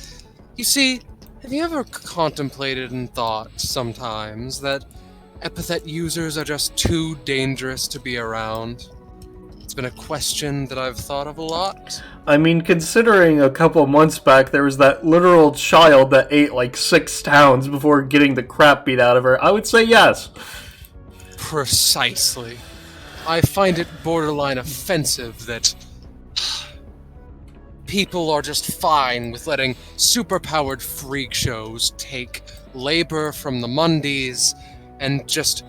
You see, have you ever contemplated and thought sometimes that epithet users are just too dangerous to be around? It's been a question that I've thought of a lot. I mean, considering a couple months back there was that literal child that ate like 6 towns before getting the crap beat out of her, I would say yes. Precisely. I find it borderline offensive that people are just fine with letting superpowered freak shows take labor from the Mondays and just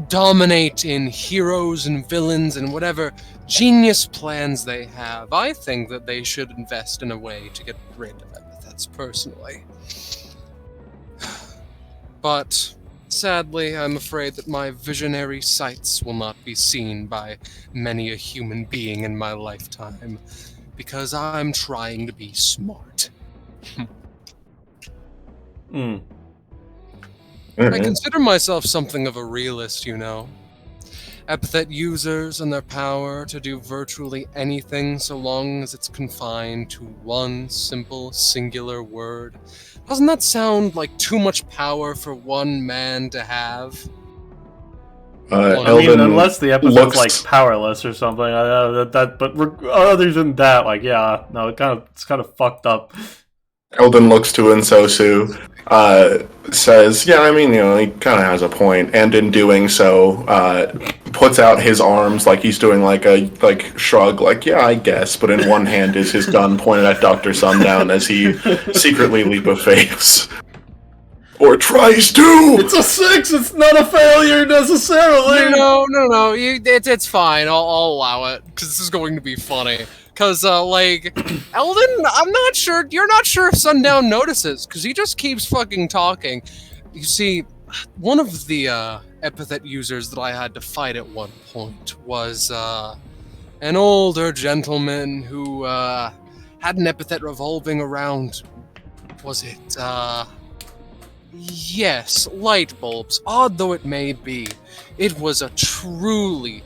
dominate in heroes and villains and whatever genius plans they have. I think that they should invest in a way to get rid of epithets, personally. But sadly, I'm afraid that my visionary sights will not be seen by many a human being in my lifetime, because I'm trying to be smart. I consider myself something of a realist, you know. Epithet users and their power to do virtually anything so long as it's confined to one simple, singular word. Doesn't that sound like too much power for one man to have? I mean, unless the epithet's like powerless or something, but other than that, like, yeah, no, it's kind of fucked up. Elden looks to Ensosu, says, yeah, I mean, you know, he kind of has a point, and in doing so, puts out his arms like he's doing like a shrug, like, yeah, I guess, but in one hand is his gun pointed at Dr. Sundown as he secretly leap of faith. Or tries to! It's a 6! It's not a failure necessarily! No. It's fine. I'll allow it, because this is going to be funny. Because, Elden, I'm not sure, you're not sure if Sundown notices, because he just keeps fucking talking. You see, one of the, epithet users that I had to fight at one point was, an older gentleman who, had an epithet revolving around, was it, yes, light bulbs. Odd though it may be, it was a truly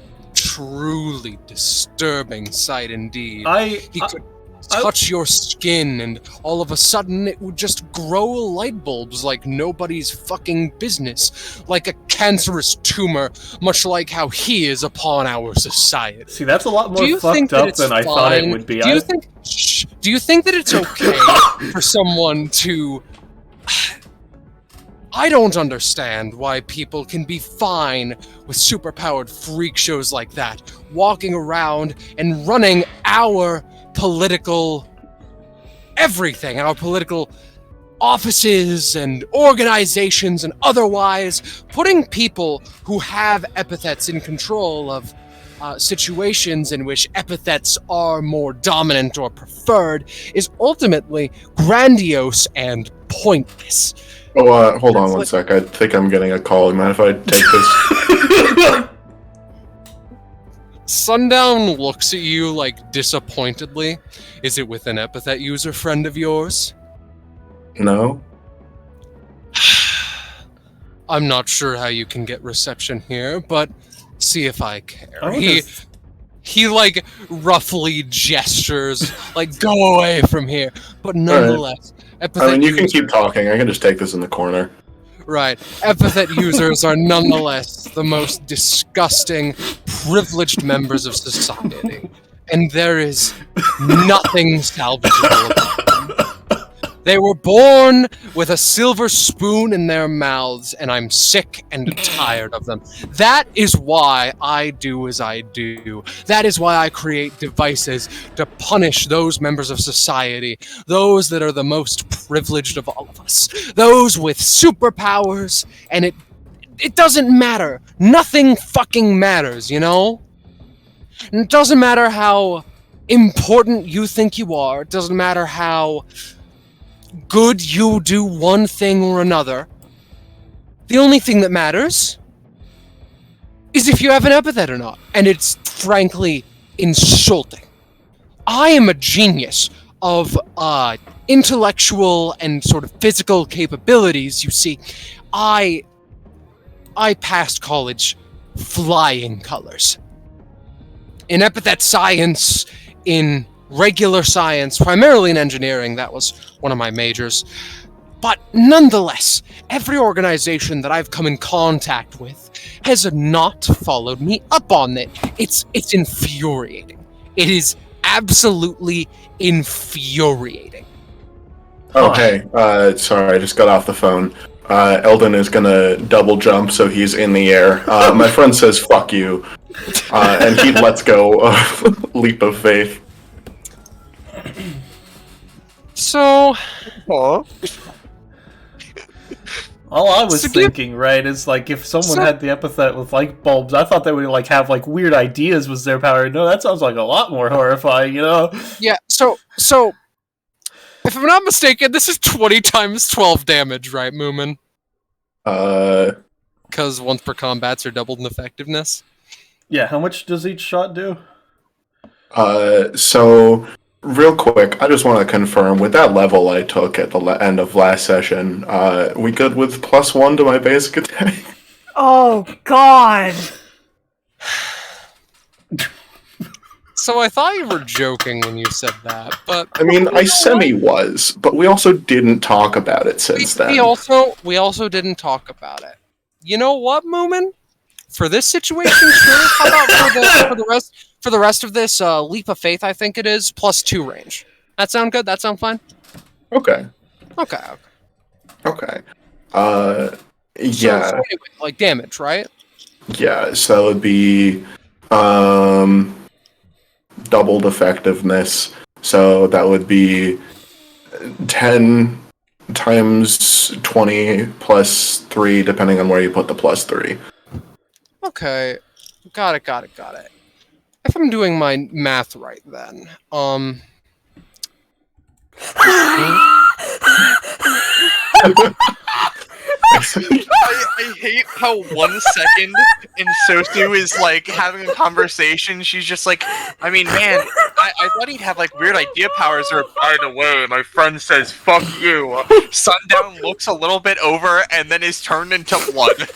disturbing sight indeed. He could touch your skin and all of a sudden it would just grow light bulbs like nobody's fucking business, like a cancerous tumor, much like how he is upon our society. See, that's a lot more fucked up than I thought it would be. Do you think that it's okay for someone to... I don't understand why people can be fine with superpowered freak shows like that, walking around and running our political everything, our political offices and organizations and otherwise, putting people who have epithets in control of situations in which epithets are more dominant or preferred is ultimately grandiose and pointless. Oh, hold on one sec. I think I'm getting a call. You mind if I take this? Sundown looks at you, like, disappointedly. Is it with an epithet user friend of yours? No. I'm not sure how you can get reception here, but see if I care. I would He like roughly gestures, like go away from here. But nonetheless, Epithet I mean, you can users, keep talking. I can just take this in the corner. right? Epithet users are nonetheless the most disgusting, privileged members of society, and there is nothing salvageable about them. They were born with a silver spoon in their mouths, and I'm sick and tired of them. That is why I do as I do. That is why I create devices to punish those members of society, those that are the most privileged of all of us, those with superpowers, and it doesn't matter. Nothing fucking matters, you know? And it doesn't matter how important you think you are. It doesn't matter how good you do one thing or another. The only thing that matters is if you have an epithet or not. And it's frankly insulting. I am a genius of intellectual and sort of physical capabilities, you see. I passed college flying colors. In epithet science, in regular science, primarily in engineering, that was one of my majors. But nonetheless, every organization that I've come in contact with has not followed me up on it. It's infuriating. It is absolutely infuriating. Oh, hey, sorry, I just got off the phone. Elden is gonna double jump, so he's in the air. My friend says, fuck you. And he lets go of Leap of Faith. So, Aw. All I was So thinking, right, is like if someone So- had the epithet with light bulbs, I thought they would like have like weird ideas was their power. No, that sounds like a lot more horrifying, you know? yeah, so if I'm not mistaken, this is 20 times 12 damage, right, Moomin? Because once per combats are doubled in effectiveness. Yeah, how much does each shot do? So real quick, I just want to confirm with that level I took at the end of last session, we good with +1 to my basic attack? Oh God! So I thought you were joking when you said that, but I mean, I semi-was, but we also didn't talk about it since then. we also didn't talk about it. You know what, Moomin? For this situation, sure. How about for the rest of this leap of faith? I think it is +2 range. That sound good? That sound fine? Okay. Okay. Okay. So Yeah. anyway, like damage, right? Yeah, so that would be doubled effectiveness. So that would be 10 times 20 plus 3, depending on where you put the +3. Okay. Got it. If I'm doing my math right, then I hate how 1 second in Sosu is like having a conversation. She's just like, I mean, man, I thought he'd have like weird idea powers. Or by the way, my friend says, "Fuck you." Sundown looks a little bit over and then is turned into blood.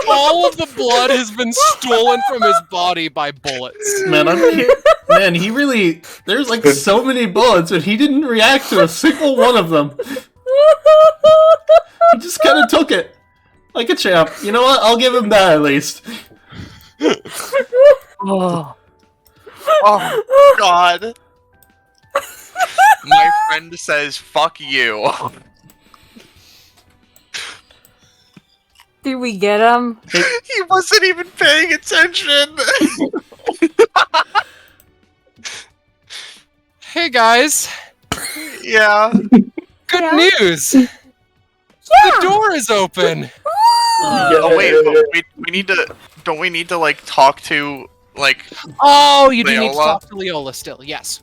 all of the blood has been stolen from his body by bullets. Man, he really. There's like so many bullets, and he didn't react to a single one of them. He just kind of took it like a champ. You know what? I'll give him that at least. Oh God. My friend says, "Fuck you." Did we get him? He wasn't even paying attention. Hey guys, Yeah. good Yeah? news. Yeah. The door is open. Oh wait, but we need to. Don't we need to like talk to like? Oh, you do need to Leola? talk to Leola still. Yes.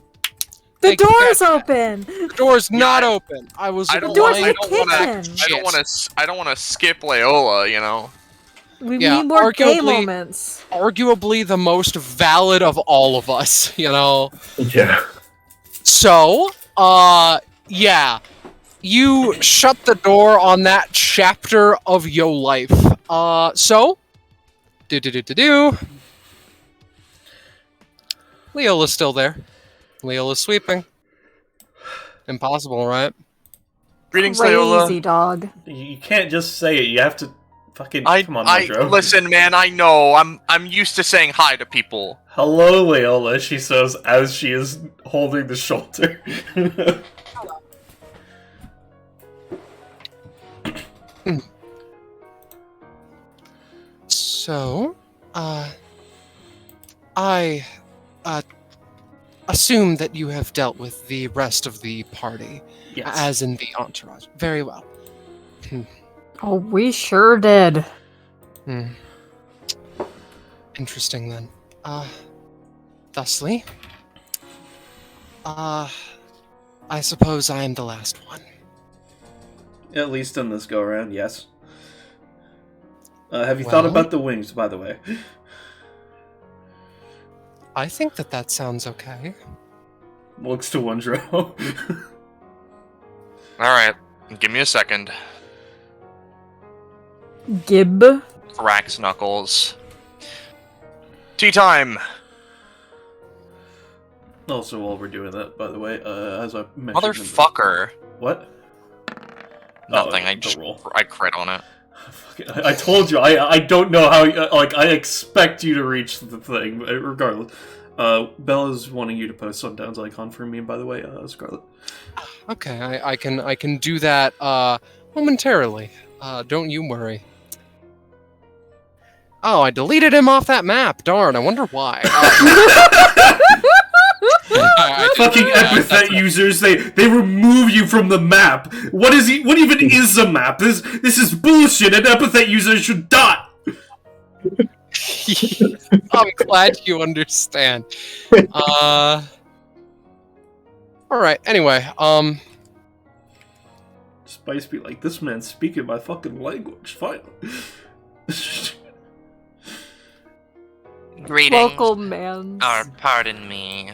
The Take door's that. open. The door's not open. I was. I don't door's want. in I the don't want to. kitchen. I don't want to skip Leola. You know. We Yeah, need more gay arguably- moments. Arguably the most valid of all of us. You know. Yeah. So, yeah. You shut the door on that chapter of your life. So, Leola's still there. Leola's sweeping. Impossible, right? Greetings, Crazy Leola. dog. You can't just say it. You have to fucking come on, Metro. Listen, man. I know. I'm used to saying hi to people. Hello, Leola, she says as she is holding the shoulder. So, I assume that you have dealt with the rest of the party, Yes. as in the entourage. Very well. Oh, we sure did. Interesting then. Thusly, I suppose I am the last one. At least in this go-around, yes. Have you thought Well- about the wings, by the way? I think that sounds okay. Looks to Wondro. Alright, give me a second. Gib. Cracks knuckles. Tea time! Also, while we're doing that, by the way, as I mentioned... Motherfucker. What? Nothing, the roll. I crit on it. I told you, I don't know how, I expect you to reach the thing, but regardless. Bella's wanting you to post Sundown's icon for me, by the way, Scarlet. Okay, I can do that momentarily. Don't you worry. Oh, I deleted him off that map. Darn, I wonder why. Fucking epithet users, they remove you from the map. What even is a map? This is bullshit, and epithet users should die. I'm glad you understand. Alright, anyway, Spice be like, this man's speaking my fucking language, finally. Greetings. Local man. Pardon me.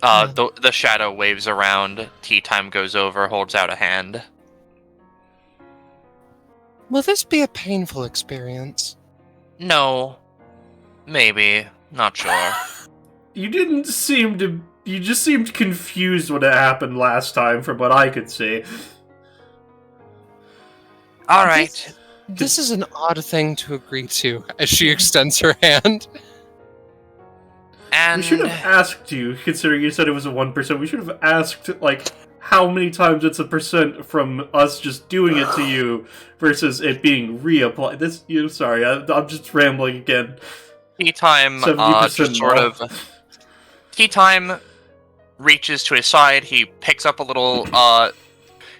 The shadow waves around. Tea time goes over, holds out a hand. will this be a painful experience? No. Maybe. Not sure. You just seemed confused when it happened last time, from what I could see. Alright. This is an odd thing to agree to, as she extends her hand. And We should have asked you, considering you said it was a 1%, we should have asked, like, how many times it's a percent from us just doing it to you versus it being reapplied. Sorry, I'm just rambling again. Tea time, 70% just sort more. of... Tea time reaches to his side, he picks up a little,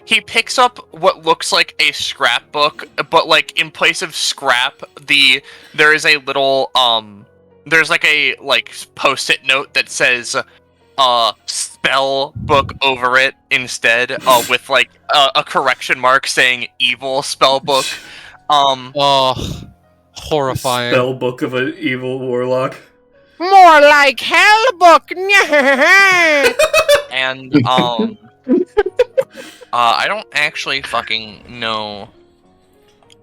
he picks up what looks like a scrapbook, but, like, in place of scrap, there is a little, there's, like, a, post-it note that says, spell book over it instead, with, like, a correction mark saying evil spell book. Oh, horrifying. Spell book of an evil warlock. More like hell book. And, I don't actually fucking know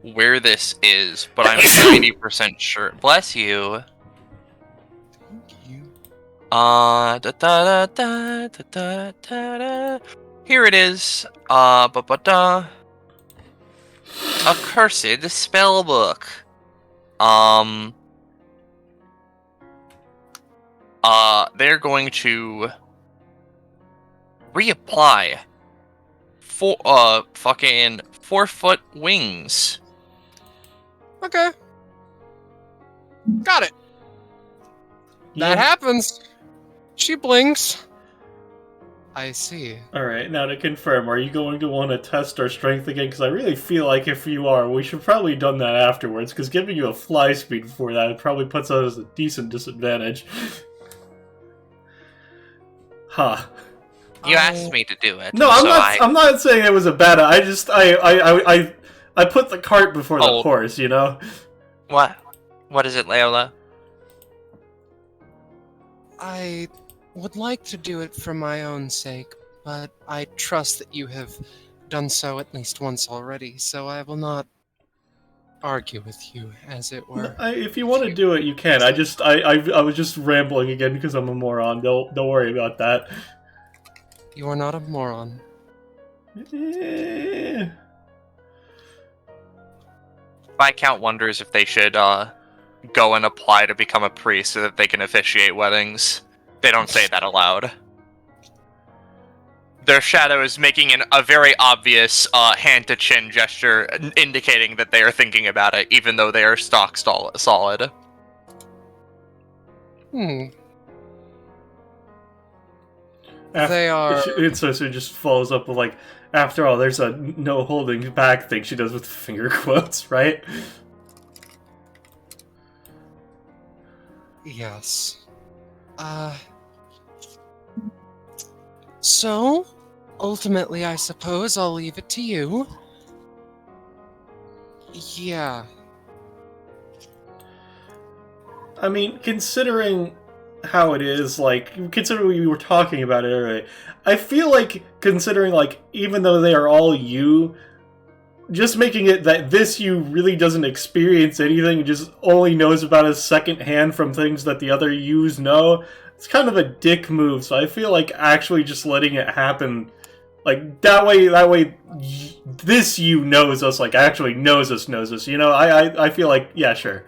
where this is, but I'm 90% sure. Bless you. Here it is. A cursed spellbook. They're going to reapply fucking 4-foot wings. Okay. Got it. That happens. She blinks. I see. Alright, now to confirm, are you going to want to test our strength again? Because I really feel like if you are, we should probably have done that afterwards, because giving you a fly speed before that it probably puts us at a decent disadvantage. Huh. You asked me to do it. No, I'm not saying it was a bad. I put the cart before the horse, you know. What? What is it, Leola? I would like to do it for my own sake, but I trust that you have done so at least once already, so I will not argue with you, as it were. If you want to do it, you can. I was just rambling again because I'm a moron. Don't worry about that. You are not a moron. Viscount wonders if they should go and apply to become a priest so that they can officiate weddings. They don't say that aloud. Their shadow is making a very obvious hand-to-chin gesture, indicating that they are thinking about it, even though they are stock solid. They are... So she just follows up with, like, after all, there's a no holding back thing she does with finger quotes, right? Yes. So, ultimately, I suppose I'll leave it to you. Yeah. I mean, considering how it is, like, considering we were talking about it earlier, I feel like, considering, like, even though they are all you, just making it that this you really doesn't experience anything, just only knows about it secondhand from things that the other yous know, it's kind of a dick move, so I feel like actually just letting it happen, like, that way, this you knows us, like, actually knows us, you know? I feel like, yeah, sure.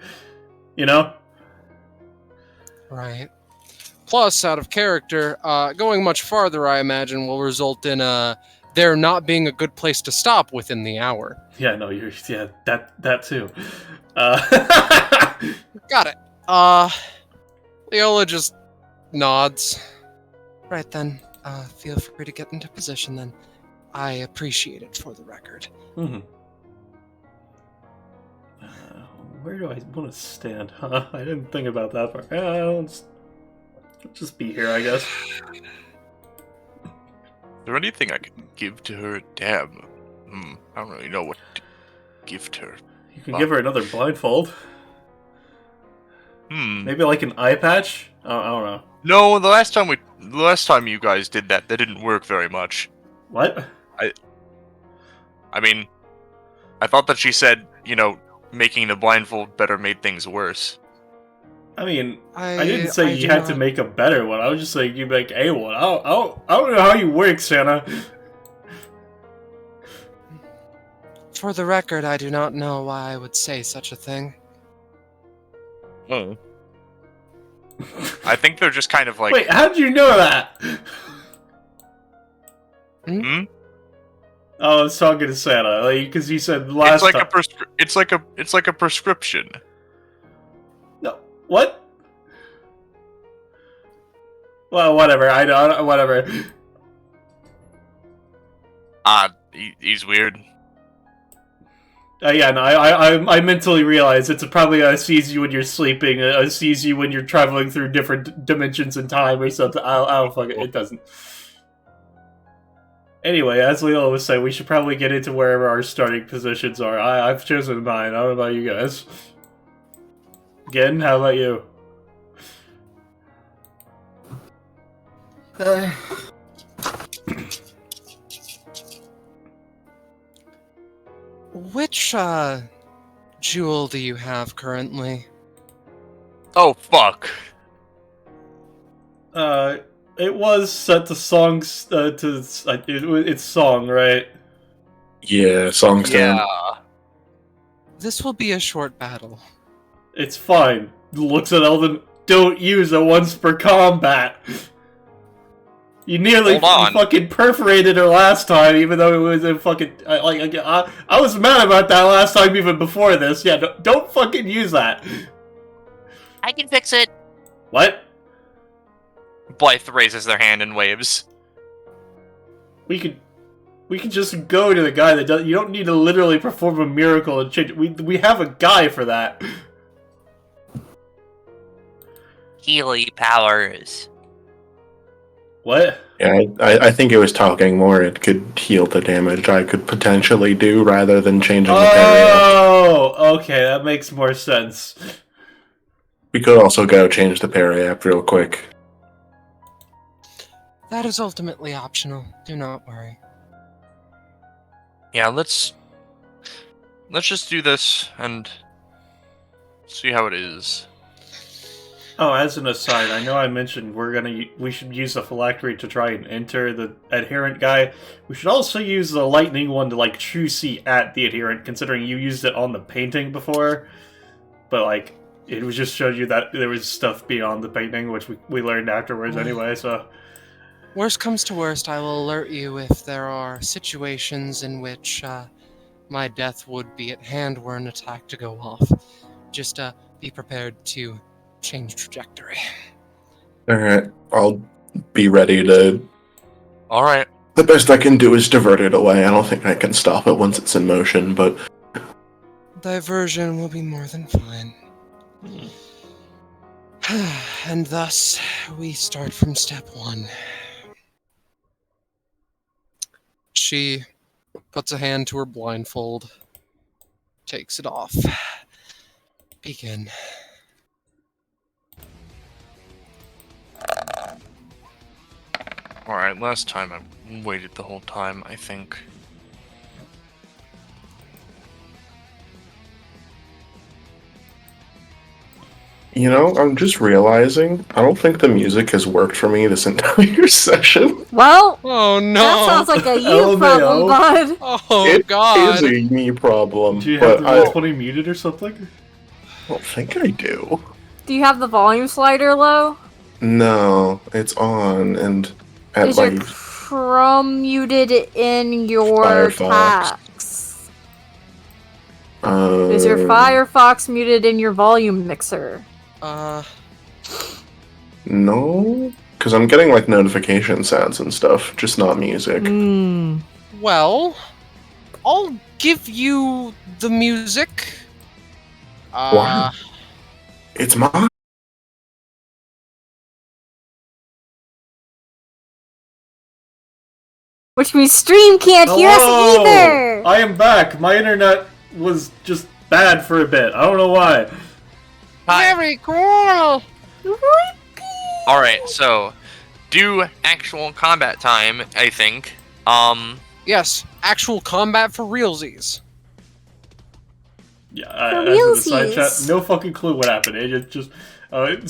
You know? Right. Plus, out of character, going much farther, I imagine, will result in there not being a good place to stop within the hour. Yeah, no, that too. Got it. Leola just nods. Right then, feel free to get into position then. I appreciate it for the record. Mm-hmm. Where do I want to stand? Huh? I didn't think about that part. I'll just be here, I guess. Is there anything I can give to her? Damn. I don't really know what to give to her. You can give her another blindfold. Maybe like an eye patch? I don't know. No, the last time you guys did that didn't work very much. What? I mean, I thought that she said, making the blindfold better made things worse. I mean, I didn't say you had to make a better one. I was just saying you make a one. I don't know how you work, Santa. For the record, I do not know why I would say such a thing. Oh. I think they're just kind of like... Wait, how did you know that? Oh, I was talking to Santa, because he said last time. It's like a prescription. No, what? Well, whatever. I don't. Whatever. He's weird. Yeah, no, I mentally realize it's probably sees you when you're sleeping, sees you when you're traveling through different dimensions in time or something. I don't fucking. It doesn't. Anyway, as Leola was saying, we should probably get into wherever our starting positions are. I've chosen mine. I don't know about you guys. Again, how about you? Which, jewel do you have currently? Oh, fuck. It was set to songs, it's song, right? Yeah, song's down. Yeah. This will be a short battle. It's fine. Looks at Elden. Don't use it once per combat. You nearly fucking perforated her last time, even though it was a fucking... I was mad about that last time even before this. Yeah, don't fucking use that. I can fix it. What? Blythe raises their hand and waves. We could just go to the guy that does... You don't need to literally perform a miracle and change... We have a guy for that. Healy powers. What? Yeah, I think it was talking more. It could heal the damage I could potentially do rather than changing the parry. Oh, okay, that makes more sense. We could also go change the parry app real quick. That is ultimately optional. Do not worry. Yeah, let's just do this and see how it is. Oh, as an aside, I know I mentioned we should use the phylactery to try and enter the adherent guy. We should also use the lightning one to like true see at the adherent, considering you used it on the painting before. But like, it was just showed you that there was stuff beyond the painting, which we learned afterwards anyway. So, Worst comes to worst, I will alert you if there are situations in which my death would be at hand were an attack to go off. Just be prepared to change trajectory. Alright, I'll be ready to... Alright. The best I can do is divert it away. I don't think I can stop it once it's in motion, but... Diversion will be more than fine. And thus, we start from step 1. She puts a hand to her blindfold, takes it off. Begin. Alright, last time I waited the whole time, I think. You know, I'm just realizing, I don't think the music has worked for me this entire session. Well, Oh no! that sounds like a you LMAO. problem, bud. Oh It god! is a me problem, do you have but the I roll 20 muted or something? don't think I do. Do you have the volume slider low? No, it's on, and at Is my... your Chrome muted in your Firefox. tags? Is your Um, Firefox muted in your volume mixer? No, because I'm getting like notification sounds and stuff, just not music. Hmm. Well, I'll give you the music. Wow. It's mine. Which means stream can't hear us Hello! either! I am back. My internet was just bad for a bit. I don't know why. Hi. Very cool. Alright, so do actual combat time, I think. Yes, actual combat for realsies. Yeah, as a side chat, realsies. no fucking clue what happened. It just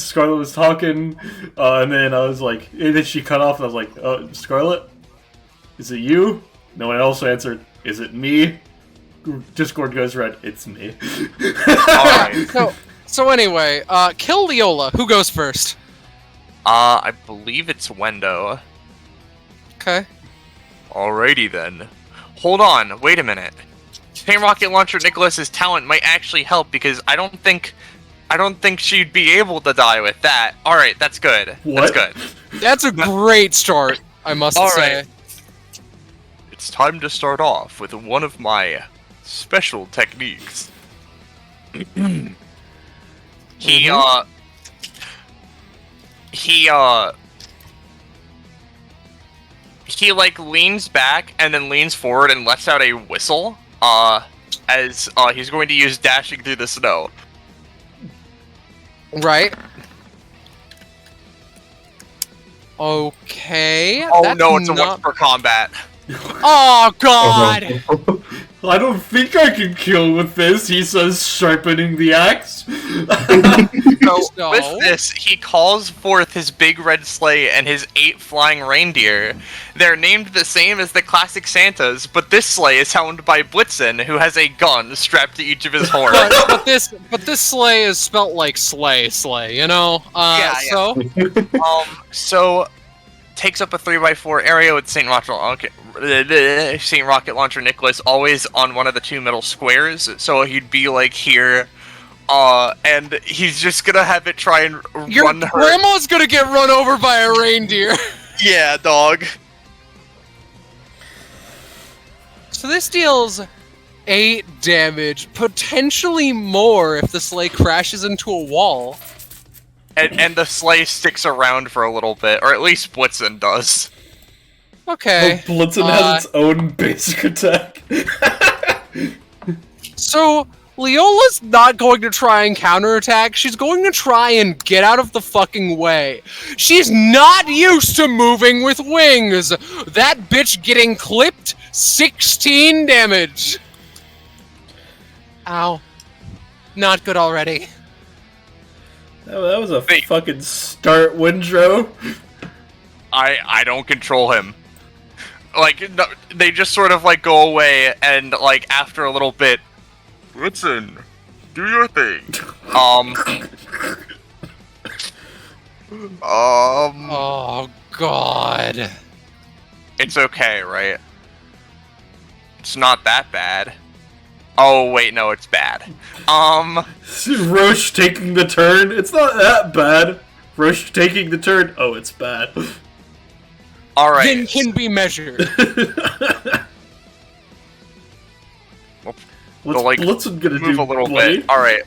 Scarlet was talking, and then I was like, and then she cut off, and I was like, Scarlet, is it you? No one else answered. Is it me? Discord goes red. It's me. Alright. So anyway, kill Leola. Who goes first? I believe it's Wendo. Okay. Alrighty then. Hold on, wait a minute. Chain Rocket Launcher Nicholas's talent might actually help because I don't think she'd be able to die with that. Alright, that's good. What? That's good. That's a great start, I must All say. right. It's time to start off with one of my special techniques. He like leans back and then leans forward and lets out a whistle, as he's going to use dashing through the snow. Right. Okay. Oh that's no, it's a not... once per combat. Oh god! I don't think I can kill with this, he says, sharpening the axe. So No. with this, he calls forth his big red sleigh and his 8 flying reindeer. They're named the same as the classic Santas, but this sleigh is owned by Blitzen, who has a gun strapped to each of his horns. but this sleigh is spelt like sleigh, you know? Yeah. So takes up a 3x4 area with Saint Rocket Launcher Nicholas always on one of the 2 middle squares, so he'd be like here, and he's just gonna have it try and Your run her. grandma's gonna get run over by a reindeer. Yeah, dog. So this deals 8 damage, potentially more if the sleigh crashes into a wall. And the sleigh sticks around for a little bit, or at least Blitzen does. Okay. Blitzen has its own basic attack. So Leola's not going to try and counterattack. She's going to try and get out of the fucking way. She's not used to moving with wings. That bitch getting clipped 16 damage. Ow. Not good already. That was a fucking start, Windrow. I don't control him. Like, no, they just sort of, like, go away, and, like, after a little bit, listen, do your thing. Oh, God. It's okay, right? It's not that bad. Oh, wait, no, it's bad. Roche taking the turn. It's not that bad. Roche taking the turn. Oh, it's bad. Alright. Then can be measured. What's like, Blitzen gonna move do? a little Blade? bit. Alright.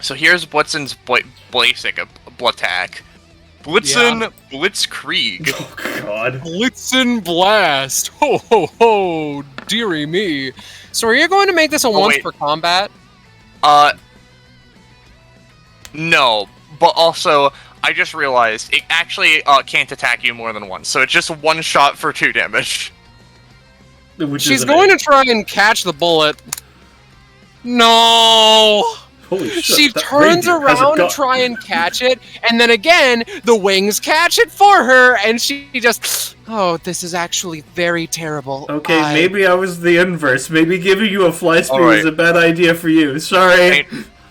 So here's Blitzen's basic attack. Blitzen Blitzkrieg. Oh, God. Blitzen Blast. Ho, ho, ho. Dearie me. So are you going to make this a once wait. per combat? No. But also, I just realized it actually can't attack you more than once. So it's just one shot for 2 damage. She's going to try and catch the bullet. No! Holy shit, She that turns reindeer has a around to gun. try and catch it, and then again, the wings catch it for her, and she just... Oh, this is actually very terrible. Okay, maybe I was the inverse. Maybe giving you a fly spear Alright. was a bad idea for you. Sorry.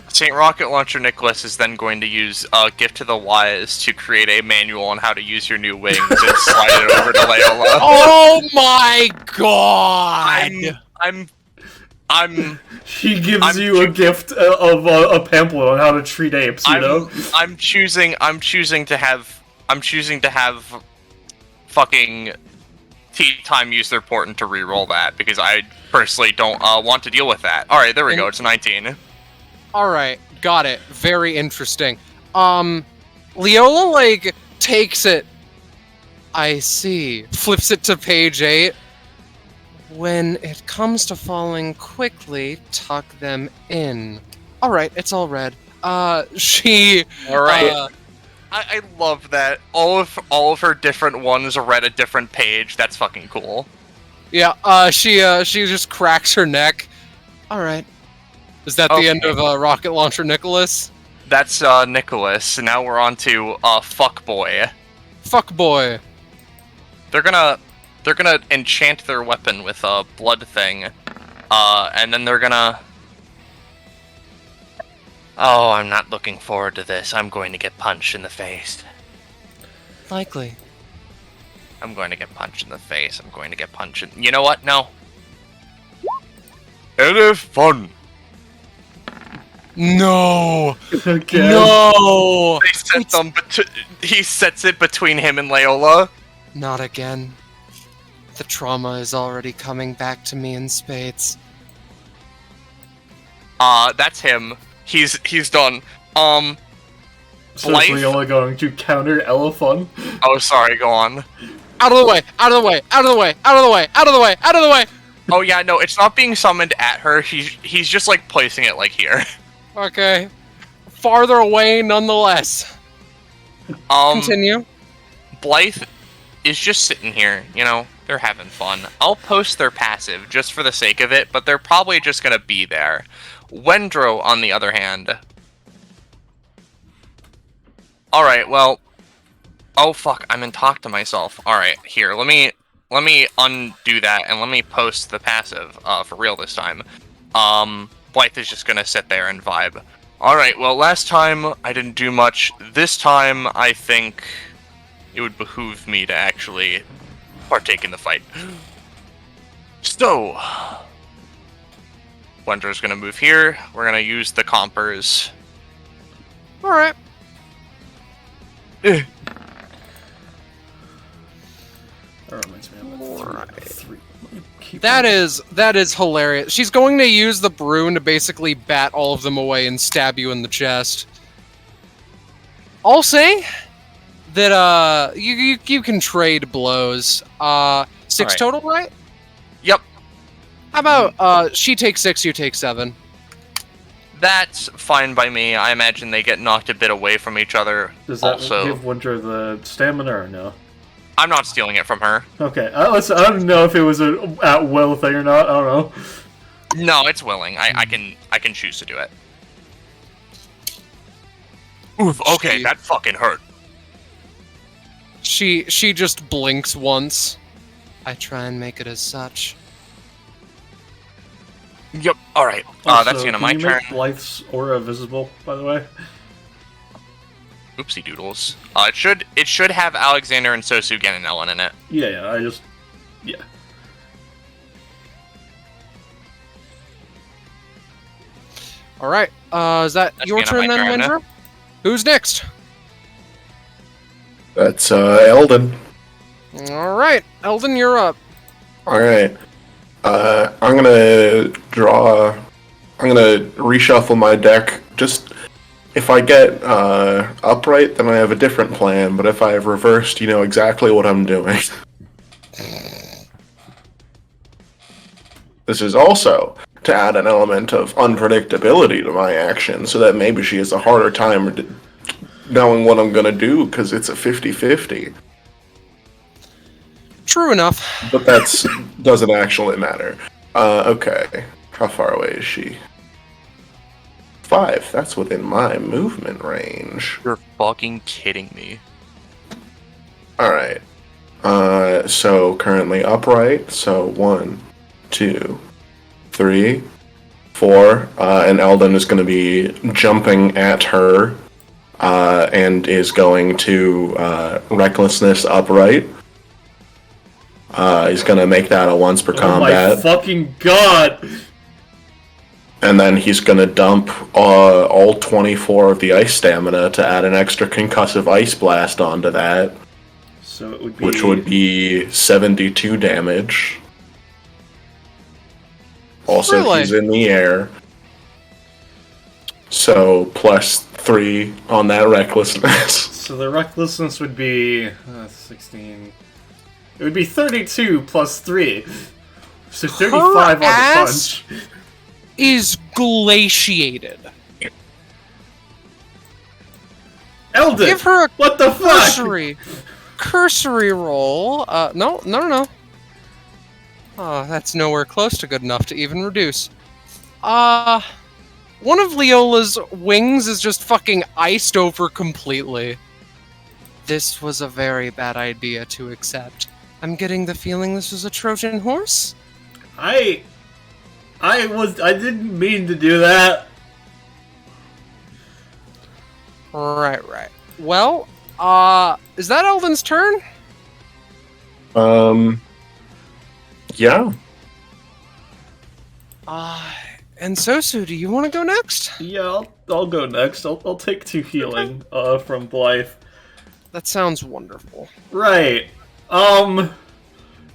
Saint Rocket Launcher Nicholas is then going to use Gift to the Wise to create a manual on how to use your new wings and slide it over to Leola. Oh my god! She gives you a gift of a pamphlet on how to treat apes. You know. I'm choosing to have fucking Tea Time use their portent to reroll that because I personally don't want to deal with that. All right, there we go. It's 19. Alright, got it. Very interesting. Leola, like, takes it. I see. Flips it to page 8. When it comes to falling quickly, tuck them in. Alright, it's all red. She... Alright. I love that. All of her different ones read a different page. That's fucking cool. Yeah, she just cracks her neck. Alright. Is that the end of Rocket Launcher Nicholas? That's Nicholas. Now we're on to Fuckboy. Fuckboy. They're gonna enchant their weapon with a blood thing. And then they're gonna... Oh, I'm not looking forward to this. I'm going to get punched in the face. Likely. I'm going to get punched in the face. I'm going to get punched in... You know what? No. It is fun. No! Okay. No! They set them he sets it between him and Leola. Not again. The trauma is already coming back to me in spades. That's him. He's done. So is Blythe? Leola going to counter Elephant? Oh, sorry, go on. Out of the way! Out of the way! Out of the way! Out of the way! Out of the way! Out of the way! Oh yeah, no, it's not being summoned at her. He's just like placing it like here. Okay. Farther away nonetheless. Continue. Blythe is just sitting here, you know, they're having fun. I'll post their passive just for the sake of it, but they're probably just gonna be there. Wendro, on the other hand... Alright, well... Oh fuck, I'm in talk to myself. Alright, here, let me undo that and let me post the passive, for real this time. Blythe is just gonna sit there and vibe. Alright, well, last time I didn't do much. This time, I think it would behoove me to actually partake in the fight. So, Wendro's gonna move here. We're gonna use the compers. Alright. That reminds me of three. That is hilarious. She's going to use the broom to basically bat all of them away and stab you in the chest. I'll say that you can trade blows. 6 right. total, right? Yep. How about she takes 6, you take 7. That's fine by me. I imagine they get knocked a bit away from each other. Does that also. give Winter the stamina or no? I'm not stealing it from her. Okay, I don't know if it was an at-will thing or not. I don't know. No, it's willing. I can choose to do it. Oof. Okay, She- that fucking hurt. She just blinks once. I try and make it as such. Yep. All right. Also, That's the end of my can you turn. make Blythe's aura visible, by the way? Oopsie doodles. It should have Alexander and Sosu, Gen, and Ellen in it. Yeah, yeah. All right. Is that That's your the end turn of my then, turn, Windra? Who's next? That's Elden. All right, Elden, you're up. All right. I'm gonna draw. I'm gonna reshuffle my deck. Just if I get upright, then I have a different plan. But if I have reversed, you know exactly what I'm doing. This is also to add an element of unpredictability to my action, so that maybe she has a harder time knowing what I'm gonna do, because it's a 50-50. True enough. But that's doesn't actually matter. Okay. How far away is she? 5. That's within my movement range. You're fucking kidding me. Alright. So currently upright. So 1, 2, 3, 4. And Elden is going to be jumping at her. And is going to recklessness upright. He's gonna make that a once per combat. Oh my fucking god! And then he's gonna dump all 24 of the ice stamina to add an extra concussive ice blast onto that. So it would be... Which would be 72 damage. Also, Really? he's in the air. So, plus 3 on that recklessness. So the recklessness would be... 16... It would be 32 plus 3. So 35 on the ass punch. is glaciated. Elden! Give her a What the fuck? cursory roll. No. Oh, that's nowhere close to good enough to even reduce. One of Leola's wings is just fucking iced over completely. This was a very bad idea to accept. I'm getting the feeling this was a Trojan horse? I didn't mean to do that. Right. Well, is that Elden's turn? Yeah. And Sosu, do you want to go next? Yeah, I'll go next. I'll take 2 healing from Blythe. That sounds wonderful. Right.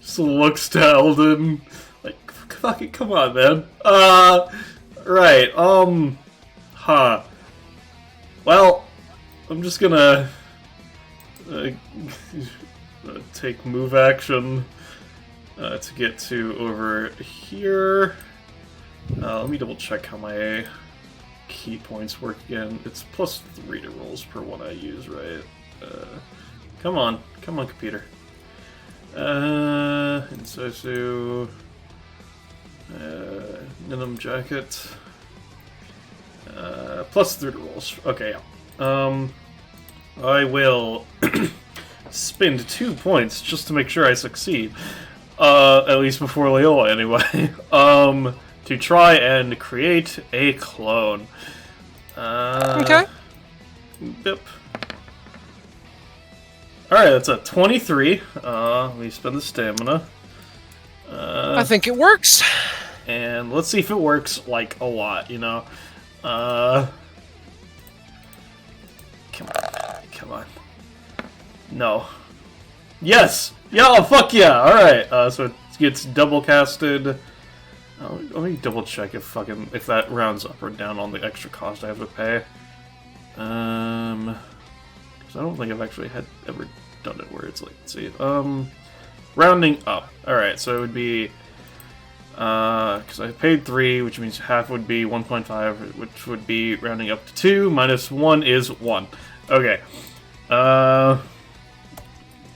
Just looks to Elden. Like, fucking come on, man. Right. Huh. Well, I'm just gonna take move action to get to over here. Let me double check how my key points work again. It's plus 3 to rolls per one I use, right? Come on, computer. Ensue, Ninum jacket. Plus 3 to rolls. Okay, yeah. I will spend 2 points just to make sure I succeed. At least before Leola, anyway. To try and create a clone. Okay. Yep. Alright, that's a 23. Let me spend the stamina. I think it works. And let's see if it works, like, a lot, you know? Come on. No. Yes! Yeah, oh, fuck yeah! Alright, so it gets double casted. Let me double check if that rounds up or down on the extra cost I have to pay. Because I don't think I've actually ever done it where it's like, let's see, rounding up. Alright, so it would be, because I paid 3, which means half would be 1.5, which would be rounding up to 2, minus 1 is 1. Okay.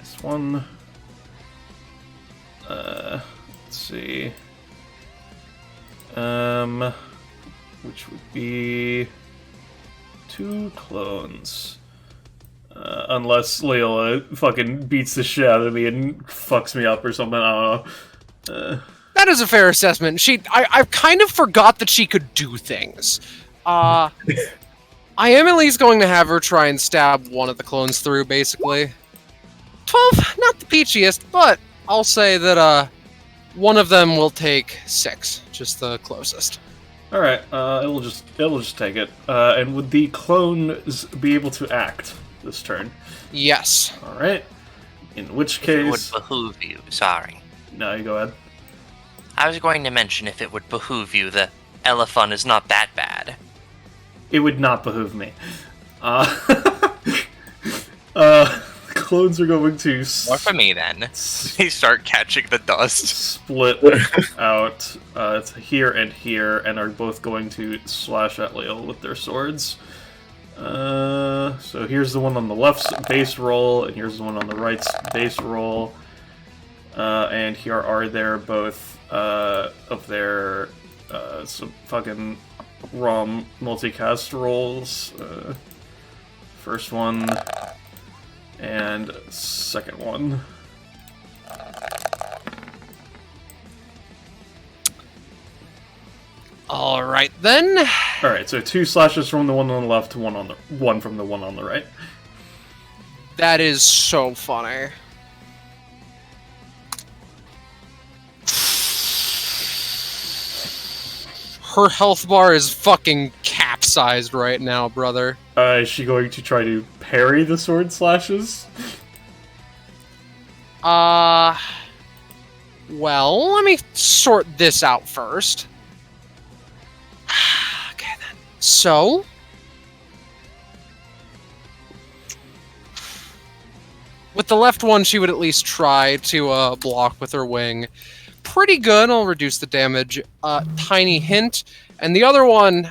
This one, Let's see. Which would be 2 clones. Unless Layla fucking beats the shit out of me and fucks me up or something, I don't know. That is a fair assessment. I kind of forgot that she could do things. I am at least going to have her try and stab one of the clones through, basically. 12, not the peachiest, but I'll say that one of them will take 6, just the closest. All right, it'll just take it. And would the clones be able to act this turn? Yes. All right. In which It case, would behoove you. Sorry. no, you go ahead. I was going to mention if it would behoove you, the elephant is not that bad. It would not behoove me. Clones are going to More for me then. They start catching the dust. split out. It's here, and are both going to slash at Leal with their swords. So here's the one on the left's base roll, and here's the one on the right's base roll. And here are their both of their some fucking ROM multicast rolls. First one and second one. All right then. All right, so 2 slashes from the one on the left, one from the one on the right. That is so funny. Her health bar is fucking capsized right now, brother. Is she going to try to parry the sword slashes? Well, let me sort this out first. Okay, then. So... with the left one, she would at least try to block with her wing. Pretty good. I'll reduce the damage. Tiny hint. And the other one,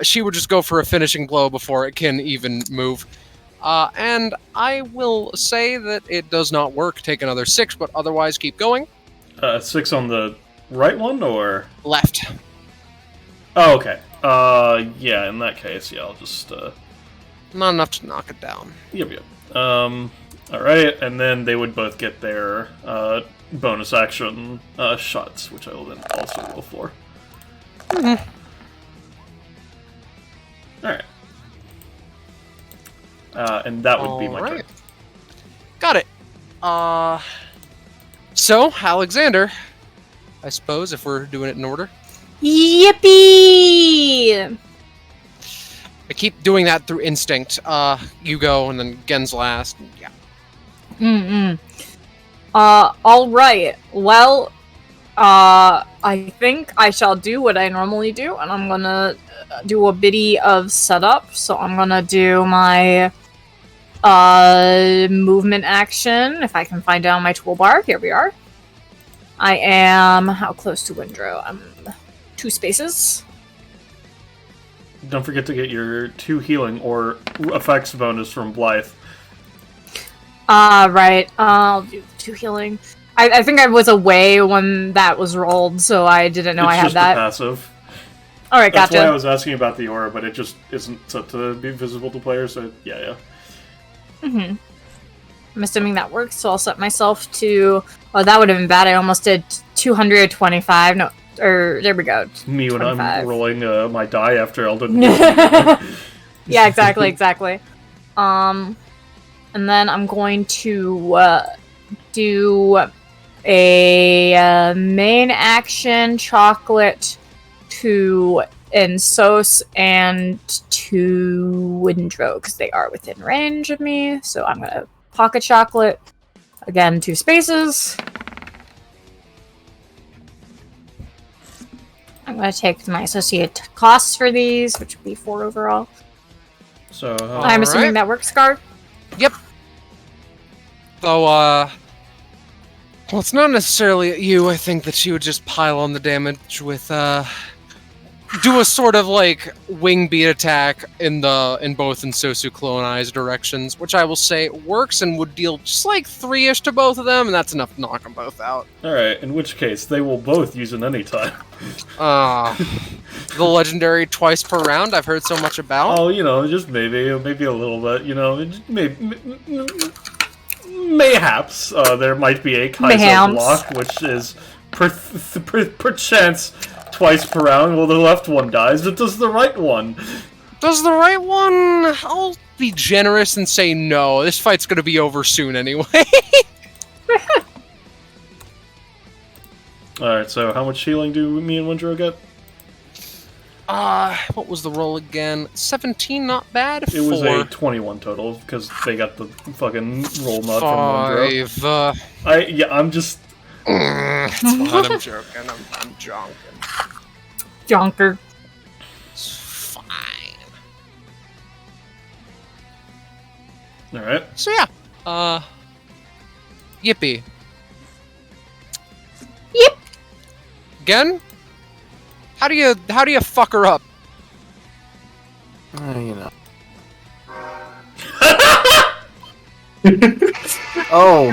she would just go for a finishing blow before it can even move. And I will say that it does not work. Take another 6, but otherwise keep going. 6 on the right one, or? Left. Oh, okay. Yeah, in that case, yeah, I'll just, Not enough to knock it down. Yep. Alright, and then they would both get their, bonus action, shots, which I will then also roll for. Mm-hmm. Alright. And that would be my turn. Alright. Got it. So, Alexander, I suppose, if we're doing it in order. Yippee! I keep doing that through instinct. You go, and then Gen's last. Yeah. Alright. Well, I think I shall do what I normally do, and I'm gonna do a bitty of setup. So I'm gonna do my movement action, if I can find it on my toolbar. Here we are. I am how close to Windrow? I'm 2 spaces. Don't forget to get your 2 healing or effects bonus from Blythe. Right. I'll do 2 healing. I think I was away when that was rolled, so I didn't know I had that. It's just a passive. Alright, That's gotcha. why I was asking about the aura, but it just isn't set to be visible to players, so yeah. I'm assuming that works, so I'll set myself to... Oh, that would have been bad. I almost did 225. No, or there we go. Me when 25. I'm rolling my die after Elden. Yeah, exactly. And then I'm going to do a main action chocolate to Ensue and to Windrow, because they are within range of me. So I'm going to pocket chocolate. Again, 2 spaces. I'm going to take my associate costs for these, which would be 4 overall. So I'm assuming that works, Scar? Yep. Though, well, it's not necessarily at you. I think that she would just pile on the damage with, do a sort of like wing beat attack in both Ensosu Clonai's directions, which I will say works and would deal just like 3-ish to both of them, and that's enough to knock them both out. Alright, in which case, they will both use it any time. The legendary twice per round I've heard so much about. Oh, just maybe a little bit, mayhaps there might be a Kaizo block, which is perchance twice per round. Well, the left one dies, but does the right one? Does the right one? I'll be generous and say no. This fight's gonna be over soon anyway. Alright, so how much healing do me and Windrow get? What was the roll again? 17, not bad. It was 4. a 21 total, because they got the fucking roll nut from Windrow. 5. I'm just... It's fine, I'm joking. I'm jonking. Jonker. It's fine. Alright. So yeah. Yippee. Yep. Again? How do you fuck her up? Oh.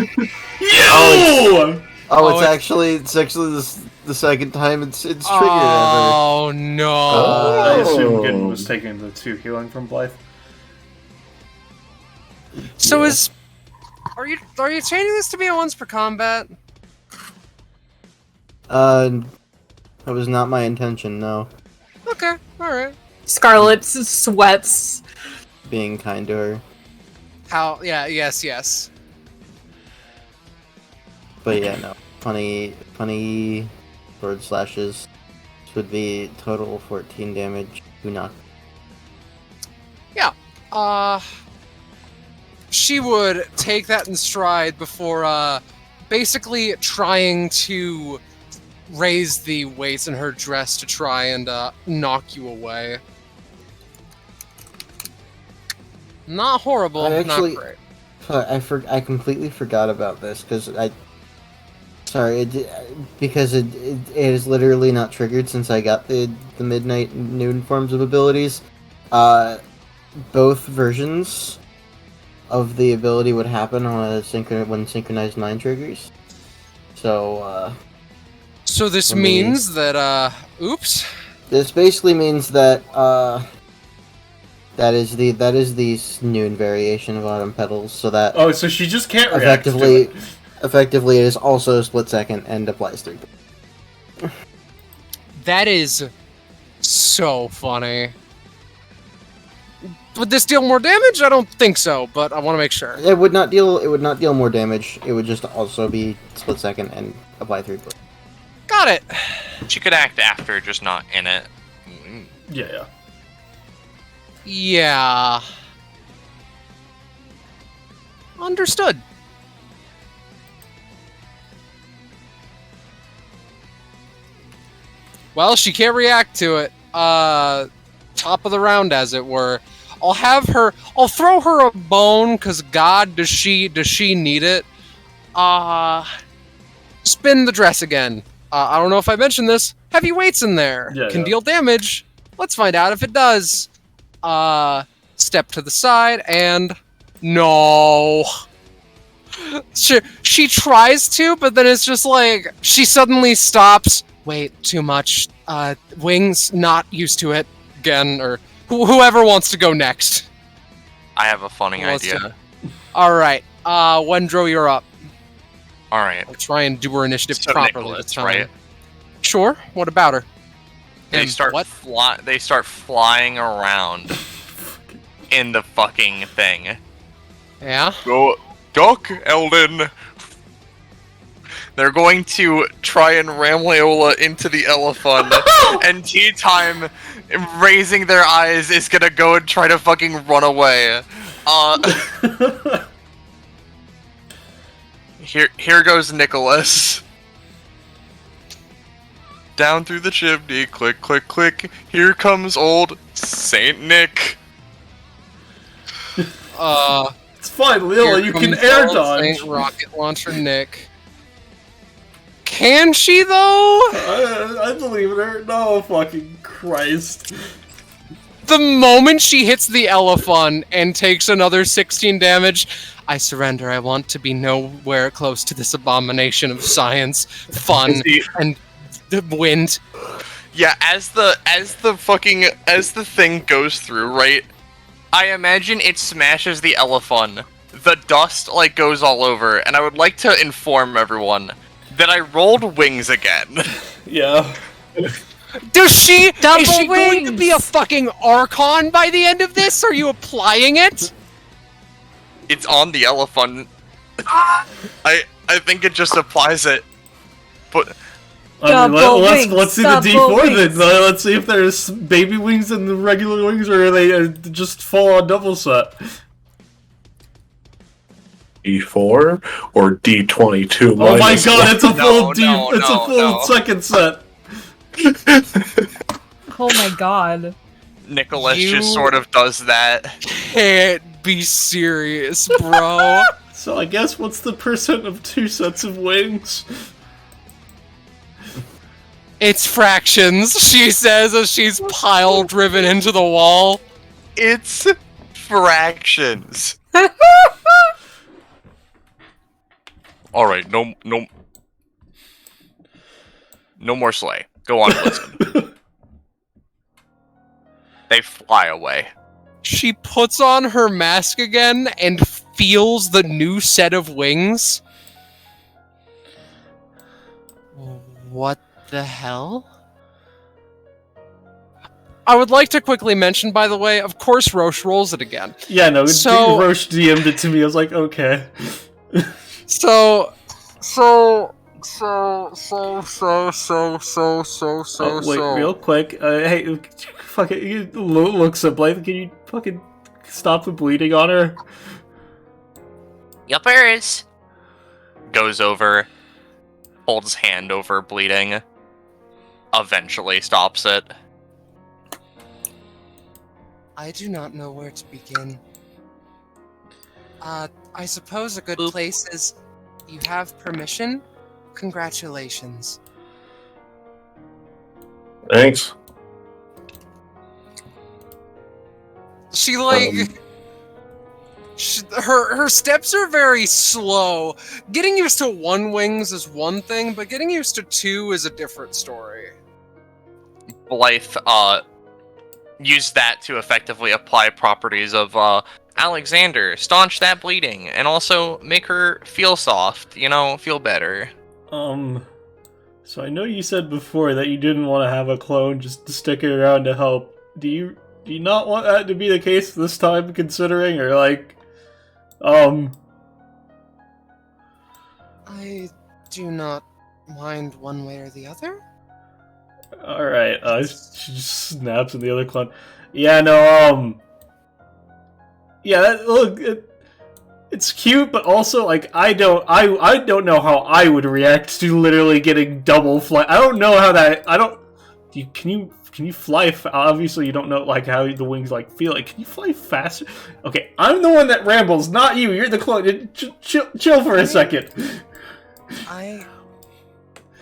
Yo! It's actually the second time it's triggered ever. Oh no! I assume Gin was taking the 2 healing from Blythe. So are you changing this to be a once per combat? That was not my intention. No, Okay, all right. Scarlet sweats. being kind to her. How? Yeah. Yes. But yeah, no. Funny sword slashes. This would be total 14 damage. Do not. Yeah. She would take that in stride before basically trying to raise the weights in her dress to try and knock you away. Not horrible, not great. I completely forgot about this because because it is literally not triggered since I got the midnight noon forms of abilities. Both versions of the ability would happen on when synchronized mind triggers. So this means that oops. This basically means that that is the noon variation of autumn petals. So that so she just can't react to it. Effectively, it is also a split second and applies 3. That is so funny. Would this deal more damage? I don't think so, but I want to make sure. It would not deal more damage. It would just also be split second and apply 3. Got it. She could act after, just not in it. Yeah. Yeah. Understood. Well, she can't react to it. Top of the round, as it were. I'll throw her a bone, because God, does she need it. Spin the dress again. I don't know if I mentioned this. Heavy weights in there. Can deal damage. Let's find out if it does. Step to the side, and... No. She tries to, but then it's just like... She suddenly stops. Wait, too much. Wings, not used to it. Again, or... Whoever wants to go next. I have a funny idea. Alright, Wendro, you're up. Alright. I'll try and do her initiative So properly Nicholas, this time. right? Sure, what about her? They start flying around in the fucking thing. Yeah? Go, duck, Elden! They're going to try and ram Leola into the elephant, and Tea Time, raising their eyes, is gonna go and try to fucking run away. Here goes Nicholas. Down through the chimney, click, click, click. Here comes old Saint Nick. It's fine, Leola, you can air dodge. Saint Rocket Launcher Nick. Can she, though? I believe in her. No fucking Christ. The moment she hits the elephant and takes another 16 damage, I surrender. I want to be nowhere close to this abomination of science, fun, and the wind. Yeah, as the thing goes through, right? I imagine it smashes the elephant. The dust goes all over, and I would like to inform everyone that I rolled wings again. Yeah. Is she Double going to wings! be a fucking Archon by the end of this? Are you applying it? It's on the elephant. I think it just applies it. But I mean, Double let's wings, see the double D4 wings. then. Let's see if there's baby wings and the regular wings, or are they just full on double set? D4 or D22? Oh my minus god, one? it's a full No, it's a full second set. Oh my god. Nicholas You- just sort of does that. Can't be serious, bro. So I guess what's the percent of 2 sets of wings? It's fractions, she says as she's pile driven into the wall. It's fractions. All right, no more sleigh. Go on, listen. They fly away. She puts on her mask again and feels the new set of wings. What the hell? I would like to quickly mention, by the way, of course Roche rolls it again. Yeah, no, So- Roche DM'd it to me. I was like, okay. So... Wait, real quick. Hey, fucking looks at Blythe. Can you fucking stop the bleeding on her? Yuppers. Goes over, holds hand over bleeding, eventually stops it. I do not know where to begin. I suppose a good place is... You have permission? Congratulations. Thanks. She her steps are very slow. Getting used to 1 wings is one thing, but getting used to 2 is a different story. Blythe, used that to effectively apply properties of, Alexander, staunch that bleeding, and also make her feel soft, feel better. So I know you said before that you didn't want to have a clone just to stick around to help. Do you not want that to be the case this time, considering, or I do not mind one way or the other. Alright, she just snaps at the other clone. Yeah, no, yeah, look, it's cute, but also, I don't know how I would react to literally getting double fly. I don't know how that, can you fly, obviously you don't know, how the wings, feel. Can you fly faster? Okay, I'm the one that rambles, not you, you're the clone. Chill for a second. I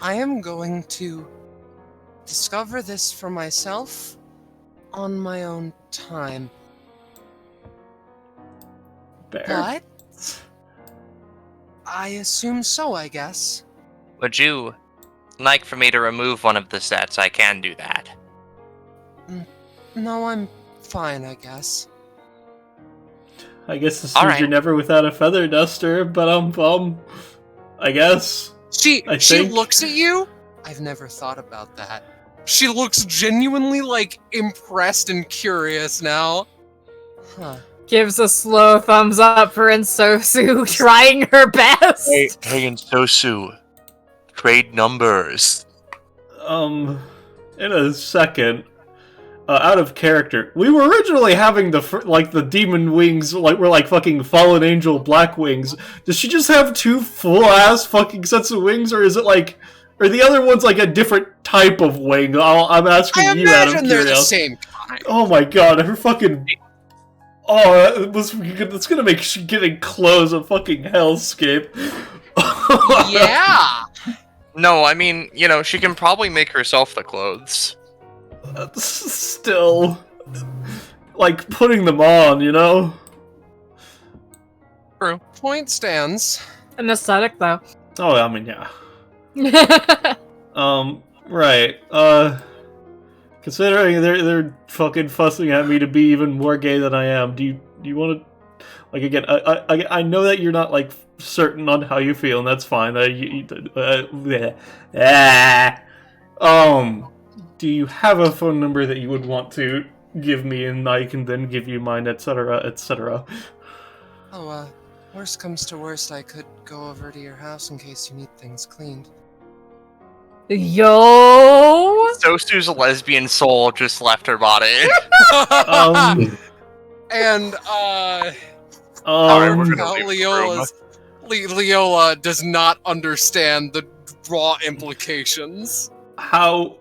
am going to discover this for myself on my own time. Bear. But I assume so, I guess. Would you like for me to remove one of the sets? I can do that. No, I'm fine, I guess. I guess this All means right. you're never without a feather duster, but I guess. She I she think- looks at you. I've never thought about that. She looks genuinely impressed and curious now. Huh. Gives a slow thumbs up for Ensue trying her best. Hey, and Sosu, trade numbers. In a second, out of character, we were originally having the demon wings, we're fucking fallen angel black wings. Does she just have 2 full ass fucking sets of wings, or is it or the other one's a different type of wing? I'm asking I you out of imagine they're the curiosity. same kind. Oh my god, her fucking. Oh, that's gonna make getting clothes a fucking hellscape. Yeah. No, I mean, she can probably make herself the clothes. Still, like, putting them on, you know? True. Point stands. An aesthetic, though. Oh, I mean, yeah. Right. Considering they're fucking fussing at me to be even more gay than I am, do you want to, like, again, I know that you're not, like, certain on how you feel, and that's fine. Do you have a phone number that you would want to give me, and I can then give you mine, etc., etc.? Oh, worst comes to worst, I could go over to your house in case you need things cleaned. Yo! Sosu's lesbian soul just left her body. And, Alright, we're gonna leave the room. Leola does not understand the raw implications. How...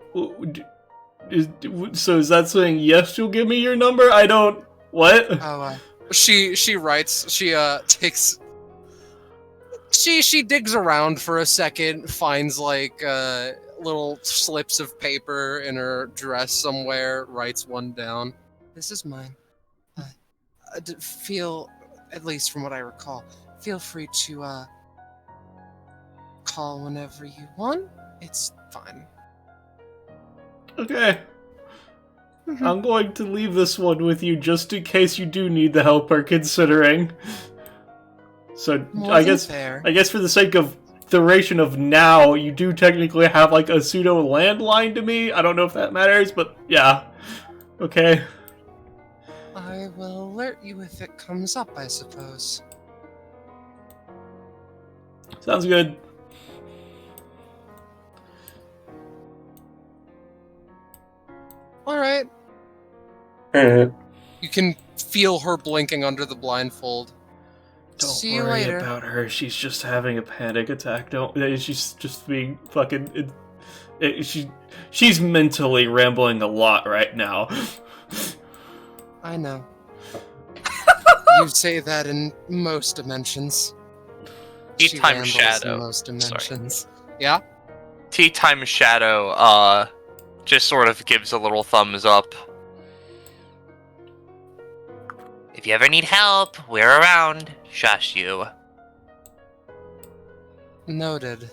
So is that saying, yes, you'll give me your number? I don't... What? Oh, she writes, she takes... She digs around for a second, finds, like, little slips of paper in her dress somewhere, writes one down. This is mine. Feel, at least from what I recall, feel free to, call whenever you want. It's fine. Okay. I'm going to leave this one with you just in case you do need the help we're considering. So I guess for the sake of duration of now, you do technically have like a pseudo landline to me. I don't know if that matters, but yeah. Okay. I will alert you if it comes up, I suppose. Sounds good. Alright. Alright. You can feel her blinking under the blindfold. Don't See you worry later. about her. She's just having a panic attack. She's just being fucking... She's mentally rambling a lot right now. I know. You say that in most dimensions. Tea She time rambles shadow. in most dimensions. Yeah? Tea time shadow, just sort of gives a little thumbs up. If you ever need help, we're around. Shush you. Noted.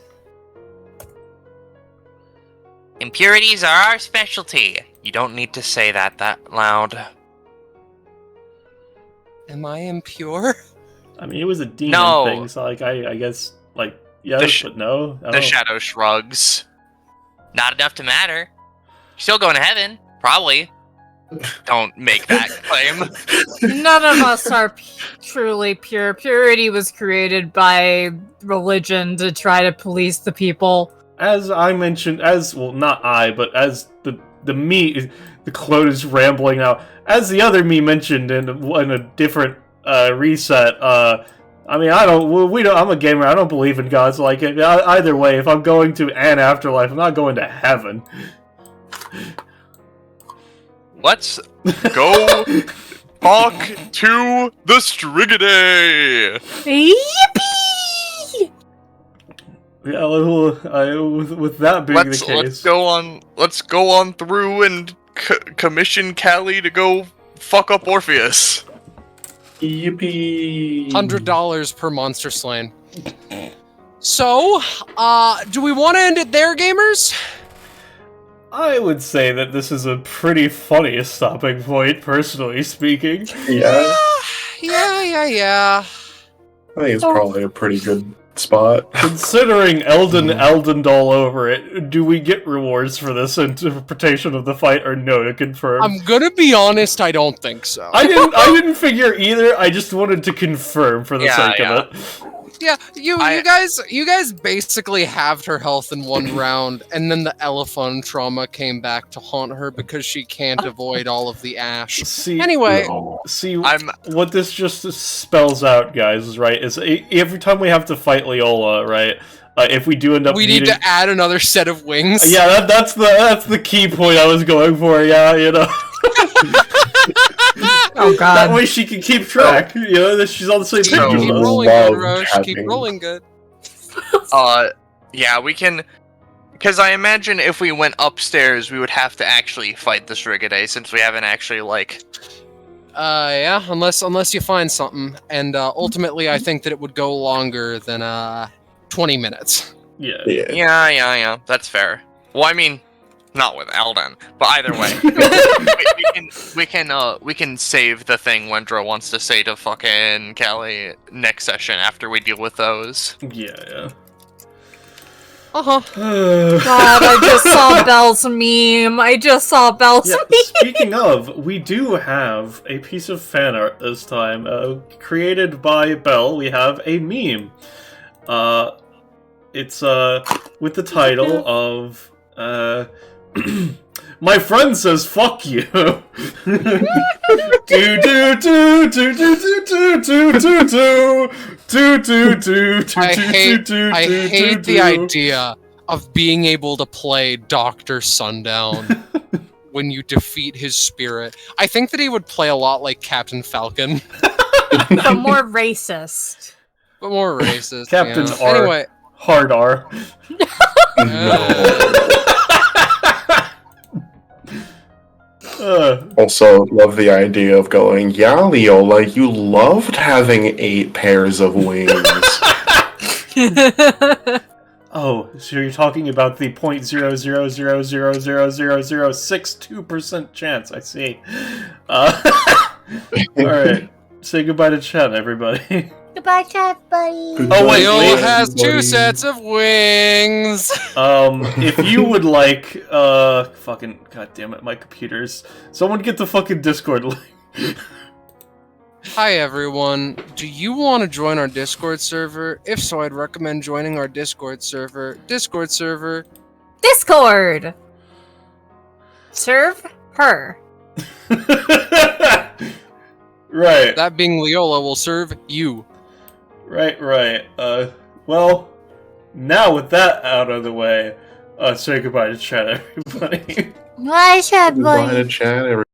Impurities are our specialty. You don't need to say that loud. Am I impure? I mean, it was a demon No. thing, so like I guess like yes, but no. The shadow shrugs. Not enough to matter. You're still going to heaven, probably. Don't make that claim. None of us are truly pure. Purity was created by religion to try to police the people. As I mentioned, not I, but as the me, the clone is rambling now. As the other me mentioned in a different reset. I mean, I'm a gamer. I don't believe in gods like it. Either way, if I'm going to an afterlife, I'm not going to heaven. Let's go talk to the Strigidae! Yippee! Yeah, with that being the case, let's go on through and commission Callie to go fuck up Orpheus. Yippee! $100 per monster slain. So, do we want to end it there, gamers? I would say that this is a pretty funny stopping point, personally speaking. Yeah, Yeah. I think it's probably a pretty good spot. Considering Elden all over it, do we get rewards for this interpretation of the fight or no to confirm? I'm gonna be honest, I don't think so. I didn't figure either. I just wanted to confirm for the sake of it. Yeah, you guys basically halved her health in one round, and then the elephant trauma came back to haunt her because she can't avoid all of the ash. Anyway, what this just spells out, guys, is right. Is every time we have to fight Leola, right? If we do end up, we need to add another set of wings. Yeah, that's the key point I was going for. Yeah, you know. Oh god. That way she can keep track. You know that she's on the same page. Keep rolling good, Roche. Keep rolling good. Yeah, we can Because I imagine if we went upstairs, we would have to actually fight the Strigidae, since we haven't actually, like... Yeah, unless you find something. And ultimately, I think that it would go longer than 20 minutes. Yeah. Yeah, that's fair. Well, I mean, not with Elden, but either way. we can save the thing Wendra wants to say to fucking Callie next session after we deal with those. Yeah. Uh-huh. God, I just saw Belle's meme. Speaking of, we do have a piece of fan art this time, created by Belle. We have a meme. It's with the title of my friend says fuck you. do do do do do do do do do do do. I hate the idea of being able to play Dr. Sundown when you defeat his spirit. I think that he would play a lot like Captain Falcon. But more racist. But more racist. Captain yeah. R. Anyway. Hard R. Also, love the idea of going, yeah, Leola, you loved having 8 pairs of wings. Oh, so you're talking about the 0.000000062% chance, I see. Alright, say goodbye to chat, everybody. Goodbye, chat, buddy. Oh, wait, Leola has 2 sets of wings! If you would like, fucking, goddammit, my computers. Someone get the fucking Discord link. Hi everyone, do you want to join our Discord server? If so, I'd recommend joining our Discord server. Discord! Serve her. Right. That being Leola will serve you. Right. Well, now with that out of the way, say goodbye to chat, everybody. Bye, chat, buddy. Goodbye to chat, everybody.